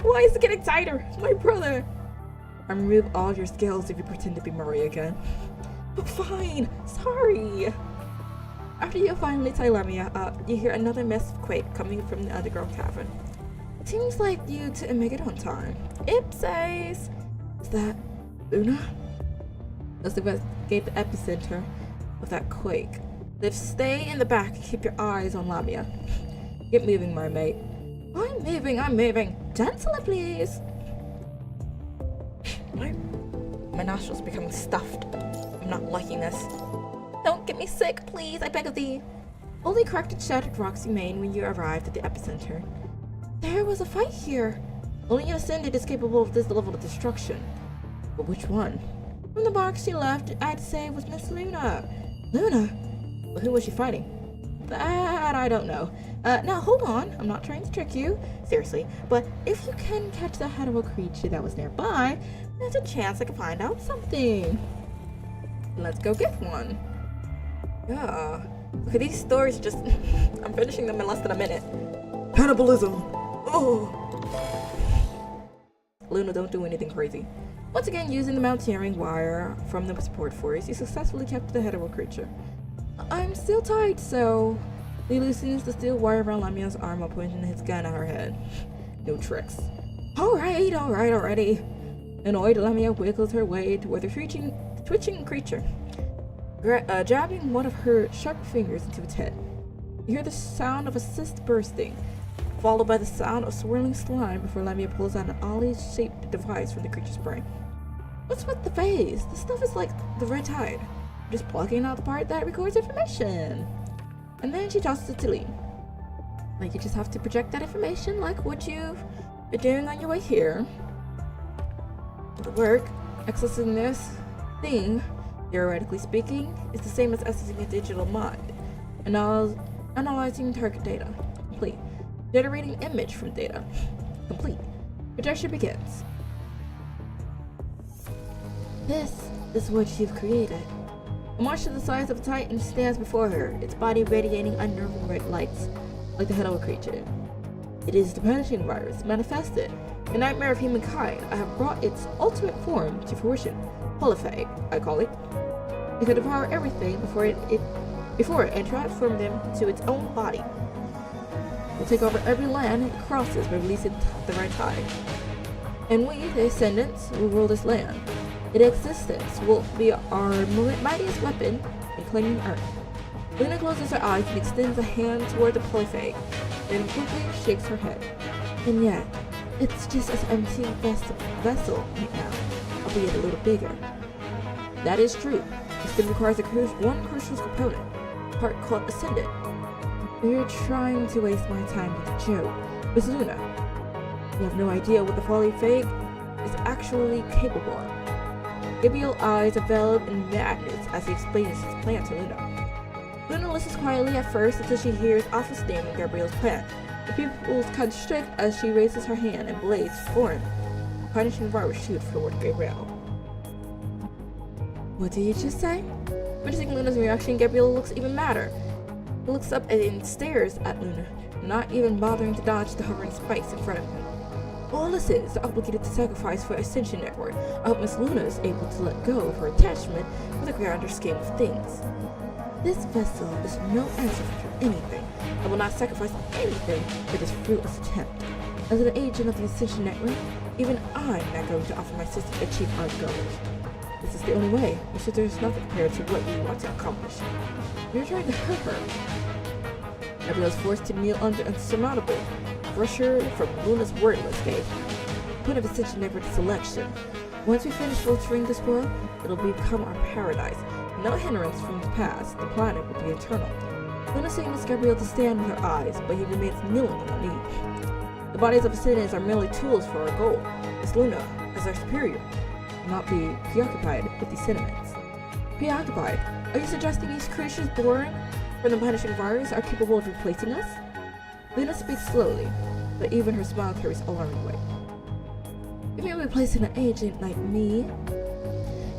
Why is it getting tighter? My brother. I remove all your skills if you pretend to be Murray again. Oh, fine. Sorry. After you finally tie Lamia up, you hear another massive quake coming from the underground cavern. Seems like you didn't make it on time. Ipsies. Is that Luna? Let's investigate the epicenter of that quake. Liv, stay in the back and keep your eyes on Lamia. Get moving, mermaid. I'm moving. Gentler, please. My nostrils are becoming stuffed. I'm not liking this. Don't get me sick, please, I beg of thee. Only cracked and shattered rocks remain when you arrived at the epicenter. There was a fight here. Only an ascendant is capable of this level of destruction. But which one? From the box she left, I'd say it was Miss Luna. Luna? Well, who was she fighting? That I don't know. Now hold on, I'm not trying to trick you. Seriously, but if you can catch the head of a creature that was nearby, there's a chance I can find out something. Let's go get one. Yeah. Okay, these stories just... I'm finishing them in less than a minute. Cannibalism! Oh! Luna, don't do anything crazy. Once again, using the mountaineering wire from the support force, he successfully kept the hetero creature. I'm still tight, so... He loosens the steel wire around Lamia's arm while pointing his gun at her head. No tricks. Alright, already. Annoyed, Lamia wiggles her way toward the twitching creature, jabbing one of her sharp fingers into its head. You hear the sound of a cyst bursting, followed by the sound of swirling slime before Lamia pulls out an ollie-shaped device from the creature's brain. What's with the phase? This stuff is like the red tide. Just plugging out the part that records information. And then she tosses it to Lee. Like, you just have to project that information like what you've been doing on your way here. The work, accessing this thing, theoretically speaking, is the same as accessing a digital mind. Analyzing target data. Complete. Generating image from data. Complete. Projection begins. This is what you've created. A monster the size of a titan stands before her, its body radiating unnerving red lights, like the head of a creature. It is the punishing virus, manifested. A nightmare of humankind. I have brought its ultimate form to fruition. Polyphag, I call it. It can devour everything before it and transform them to its own body. It will take over every land it crosses by releasing the red tide. And we, the Ascendants, will rule this land. Its existence will be our mightiest weapon in claiming Earth. Luna closes her eyes and extends a hand toward the polyphag, then quickly shakes her head. And yet, it's just an empty vessel right now, albeit a little bigger. That is true. It still requires one crucial component, a part called Ascendant. You're trying to waste my time with a joke. Miss Luna, you have no idea what the polyphag is actually capable of. Gabriel's eyes are veiled in madness as he explains his plan to Luna. Luna listens quietly at first until she hears Alpha's name in Gabriel's plan. The pupils constrict as she raises her hand and blades form. Punishing virus shoot toward Gabriel. What did you just say? Witnessing Luna's reaction, Gabriel looks even madder. He looks up and stares at Luna, not even bothering to dodge the hovering spikes in front of him. Alyssa is obligated to sacrifice for Ascension Network. I hope Miss Luna is able to let go of her attachment for the grander scheme of things. This vessel is no answer for anything. I will not sacrifice anything for this fruitless attempt. As an agent of the Ascension Network, even I'm not going to offer my sister a cheap art gold. This is the only way. You said there's nothing compared to what you want to accomplish. You're trying to hurt her. Gabriel is forced to kneel under unsurmountable pressure from Luna's wordless gaze. Point of Ascension Network's selection. Once we finish filtering this world, it'll become our paradise. No hindrance from the past. The planet will be eternal. Luna signals Gabriel to stand with her eyes, but he remains kneeling on one knee. The bodies of Ascendants are merely tools for our goal. Miss Luna, as our superior, will not be preoccupied with these sentiments. Preoccupied? Are you suggesting these creatures born from the punishing virus are capable of replacing us? Luna speaks slowly, but even her smile carries alarming weight. If you're replacing an agent like me...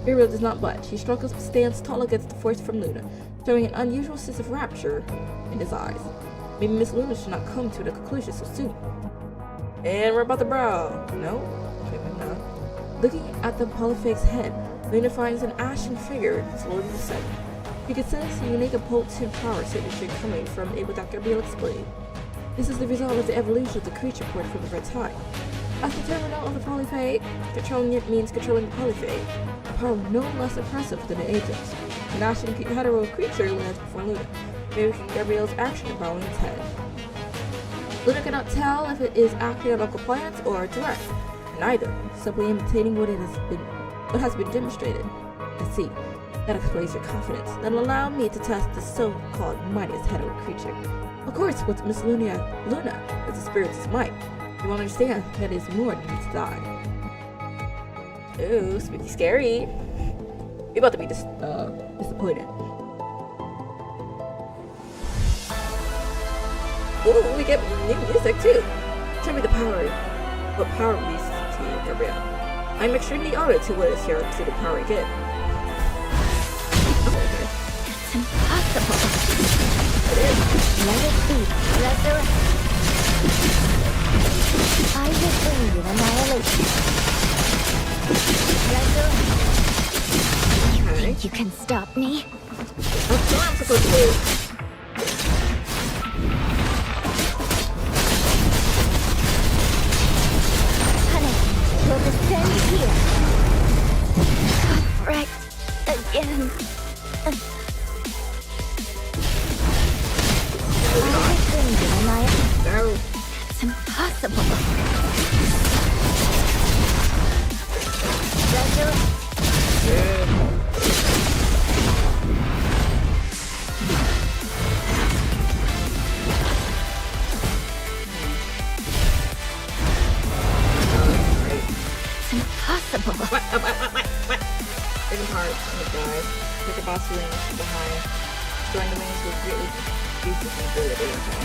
Gabriel does not budge. He struggles but stands tall against the force from Luna, showing an unusual sense of rapture in his eyes. Maybe Miss Luna should not come to the conclusion so soon. And we're about to brow. No? Maybe not. Looking at the polyphag's head, Luna finds an ashen figure slowly descending. You can sense the unique and potent power signature coming from it without Gabriel explaining. This is the result of the evolution of the creature born from the red tide. As the terminal of the polyphag, controlling it means controlling the polyphag, a power no less impressive than the agents. An ashen hetero creature lands before Luna, mimicking Gabriel's action and bowing its head. Luna cannot tell if it is acting on local plans or direct, neither, simply imitating what has been demonstrated. I see. That explains your confidence. Then allow me to test the so-called mightiest hetero creature. Of course, with Miss Luna is the spirit's might. You won't understand that it is more than meets the eye. Ooh, spooky scary. You're about to be disappointed. Ooh, we get new music too. Tell me what power we use to you, Gabriel. I'm extremely honored to witness your absolute power again. It's impossible. Let it be. Resurrect. I will bring you annihilation. You think you can stop me? That's what I'm supposed to do. Punishment will descend here. Right again. I will bring you annihilation. No. It's impossible. Resurrect. Good. It's impossible. What? Second part on the guy. Pick a boss wing from behind. Destroying the wings will greatly decrease its mobility. Okay.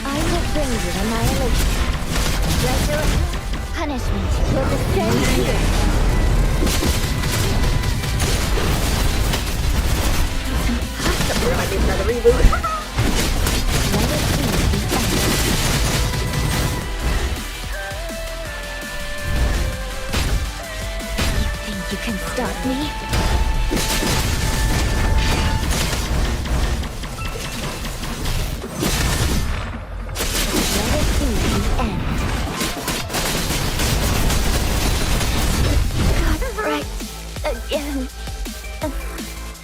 I will bring you annihilation. Resurrect. Punishment will descend here. It's impossible. We're gonna get another reboot. Let it be the end. You think you can stop me? Let it be the end. God, right again.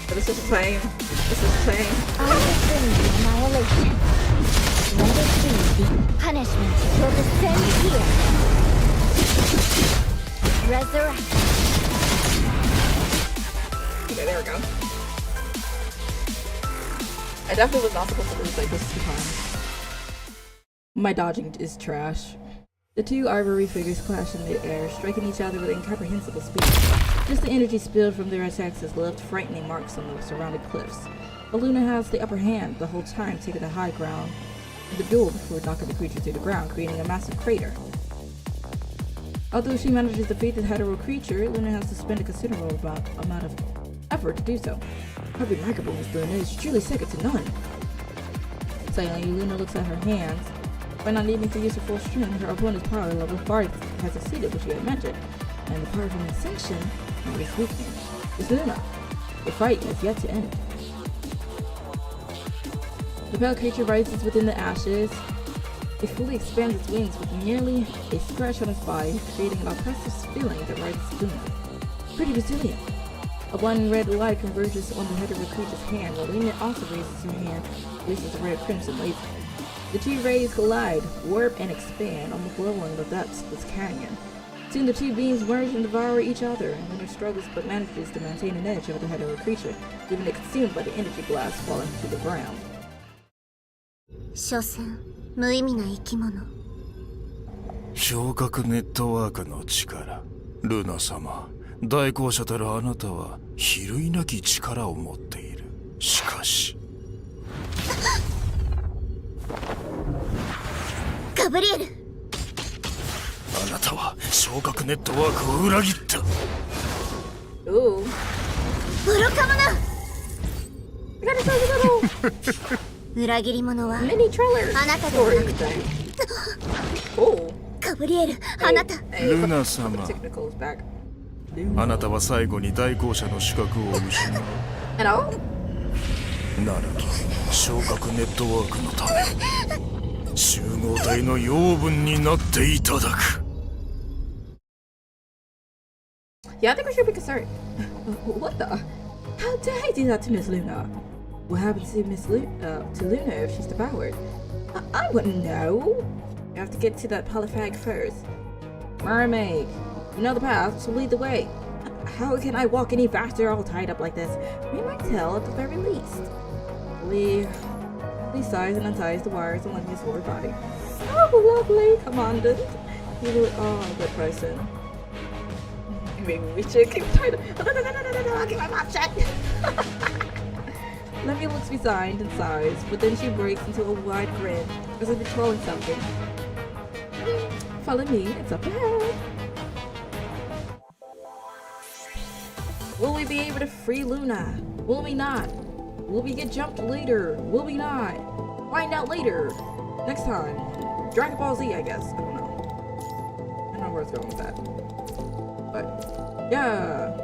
This is the same. This is the same. I will bring you annihilation. Let it be the punishment will descend here. Resurrect. Okay, there we go. I definitely was not supposed to lose like this 2 times. My dodging is trash. The two ivory figures clash in mid-air, striking each other with incomprehensible speed. Just the energy spilled from their attacks has left frightening marks on the surrounding cliffs. But Luna has the upper hand the whole time, taking the high ground in the duel before knocking the creature to the ground, creating a massive crater. Although she manages to defeat the hetero creature, Luna has to spend a considerable amount of effort to do so. Her remarkable as Luna is truly second to none. Silently, Luna looks at her hands. By not needing to use her full strength, her opponent's power level far has exceeded what she had imagined, and the power from Ascension is weakening. It's Luna. The fight is yet to end. The pale creature rises within the ashes. It fully expands its wings with nearly a scratch on its body, creating an oppressive feeling that rises Luna. Pretty resilient. A blinding red light converges on the head of the creature's hand, while Luna also raises her hand, releases a red crimson laser. The two rays collide, warp, and expand, almost leveling the depths of this canyon. Soon the two beings merge and devour each other, and Luna struggles but manages to maintain an edge over the head of the creature, leaving it consumed by the energy blast falling to the ground. 所詮無意味な生き物。昇格ネットワークの力。ルナ様、代行者たるあなたは比類なき力を持っている。しかしガブリエル、あなたは昇格ネットワークを裏切った。 Ooh. 愚か者。 We got ourselves a little 裏切り者は mini trailer あなたではな story くて thing. Oh. ガブリエル、あなた。 Hey, ルナ様、 Technicals back. あなたは最後に代行者の資格を失う。 Hello? ならば昇格ネットワークのため集合体の養分になっていただく。 Yeah, I think we should be concerned. What the? How dare I do that to Miss Luna? What happens to to Luna if she's devoured? I wouldn't know. You have to get to that polyphag first. Mermaid, you know the path, so lead the way. How can I walk any faster all tied up like this? We might tell at the very least. Lee sighs and unties the wires along his lower body. Oh, lovely, Commandant. You really are a good person. Maybe we should keep trying to. Oh, no, I'll get my mouth shut. Levy looks resigned and sighs, but then she breaks into a wide grin as if controlling something. Follow me, it's up ahead. Will we be able to free Luna? Will we not? Will we get jumped later? Will we not? Find out later. Next time. Dragon Ball Z, I guess. I don't know. I don't know where it's going with that. But, yeah.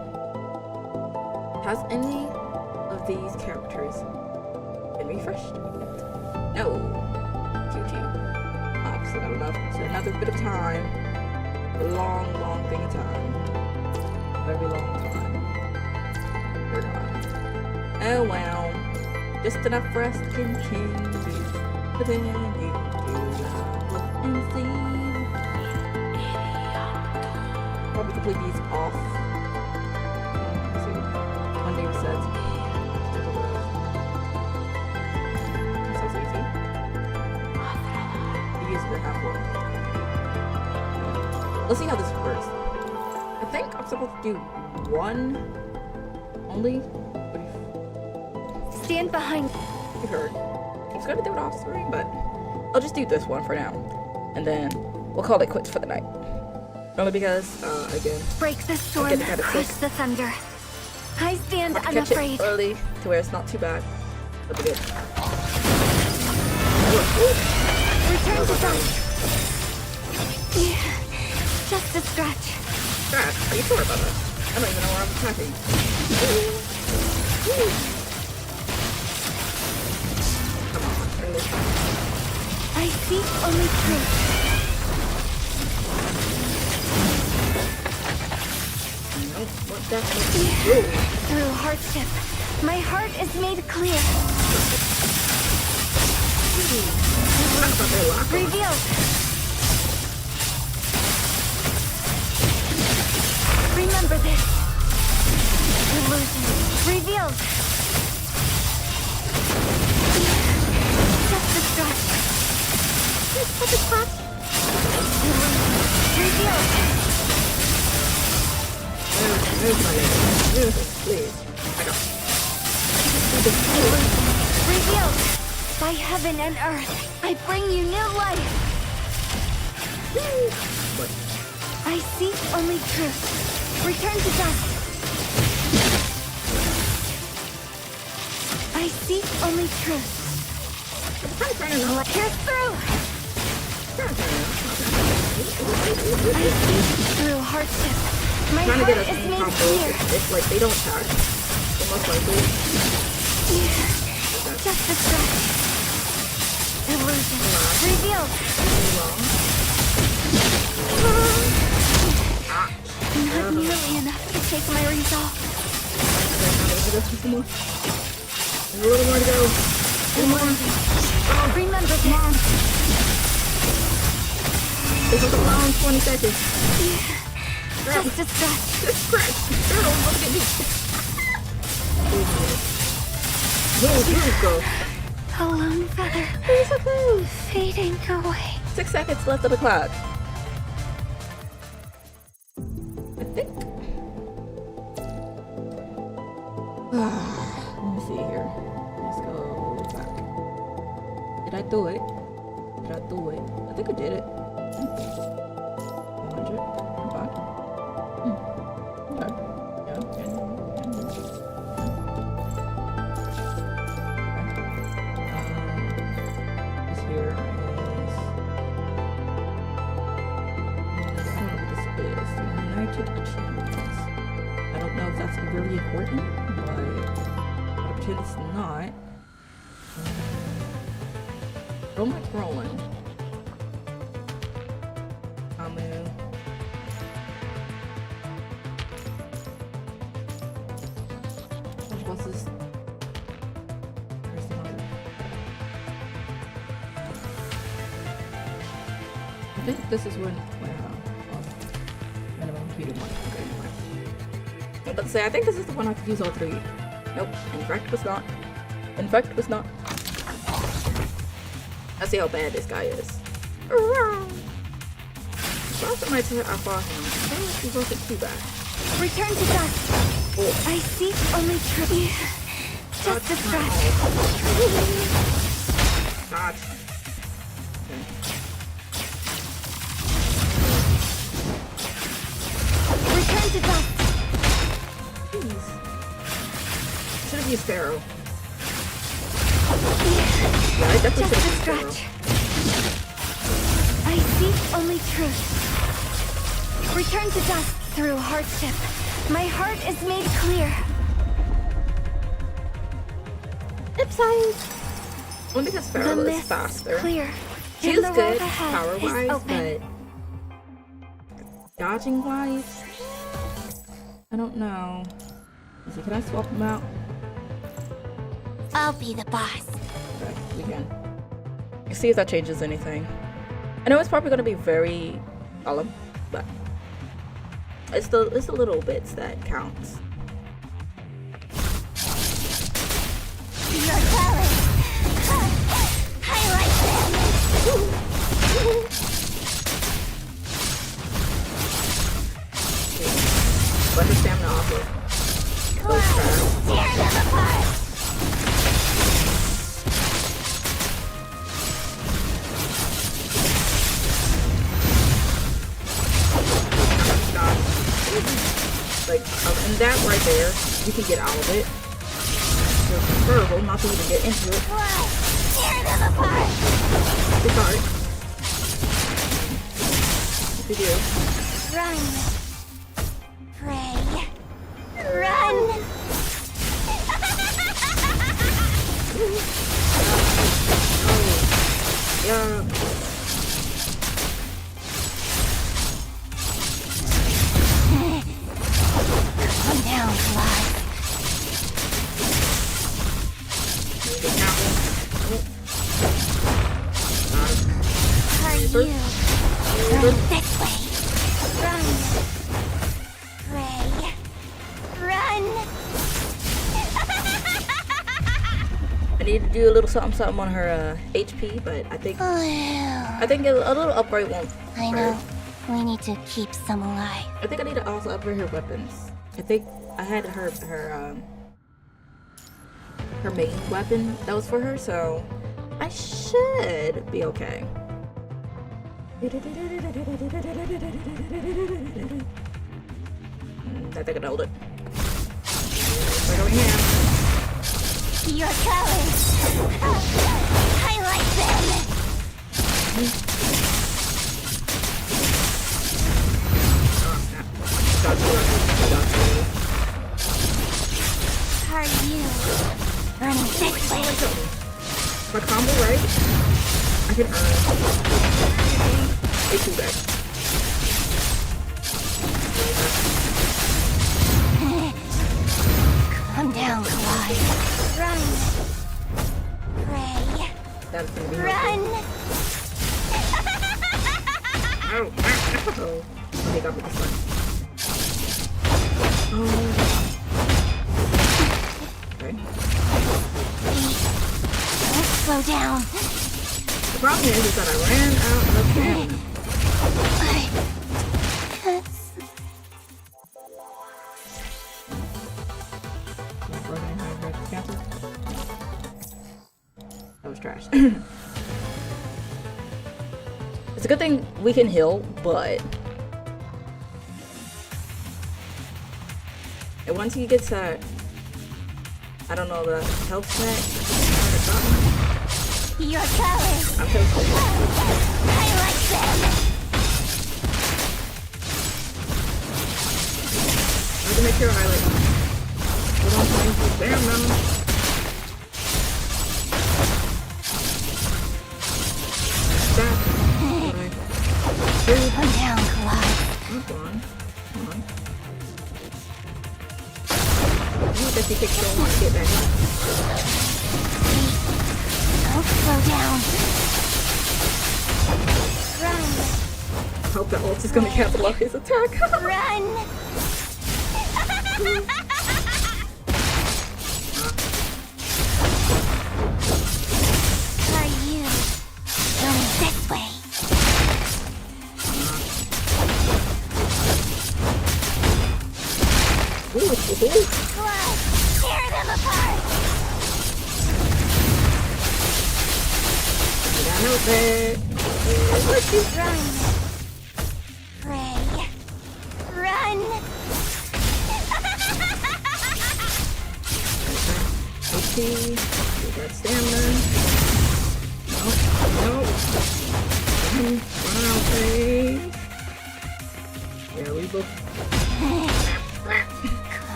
Has any of these characters been refreshed yet? No. QQ. Obviously not enough. So another bit of time. A long, long thing of time. Very long time. We're not. Oh well. Just enough for us to continue. But then you do look and see. Probably complete these off. Let's see. One day resets. So easy. You use the half one. Let's see how this works. I think I'm supposed to do one only. Stand behind. You heard. I was gonna do it off screen, but I'll just do this one for now. And then we'll call it quits for the night. Only because, again, Break the storm, getting kinda crush sick. the thunder. I stand I'll catch unafraid. it early to where it's not too bad. But good. Return to dust. Yeah, just a scratch. Scratch? Are you sure about that? I don't even know where I'm attacking. Come on, early. I seek only truth. Nope, what definitely. Through hardship, my heart is made clear. Revealed. Remember this. Illusion. Revealed. Just a scratch. Just a scratch. Illusion. Revealed. Move my leg. Move it, please. I got Revealed. By heaven and earth, I bring you new life. What? I seek only truth. Return to dust. I seek only truth. Pierce through. I seek through hardship. My Trying to heart get us is in made combo clear. if like they don't attack. So most likely. Just a scratch. Illusion. Revealed. Not nearly enough to take my resolve. There's a little more to go. Remember this. This is around 20 seconds. Just a scratch. Just scratch. Girl, look at me. Move, go. A lone feather. Fading away. 6 seconds left of the clock. I think. Let me see here. Let's go back. Did I do it? Did I do it? I think I did it. 100. I'm back. Okay. Yeah. This here is. I don't know what this is. United Achievements. I don't know if that's really important, but I'll pretend it's not. Roma Roland. Amu. Which boss is? Where's the number? I think this is when. Minimum speed one. Okay, fine. I was about to say, I think this is the one I could use all three. Nope. In fact, was not. In fact, was not. Let's see how bad this guy is. Last time I said I fought him, I think he wasn't too bad. Return to dust. Oh. I seek only truth. Just a scratch. God. Return to dust. Please. Pharaoh. Yeah, I definitely Just a should have scratch. I seek only truth. Return to dust through hardship. My heart is made clear. Ipsize! Only because The Pharaoh is mist faster. clear. She And is the road good ahead power is wise, open. but dodging wise, I don't know. Let's see, can I swap them out? I'll be the boss. Okay, we can. Let's see if that changes anything. I know it's probably gonna be very solemn, but it's the little bits that counts. Your talent. Highlight them. Let her stamina off of those crabs. Tear them apart. Like, and that right there, you can get out of it. It's preferable not to even get into it. Tear them apart. It's hard. If you do. Run. Pray. Run. Yeah. Come down, Clyde. Get counting. Are you? Run this way. Run. Pray. Run. I need to do a little something on her HP, but I think a little upgrade won't I know. We need to keep some alive. I think I need to also upgrade her weapons. I think I had her main weapon that was for her, so I should be okay. I think I nailed it. Right over here. Your talents. Highlight them. Are you running this way? My combo, right? I can earn a 2-back. Come down, Clyde. Run. Pray. That's gonna be Run. helpful. Ow. Okay, got me this one. Oh. Okay. Don't slow down. The problem is that I ran out of stamina. That was trash. It's a good thing we can heal, but and once he gets that, I don't know, the health set, Your talent. I'm toasted. Highlight them. I have to make sure I like hold on to my damn now. That. Come down, Clyde. Come on. Come on. I guess he takes so long to get back up. Don't slow down. Run. Hope that ult is gonna cancel out his attack. Run. Are you running this way? Ooh. Clyde, tear them apart. I know that. Run. Pray. Run. HP. We got stamina. Nope. Run out, phase. Yeah, we both.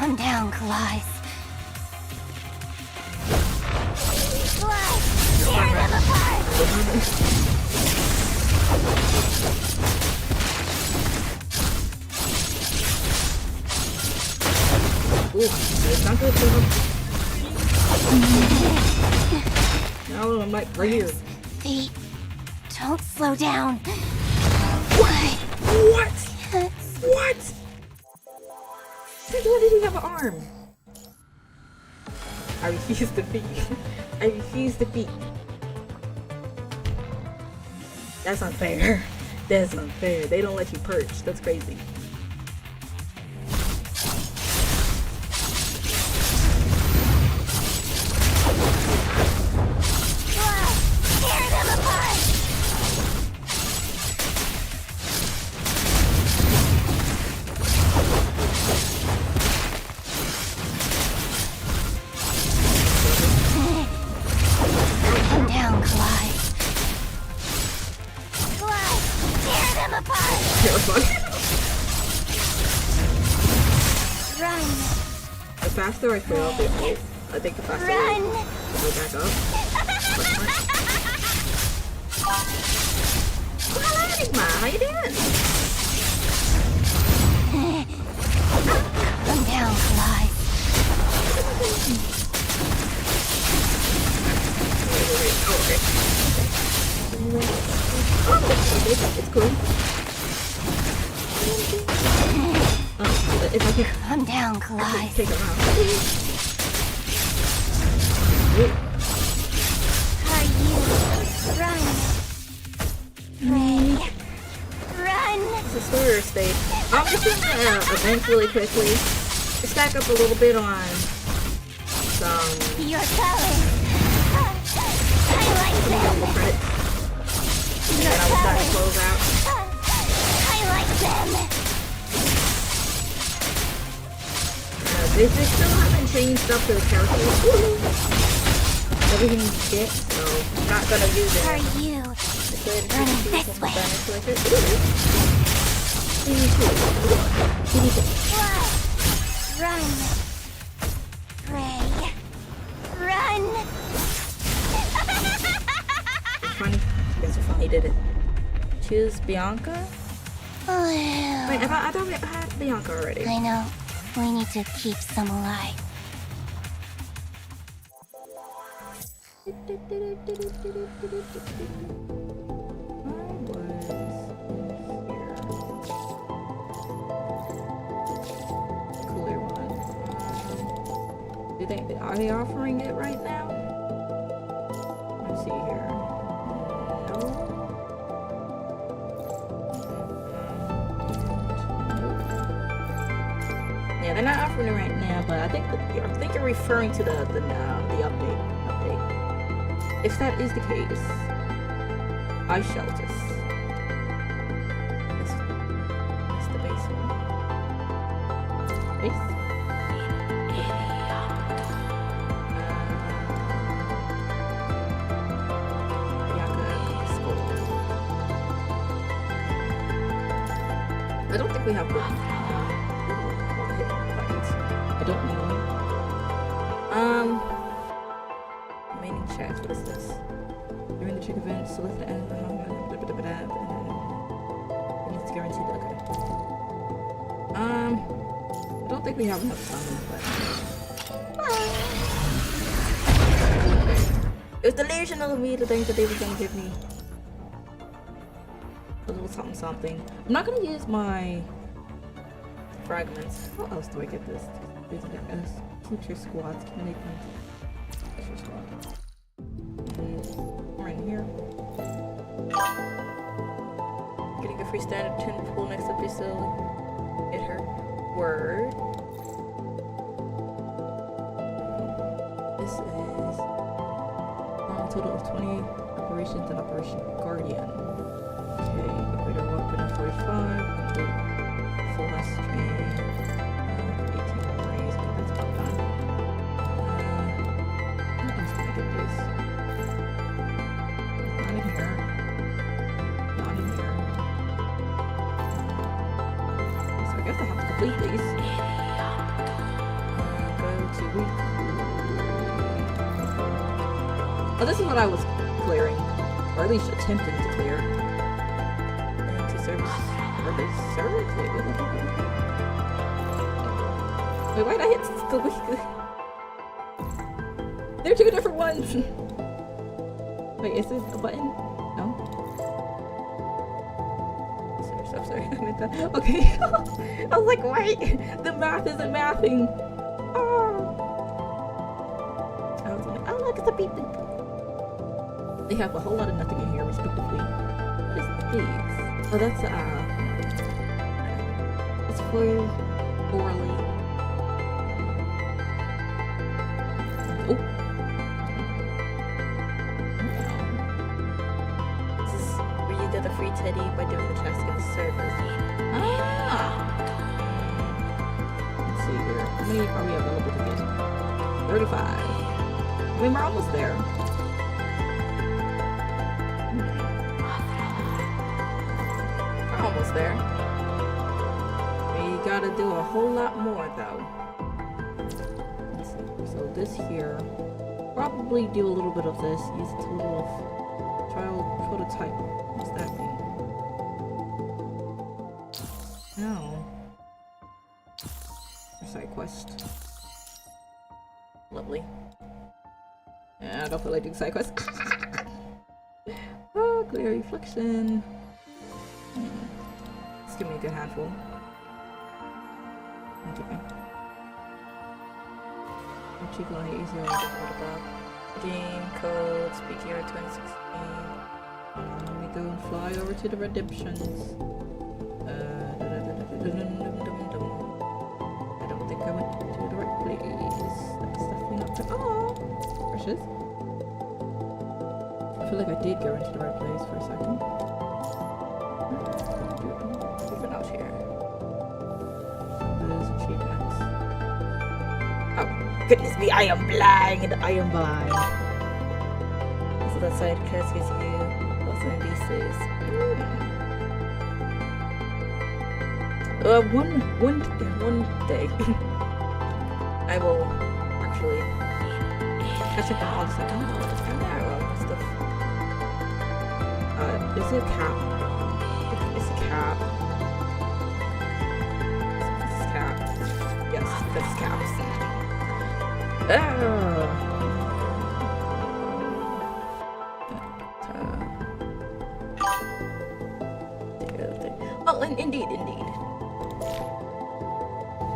Calm down, Kalais. Tear them apart! Ooh, it's not good for him. Now I'm like right here. Feet. Don't slow down. What? What? Since when did he have an arm? I refuse to beat. I refuse to beat. That's unfair. That's unfair. They don't let you perch. That's crazy. Tear them apart! Calm down, Kalais. Tear them apart! Terrifying. Run! The faster I fail, I think the faster Run! I go back up. Hello, Enigma. How you doing? Calm down, Kalais. Oh, okay. It's cool. If I can Calm down, Kalais. take it out. Are you? Run! Ray! Run! It's a slower state. I'm just gonna events really quickly. Stack up a little bit on some Your colors! I like them! credits. Your And I will try to colors! close out. I like them! They still haven't changed up the characters. Everything you get, so I'm not gonna use it. Are you? Running this way. Run! Ray! Run! It's funny. It's so funny. Did it? Choose Bianca? Wait, I thought we had Bianca already. I know. We need to keep some alive. Cooler one. Are they offering it right now? Let's see here. No. Yeah, they're not offering it right now, but I think you're referring to the update. If that is the case, I shall just. It's the base one. Base. I don't think we have good. I don't know. Remaining chats. What is this? During the trick event, select the end. And it's guaranteed. Okay. I don't think we have enough time, but it was delusional of me to think that they were gonna give me a little something. I'm not gonna use my fragments. How else do I get this? Future squads can make them. Future squad. We're in here. Getting a free standard 10 pool next episode. Hit her. Word. This is a total of 20 operations and Operation Guardian. Okay, upgrade our weapon at 45. Full last train. 18 raise. Okay, that's about done. complete these. Go to oh, this is what I was clearing, or at least attempting to clear. And to service. Are they served? Wait, why'd I hit the weekly? They're two different ones. Wait, is this a button? No. Sorry, I meant that. Okay. I was like, wait, the math isn't mathing. Oh. I was like, oh, look, it's a beep beep. They have a whole lot of nothing in here, respectively. What is these? Oh, that's it's for orally. Oh. This is where you get the free teddy by doing the task of the service. Ah. Let's see here. How many are we available to get? 35. I mean, we're almost there. Almost there. We gotta do a whole lot more though. Let's see. So this here, probably do a little bit of this. Use a tool of trial prototype. What's that mean? No. Side quest. Lovely. Yeah, I don't feel like doing side quest. Oh, clear reflection. Give me a good handful. Okay. Chico easier what about game code speak here 2016. Let me go and fly over to the redemptions. I don't think I went to the right place. That's definitely not the precious. I feel like I did go into the right place for a second. Goodness me, I am blind! I am blind. So that side quest gives you lots of NPCs. One day I will actually catch up on all the stuff. Oh, stuff. Is it a cap? It's a cap. It's a cap. Yes, that's caps. Oh, indeed.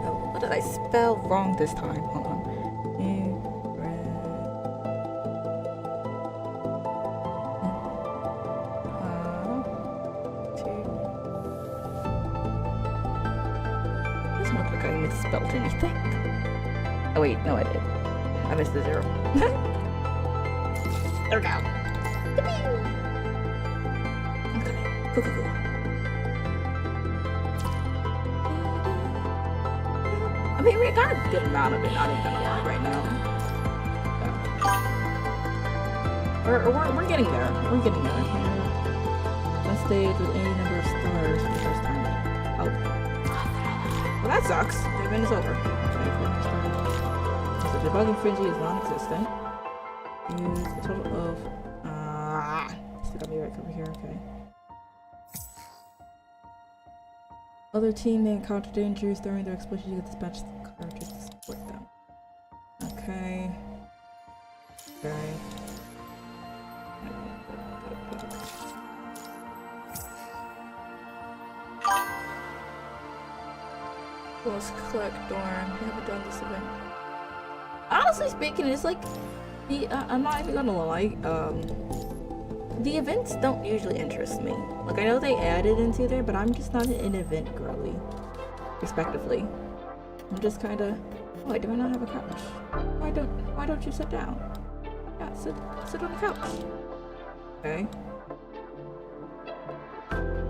Oh, what did I spell wrong this time? Hold on. Doesn't look like I misspelled anything. Oh wait, no I did. I missed the 0. There we go. Okay, cool. I mean, we got a good amount of it, not even gonna lie right now. So. We're getting there. We're getting there. Let's stage with any number of stars for the first time. Oh. Well, that sucks. The event is over. The debugging frenzy is non-existent. Use a total of still got me right over here, okay. Other team may encounter dangers during their explosion. You get dispatch cartridges to support them. Okay. Let's collect Dorn. We haven't done this event. Honestly speaking, it's like I'm not even gonna lie. The events don't usually interest me. Like I know they added into there, but I'm just not an event girly, respectively. I'm just kind of. Why do I not have a couch? Why don't you sit down? Yeah, sit on the couch. Okay.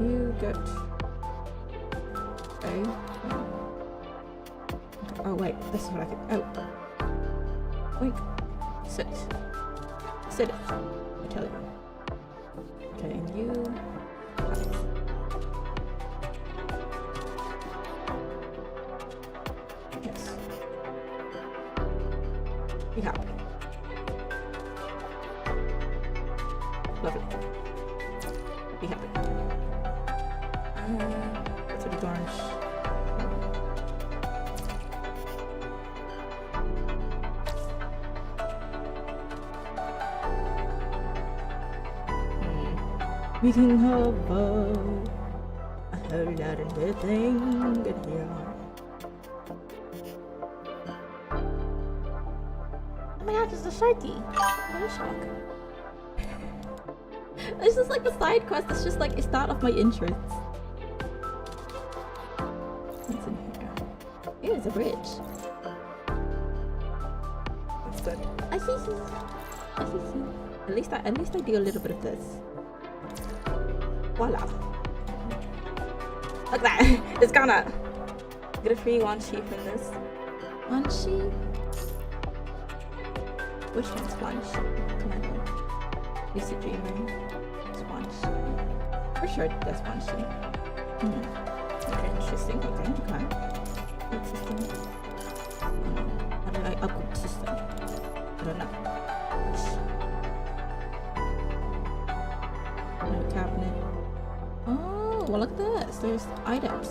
You get. Okay. Oh wait, this is what I can. Oh. Wait. Sit. Sit it. I tell you. Okay, and you. Be happy. Lovely. Be happy. That's what it's orange. We can have a whole lot of thing here. Oh my god, it's a Sharky. What a shock. It's just like the side quest, it's just like, it's not of my interest. What's in here? Ew, it's a bridge. That's good. At least I do a little bit of this. Voila. Look at that. It's gonna get a free one sheep in this. One sheep? Which one's one sheep? Come on. Lucid Dreamer. It's one sheep. For sure that's one sheep. Okay, interesting. Okay. What system? How do I upgrade the system? I don't know. No cabinet. Oh, well look at this. There's items.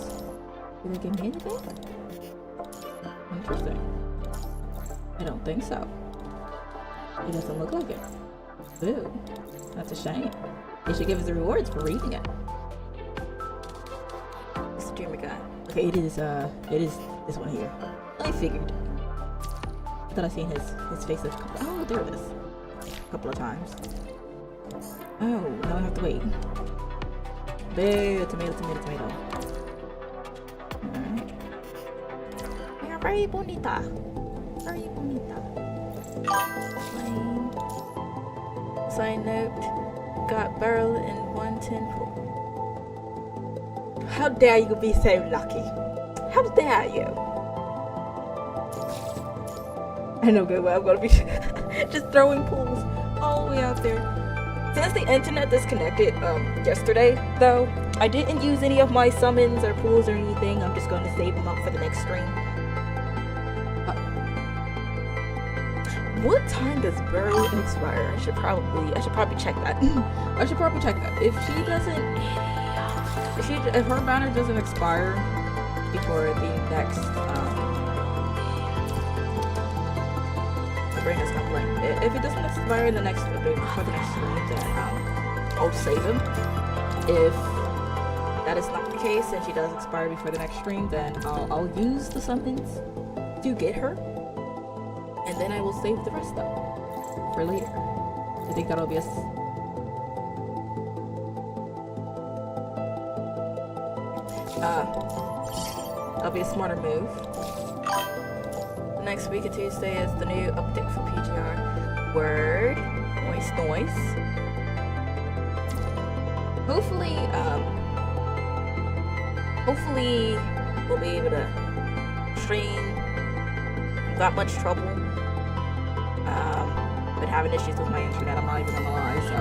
Do they give me anything? Interesting. I don't think so. It doesn't look like it. Ooh, that's a shame. They should give us the rewards for reading it. It's the dreamer guy. Okay, it is this one here. I figured. I thought I seen his face a couple, oh, there it is. A couple of times. Oh, now I have to wait. Boo, tomato. Alright. You're very bonita. Very bonita. Side note, got barrel and 110 full. How dare you be so lucky? How dare you? I know good well I'm gonna be just throwing pools all the way out there. Since the internet disconnected yesterday, though, I didn't use any of my summons or pools or anything. I'm just going to save them up for the next stream. What time does Burrow expire? I should probably check that. I should probably check that. If her banner doesn't expire before the next The brain has complained. If it doesn't expire in the next for the next stream, then I'll save him. If that is not the case and she does expire before the next stream, then I'll use the summons to get her. And then I will save the rest up for later. I think that'll be that'll be a smarter move. Next week of Tuesday is the new update for PGR. Word. Noise. Hopefully we'll be able to stream without much trouble. Been having issues with my internet, I'm not even gonna lie, so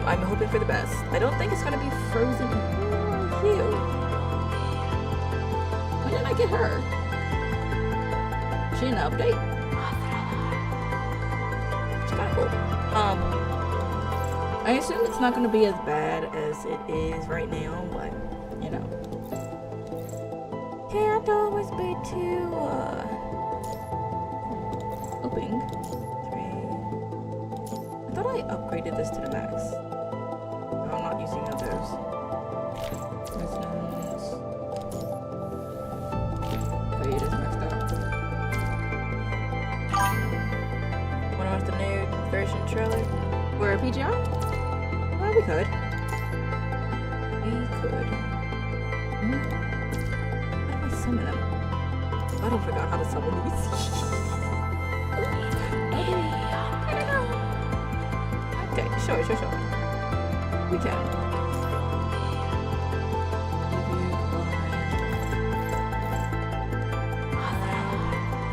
I'm hoping for the best. I don't think it's gonna be frozen. Oh, cute. when did I get her? She in the update? It's kinda cool. I assume it's not gonna be as bad as it is right now, but you know. Can't always be too hoping. 3. I thought I upgraded this to the max. No, I'm not using others. Resonance. Okay, it is maxed out. Wanna watch the new version trailer? We're PGR? Well, we could. How do I summon them? I don't forgot how to summon these. Okay, sure. We can.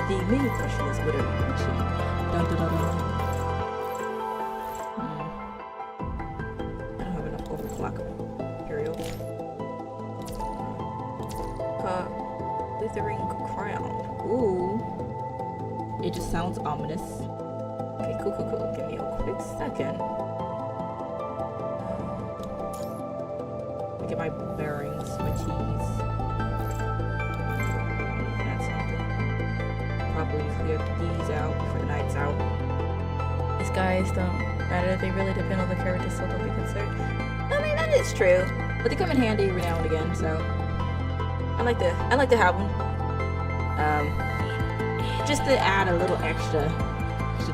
The mini question is, what are you watching? Dun, dun, dun, dun. I don't have enough overclock materials. Withering Crown. Ooh. It just sounds ominous. Okay, cool. Give me a quick second. Get my bearings, my keys. That's something. Probably clear these out before the night's out. These guys don't matter. They really depend on the character, so don't be concerned. I mean, that is true, but they come in handy every now and again. So I like to have them. Just to add a little extra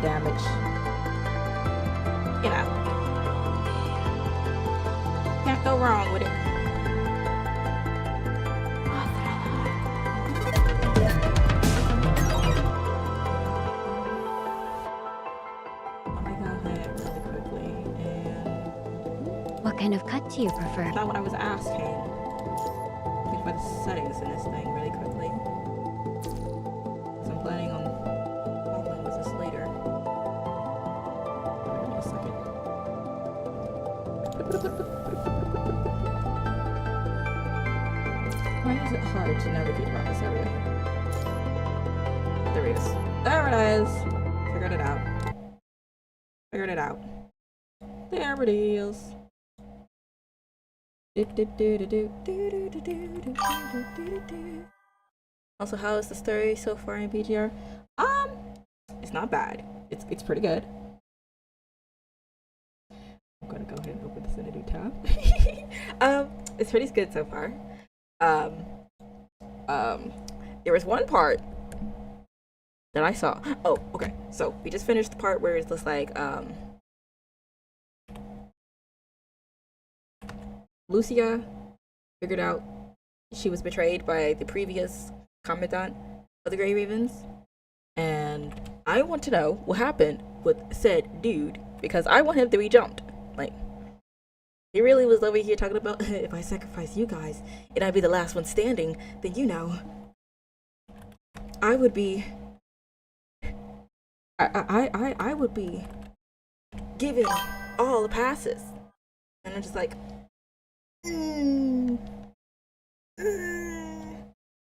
damage. You know, can't go wrong with it. What kind of cut do you prefer? That's not what I was asking. Think about the settings in this thing really quickly. Because I'm planning on modeling with this later. Give me a second. Why is it hard to navigate around this area? There it is. There it is! Figured it out. Figured it out. There it is. Also, how is the story so far in BGR? It's not bad. It's pretty good. I'm gonna go ahead and open this in a new tab. It's pretty good so far. There was one part that I saw. Oh, okay. So we just finished the part where it's just like Lucia figured out she was betrayed by the previous commandant of the Grey Ravens, and I want to know what happened with said dude, because I want him to be jumped. Like, he really was over here talking about if I sacrifice you guys and I'd be the last one standing, then you know I would be I would be given all the passes. And I'm just like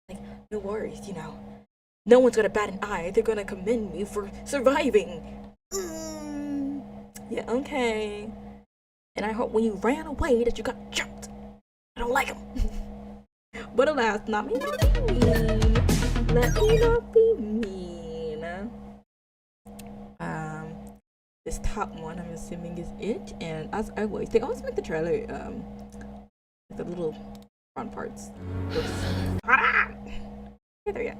like, no worries, you know. No one's gonna bat an eye. They're gonna commend me for surviving. Yeah, okay. And I hope when you ran away that you got jumped. I don't like him. But alas, not me not be mean. Let me not be mean. This top one I'm assuming is it, and as always, they always make the trailer the little front parts. Hey there, yeah.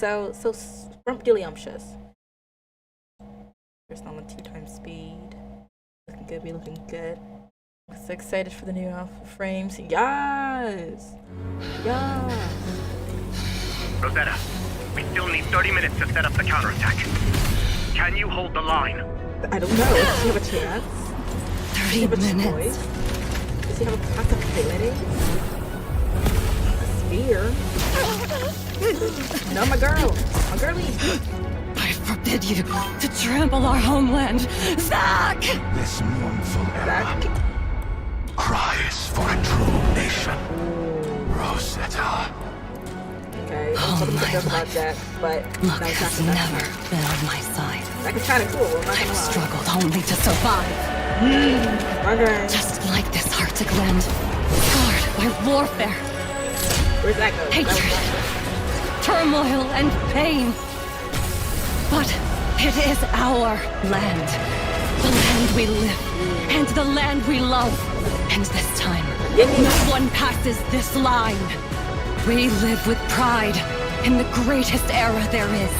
So scrumptious. First on 2x speed. Looking good, be looking good. I'm so excited for the new alpha frames. Yes! Yes! Rosetta, we still need 30 minutes to set up the counterattack. Can you hold the line? I don't know. Does he have a chance? 30 minutes. Does he have a possibility? A spear? No, my girl. My girlie. I forbid you to trample our homeland. Zack! This mournful Zack? era cries for a true nation. Rosetta. Okay, I'm talking about that, but Luck that was has not never been on my side. That was kind of cool. I'm not I've gonna lie. struggled only to survive. Okay. Just like this Arctic land, scarred by warfare, Where's that go? hatred, turmoil, and pain. But it is our land. The land we live, and the land we love. And this time, no one passes this line. We live with pride in the greatest era there is.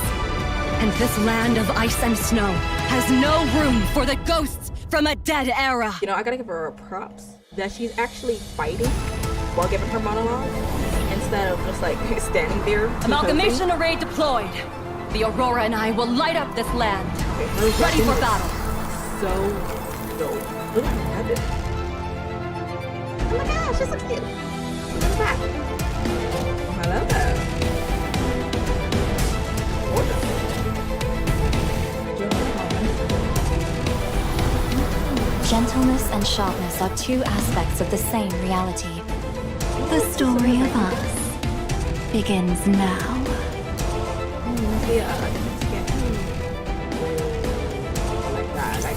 And this land of ice and snow has no room for the ghosts from a dead era. You know, I gotta give her props that she's actually fighting while giving her monologue instead of just like standing there. Amalgamation array deployed. The Aurora and I will light up this land. Ready for battle. So dope. Look at that. Oh my gosh, she's so cute. Look at that. I love that. Gentleness and sharpness are two aspects of the same reality. The story of us begins now. Yeah.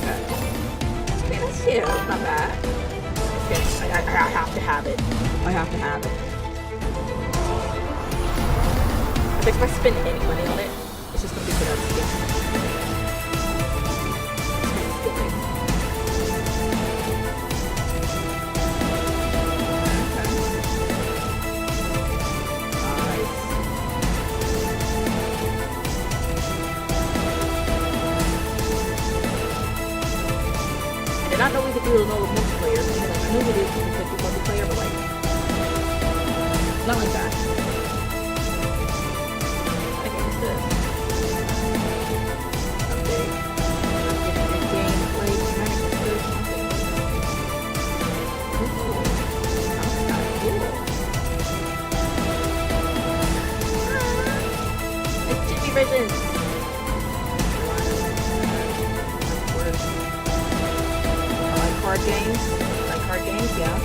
Okay. Okay, that's cute. Not bad. Okay, I have to have it. I have to have it. I think if I spend any money on it, it's just gonna be for that skin. I did not know we could do a little multiplayer. I knew we could do multiplayer, but like, not like that. Okay, what's this? Okay. Gameplay mechanics. Ooh, that's kinda cool. It's Chibi version. Card games, like card games, yeah.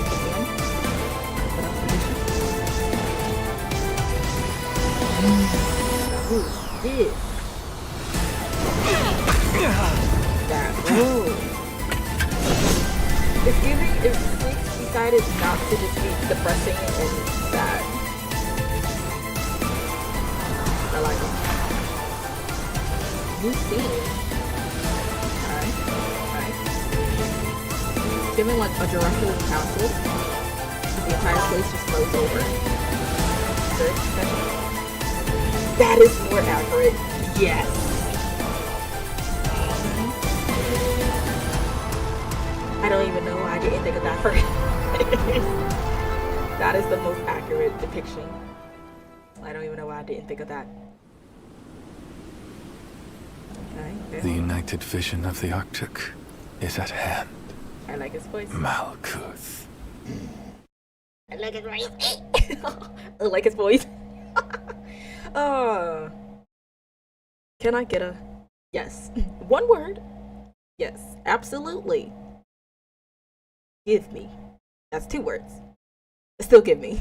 Ooh, this. That. Ooh. If Squeaks decided not to just be depressing and sad, I like it. New scene. Giving like a Dracula's castle, the entire place just flows over. That is more accurate. Yes. I don't even know why I didn't think of that first. That is the most accurate depiction. I don't even know why I didn't think of that. Okay. The united vision of the Arctic is at hand. I like his voice. Malkuth. I like his voice. I like his voice. Can I get a yes? One word. Yes, absolutely. Give me. That's 2 words. Still give me.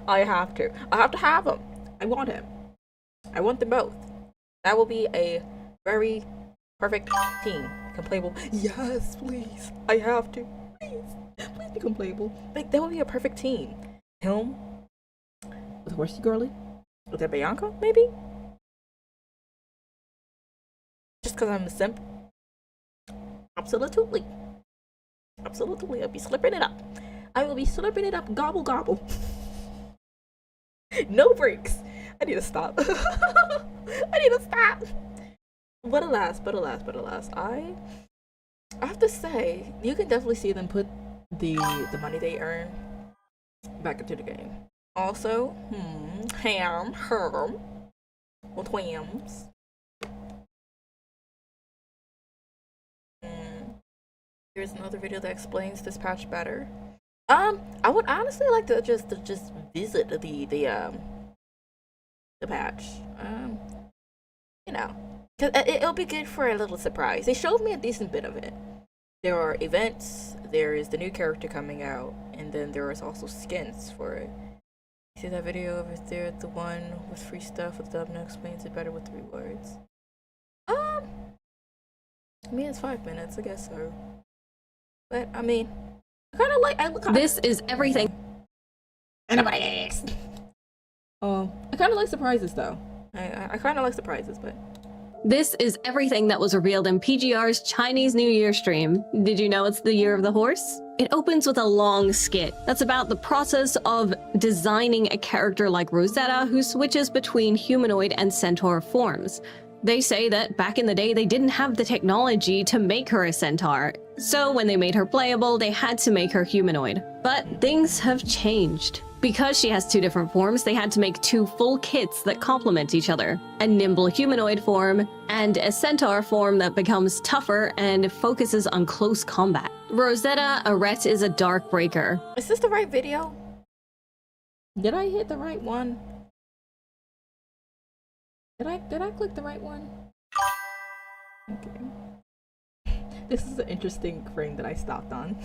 I have to. I have to have him. I want him. I want them both. That will be a very perfect team. Become playable. Yes, please. I have to. Please become playable. Like, that would be a perfect team. Him with Horsey Girly, with that Bianca, maybe. Just because I'm a simp. Absolutely. Absolutely. I'll be slipping it up. I will be slurping it up. Gobble gobble. No breaks. I need to stop. I need to stop. But alas, I have to say, you can definitely see them put the money they earn back into the game. Also, ham, herm, with whams. Here's another video that explains this patch better. I would honestly like to just visit the patch. You know. It'll be good for a little surprise. They showed me a decent bit of it. There are events, there is the new character coming out, and then there is also skins for it. See that video over there, the one with free stuff with the thumbnail explains it better with 3 words. I mean, it's 5 minutes, I guess so. But I mean, I kind of like. This is everything. Anybody asked? I kind of like surprises though. I kind of like surprises, but. This is everything that was revealed in PGR's Chinese New Year stream. Did you know it's the year of the horse? It opens with a long skit that's about the process of designing a character like Rosetta who switches between humanoid and centaur forms. They say that back in the day they didn't have the technology to make her a centaur, so when they made her playable they had to make her humanoid. But things have changed. Because she has 2 different forms, they had to make 2 full kits that complement each other. A nimble humanoid form, and a centaur form that becomes tougher and focuses on close combat. Rosetta Arete is a dark breaker. Is this the right video? Did I hit the right one? Did I click the right one? Okay. This is an interesting frame that I stopped on.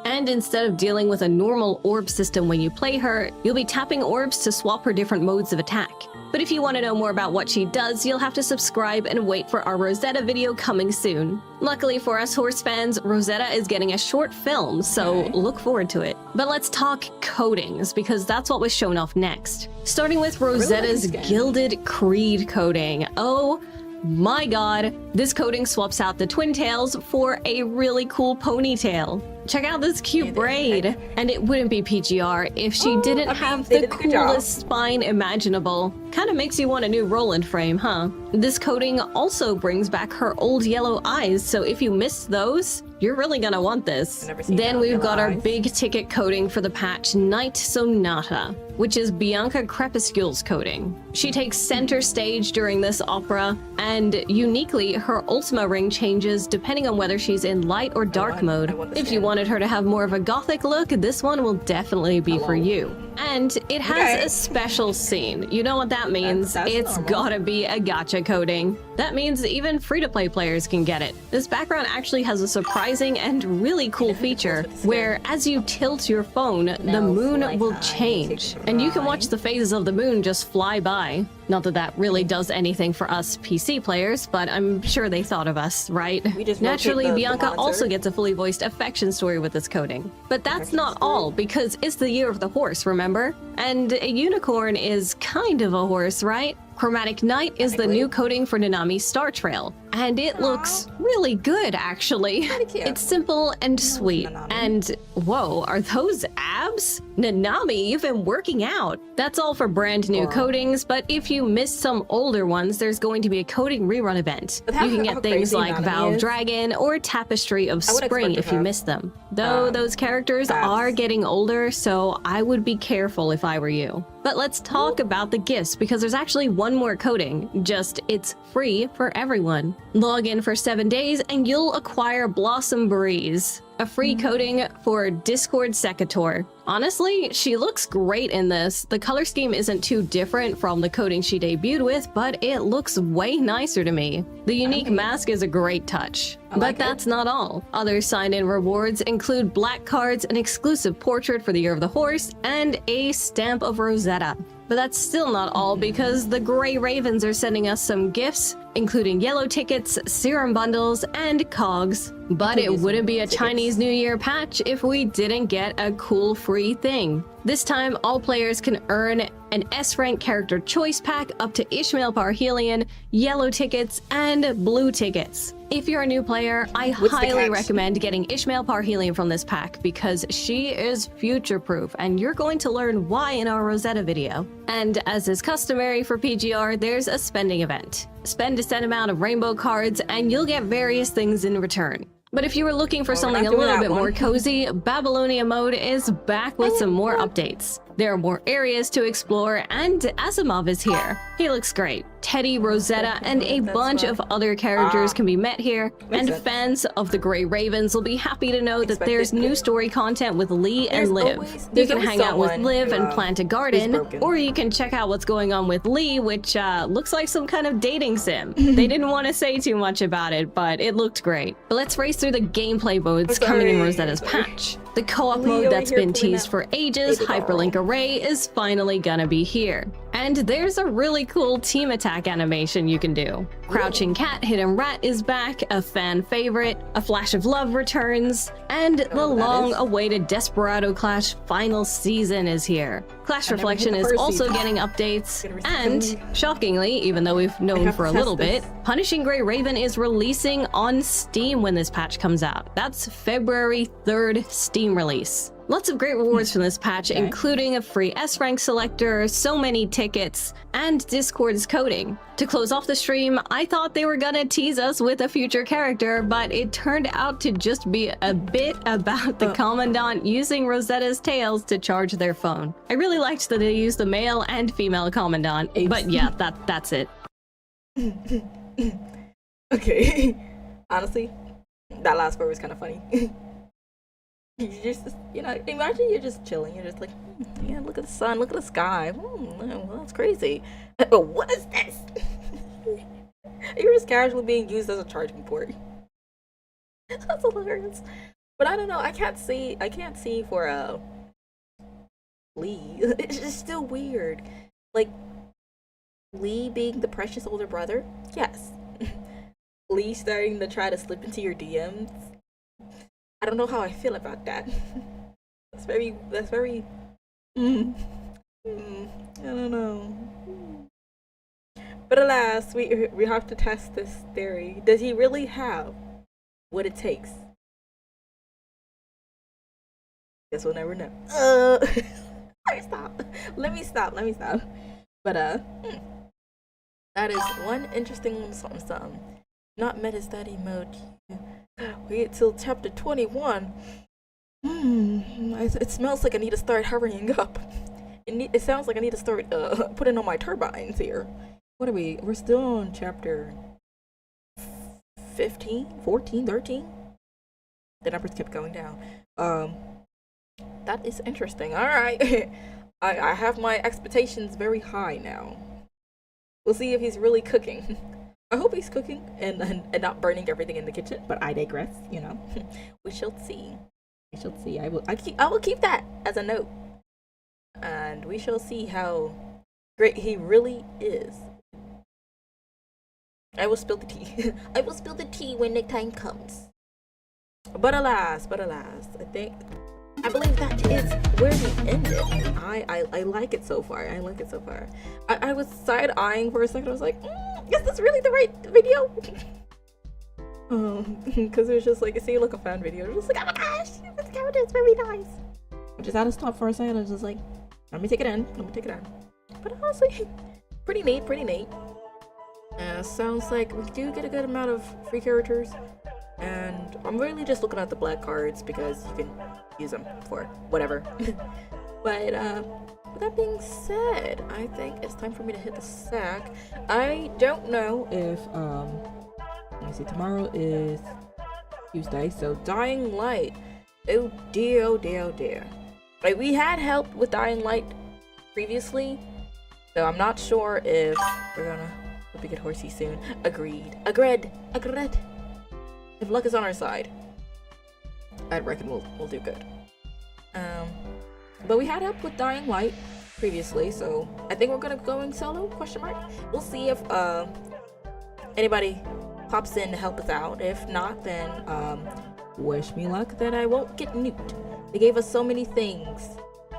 And instead of dealing with a normal orb system when you play her, you'll be tapping orbs to swap her different modes of attack. But if you want to know more about what she does, you'll have to subscribe and wait for our Rosetta video coming soon. Luckily for us horse fans, Rosetta is getting a short film, so look forward to it. But let's talk coatings, because that's what was shown off next. Starting with Rosetta's Gilded Creed coating. Oh my god, this coating swaps out the twin tails for a really cool ponytail. Check out this cute braid. And it wouldn't be PGR if she didn't have the coolest spine imaginable. Kind of makes you want a new Roland frame, huh? This coating also brings back her old yellow eyes, so if you missed those, you're really gonna want this. Then we've got our big ticket coating for the patch Night Sonata, which is Bianca Crepuscule's coating. She takes center stage during this opera, and uniquely, her Ultima ring changes depending on whether she's in light or dark mode. If you wanted her to have more of a gothic look, this one will definitely be for you. And it has a special scene. You know what that means? It's gotta be a gacha coating. That means even free-to-play players can get it. This background actually has a surprising and really cool feature where as you tilt your phone, the moon will change. And you can watch the phases of the moon just fly by. Not that that really does anything for us PC players, but I'm sure they thought of us, right? Naturally, Bianca also gets a fully voiced affection story with this coating. But that's not all, because it's the year of the horse, remember? And a unicorn is kind of a horse, right? Chromatic Night is the new coating for Nanami's Star Trail, and it looks really good, actually. It's simple and sweet. And whoa, are those abs? Nanami, you've been working out. That's all for brand new coatings, but if you missed some older ones, there's going to be a coating rerun event. You can get things like Valve Dragon or Tapestry of Spring if you missed them. Though those characters are getting older, so I would be careful if I were you. But let's talk about the gifts, because there's actually one more coating, just it's free for everyone. Log in for 7 days and you'll acquire Blossom Breeze, a free coating for Discord Secator. Honestly, she looks great in this. The color scheme isn't too different from the coating she debuted with, but it looks way nicer to me. The unique mask is a great touch. But that's not all. Other signed-in rewards include black cards, an exclusive portrait for the Year of the Horse, and a stamp of Rosetta. But that's still not all, because the Grey Ravens are sending us some gifts, including yellow tickets, serum bundles, and cogs. But it wouldn't be a Chinese New Year patch if we didn't get a cool free thing. This time, all players can earn an S-rank character choice pack up to Ishmael Parhelion, yellow tickets, and blue tickets. If you're a new player, I highly recommend getting Ishmael Parhelion from this pack because she is future-proof, and you're going to learn why in our Rosetta video. And as is customary for PGR, there's a spending event. Spend a set amount of rainbow cards, and you'll get various things in return. But if you were looking for something a little bit more cozy, Babylonia Mode is back with some more updates. There are more areas to explore, and Asimov is here. He looks great. Teddy, Rosetta, and a bunch of other characters can be met here, and fans of the Grey Ravens will be happy to know that there's new story content with Lee and Liv. You can hang out with Liv and plant a garden, or you can check out what's going on with Lee, which looks like some kind of dating sim. They didn't want to say too much about it, but it looked great. But let's race through the gameplay modes coming in Rosetta's patch. The co-op mode that's been teased for ages, Hyperlink Array, is finally gonna be here. And there's a really cool team attack animation you can do. Crouching Cat, Hidden Rat is back, a fan favorite, A Flash of Love returns, and the long-awaited Desperado Clash final season is here. Clash Reflection is also getting updates, and, shockingly, even though we've known for a little bit, Punishing Grey Raven is releasing on Steam when this patch comes out. That's February 3rd Steam release. Lots of great rewards from this patch, including a free S-Rank selector, so many tickets, and Discord's coding. To close off the stream, I thought they were gonna tease us with a future character, but it turned out to just be a bit about the Commandant using Rosetta's tails to charge their phone. I really liked that they used the male and female Commandant, but yeah, that's it. Okay. Honestly, that last part was kind of funny. You just, you know, imagine you're just chilling. You're just like, yeah, look at the sun, look at the sky. Well, that's crazy. But what is this? You're just casually being used as a charging port. That's hilarious. But I don't know. I can't see for Lee. It's just still weird. Like, Lee being the precious older brother? Yes. Lee starting to try to slip into your DMs? I don't know how I feel about that. That's very, I don't know. But alas, we have to test this theory. Does he really have what it takes? Guess we'll never know. Let me stop. But that is one interesting something. Not metastudy mode. Wait till chapter 21. It smells like I need to start hurrying up. It sounds like I need to start putting on my turbines here. What are we? We're still on chapter 15, 14, 13? The numbers kept going down. That is interesting. Alright. I have my expectations very high now. We'll see if he's really cooking. I hope he's cooking and not burning everything in the kitchen, but I digress, you know. We shall see. We shall see. I will keep that as a note. And we shall see how great he really is. I will spill the tea. I will spill the tea when the time comes. But alas, I believe that is where we ended. I like it so far. I was side-eyeing for a second. I was like, is this really the right video? Because it was just like, it seemed like a fan video. It was just like, oh my gosh, this character is very nice. I just had to stop for a second. I was just like, let me take it in. But honestly, pretty neat. Sounds like we do get a good amount of free characters. And I'm really just looking at the black cards because you can use them for whatever. But with that being said, I think it's time for me to hit the sack. I don't know if let me see, tomorrow is Tuesday, so Dying Light. Oh dear. Like, we had help with Dying Light previously, so I'm not sure if we're gonna hope we get horsey soon. Agreed. If luck is on our side, I reckon we'll do good. But we had help with Dying Light previously, so I think we're gonna go in solo, question mark. We'll see if anybody pops in to help us out. If not, then wish me luck that I won't get nuked. They gave us so many things.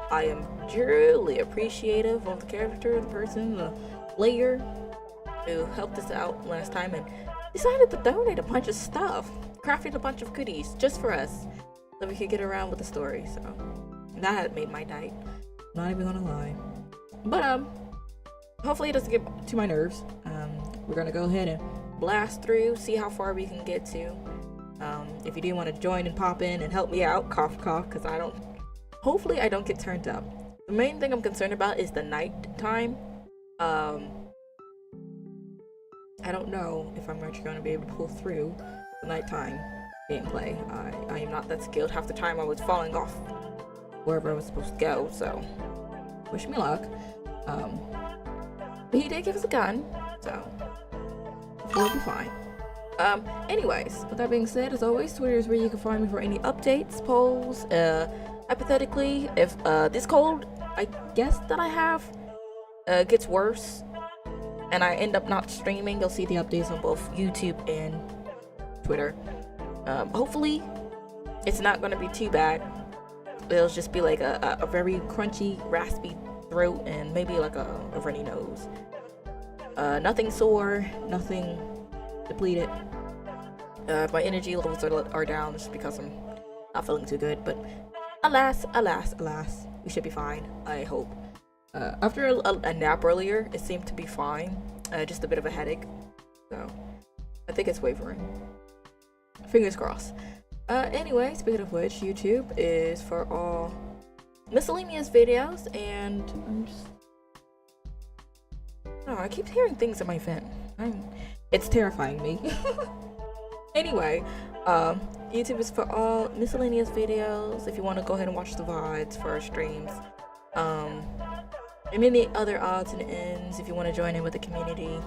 I am truly appreciative of the character, the person, the player who helped us out last time and decided to donate a bunch of stuff, crafted a bunch of goodies just for us, so we could get around with the story. So that made my night. Not even gonna lie. But hopefully it doesn't get to my nerves. We're gonna go ahead and blast through, see how far we can get to. If you do want to join and pop in and help me out, cough, because hopefully I don't get turned up. The main thing I'm concerned about is the night time. I don't know if I'm actually going to be able to pull through the nighttime gameplay. I am not that skilled. Half the time I was falling off wherever I was supposed to go, so wish me luck. But he did give us a gun, so we'll be fine. Anyways, with that being said, as always, Twitter is where you can find me for any updates, polls. Hypothetically, if this cold, I guess that I have, gets worse, and I end up not streaming, you'll see the updates on both YouTube and Twitter. Hopefully, it's not going to be too bad. It'll just be like a very crunchy, raspy throat, and maybe like a runny nose. Nothing sore, nothing depleted. My energy levels are down just because I'm not feeling too good, but alas, we should be fine, I hope. After a nap earlier, it seemed to be fine. Just a bit of a headache, so I think it's wavering. Fingers crossed. Anyway, speaking of which, YouTube is for all miscellaneous videos, and I keep hearing things in my vent. It's terrifying me. Anyway, YouTube is for all miscellaneous videos. If you want to go ahead and watch the VODs for our streams, and many other odds and ends. If you want to join in with the community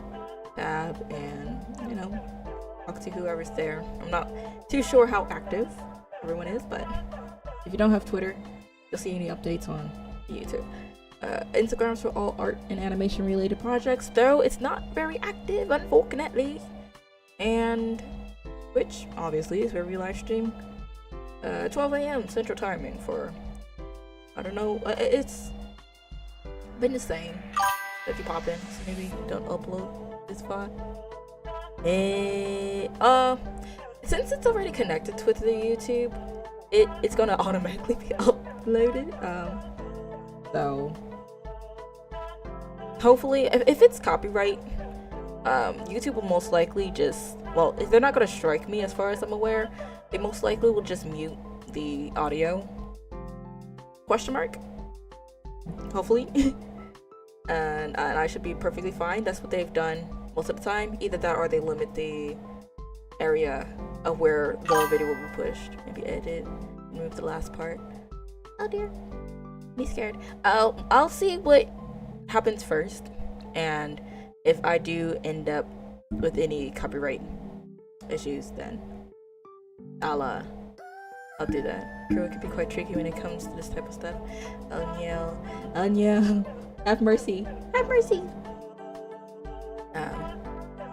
tab and talk to whoever's there. I'm not too sure how active everyone is, but if you don't have Twitter, you'll see any updates on YouTube. Instagrams for all art and animation related projects, though it's not very active, unfortunately. And Twitch, obviously, is where we live stream 12 a.m. Central Timing for, I don't know, it's been the same. If you pop in, so maybe don't upload this far. Since it's already connected with the YouTube, it's gonna automatically be uploaded. So hopefully, if it's copyright, YouTube will most likely just, well, if they're not gonna strike me, as far as I'm aware, they most likely will just mute the audio. Question mark? Hopefully. and I should be perfectly fine. That's what they've done most of the time. Either that or they limit the area of where the video will be pushed. Maybe edit, remove the last part. Oh dear, me scared. I'll see what happens first, and if I do end up with any copyright issues, then I'll do that. True, it can be quite tricky when it comes to this type of stuff. Anya, have mercy, have mercy.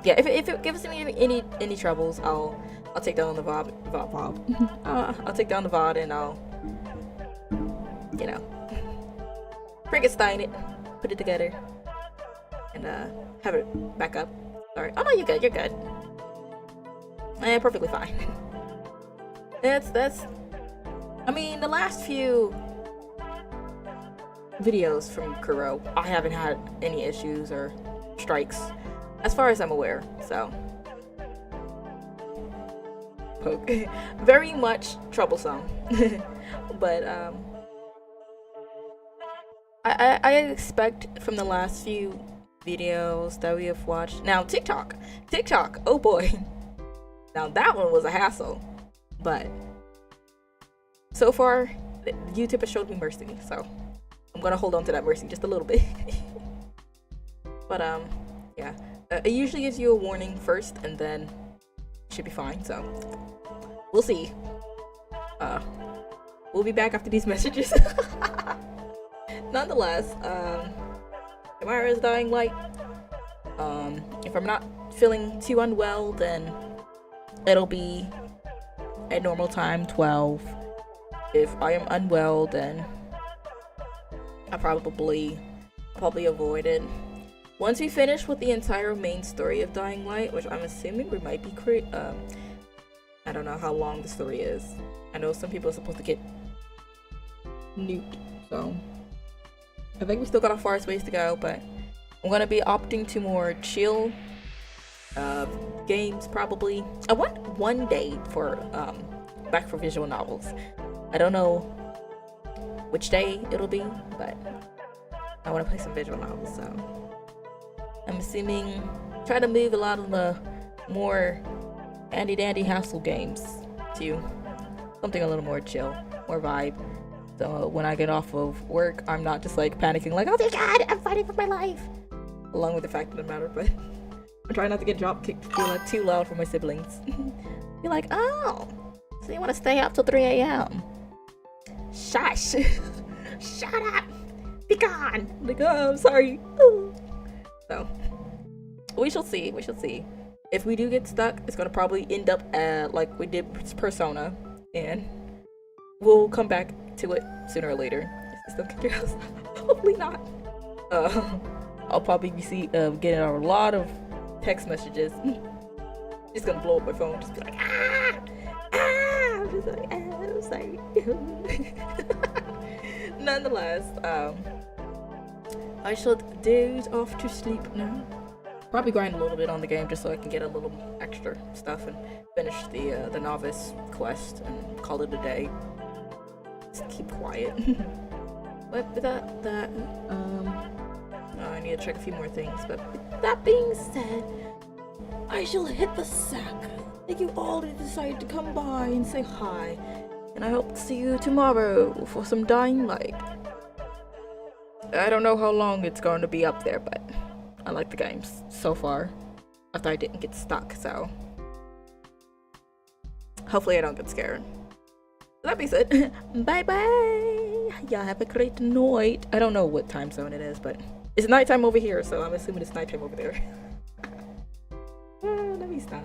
Yeah, if it gives me any troubles, I'll take down the VOD. I'll take down the VOD and I'll, you know, Frankenstein it, put it together, and have it back up. Sorry. Oh no, you're good. You're good. Perfectly fine. That's. I mean, the last few videos from Kuro, I haven't had any issues or strikes, as far as I'm aware. So, poke, very much troublesome. But I expect from the last few videos that we have watched. Now TikTok, oh boy, now that one was a hassle, but so far YouTube has showed me mercy, so I'm gonna hold on to that mercy just a little bit. But yeah, it usually gives you a warning first, and then it should be fine. So we'll see. We'll be back after these messages. Nonetheless, tomorrow's Dying Light. If I'm not feeling too unwell, then it'll be at normal time, 12. If I am unwell, then I'll probably avoid it. Once we finish with the entire main story of Dying Light, which I'm assuming we might be I don't know how long the story is. I know some people are supposed to get nuked, so I think we still got a far ways to go, but I'm gonna be opting to more chill games probably. I want one day for back for visual novels. I don't know which day it'll be, but I want to play some visual novels, so I'm assuming try to move a lot of the more handy dandy hassle games to something a little more chill, more vibe. So when I get off of work, I'm not just like panicking like, oh my god, I'm fighting for my life. Along with the fact of the matter, but I'm trying not to get drop kicked too loud for my siblings. You're like, oh, so you want to stay up till 3 a.m. Shush. Shut up. Be gone. Like, oh, I'm sorry. So we shall see. If we do get stuck, it's gonna probably end up like we did Persona, and we'll come back to it sooner or later. Still kick your house? Hopefully not. I'll probably be getting a lot of text messages. Just gonna blow up my phone. Just be like, I'm just like, I'm sorry. Nonetheless, I shall doze off to sleep now. Probably grind a little bit on the game just so I can get a little extra stuff and finish the novice quest and call it a day. Just keep quiet. But with that, I need to check a few more things. But with that being said, I shall hit the sack. Thank you all that decided to come by and say hi. And I hope to see you tomorrow for some Dying Light. I don't know how long it's going to be up there, but I like the games so far. After I didn't get stuck, so hopefully I don't get scared. That being said, bye bye. Y'all have a great night. I don't know what time zone it is, but it's nighttime over here, so I'm assuming it's nighttime over there. Let me stop.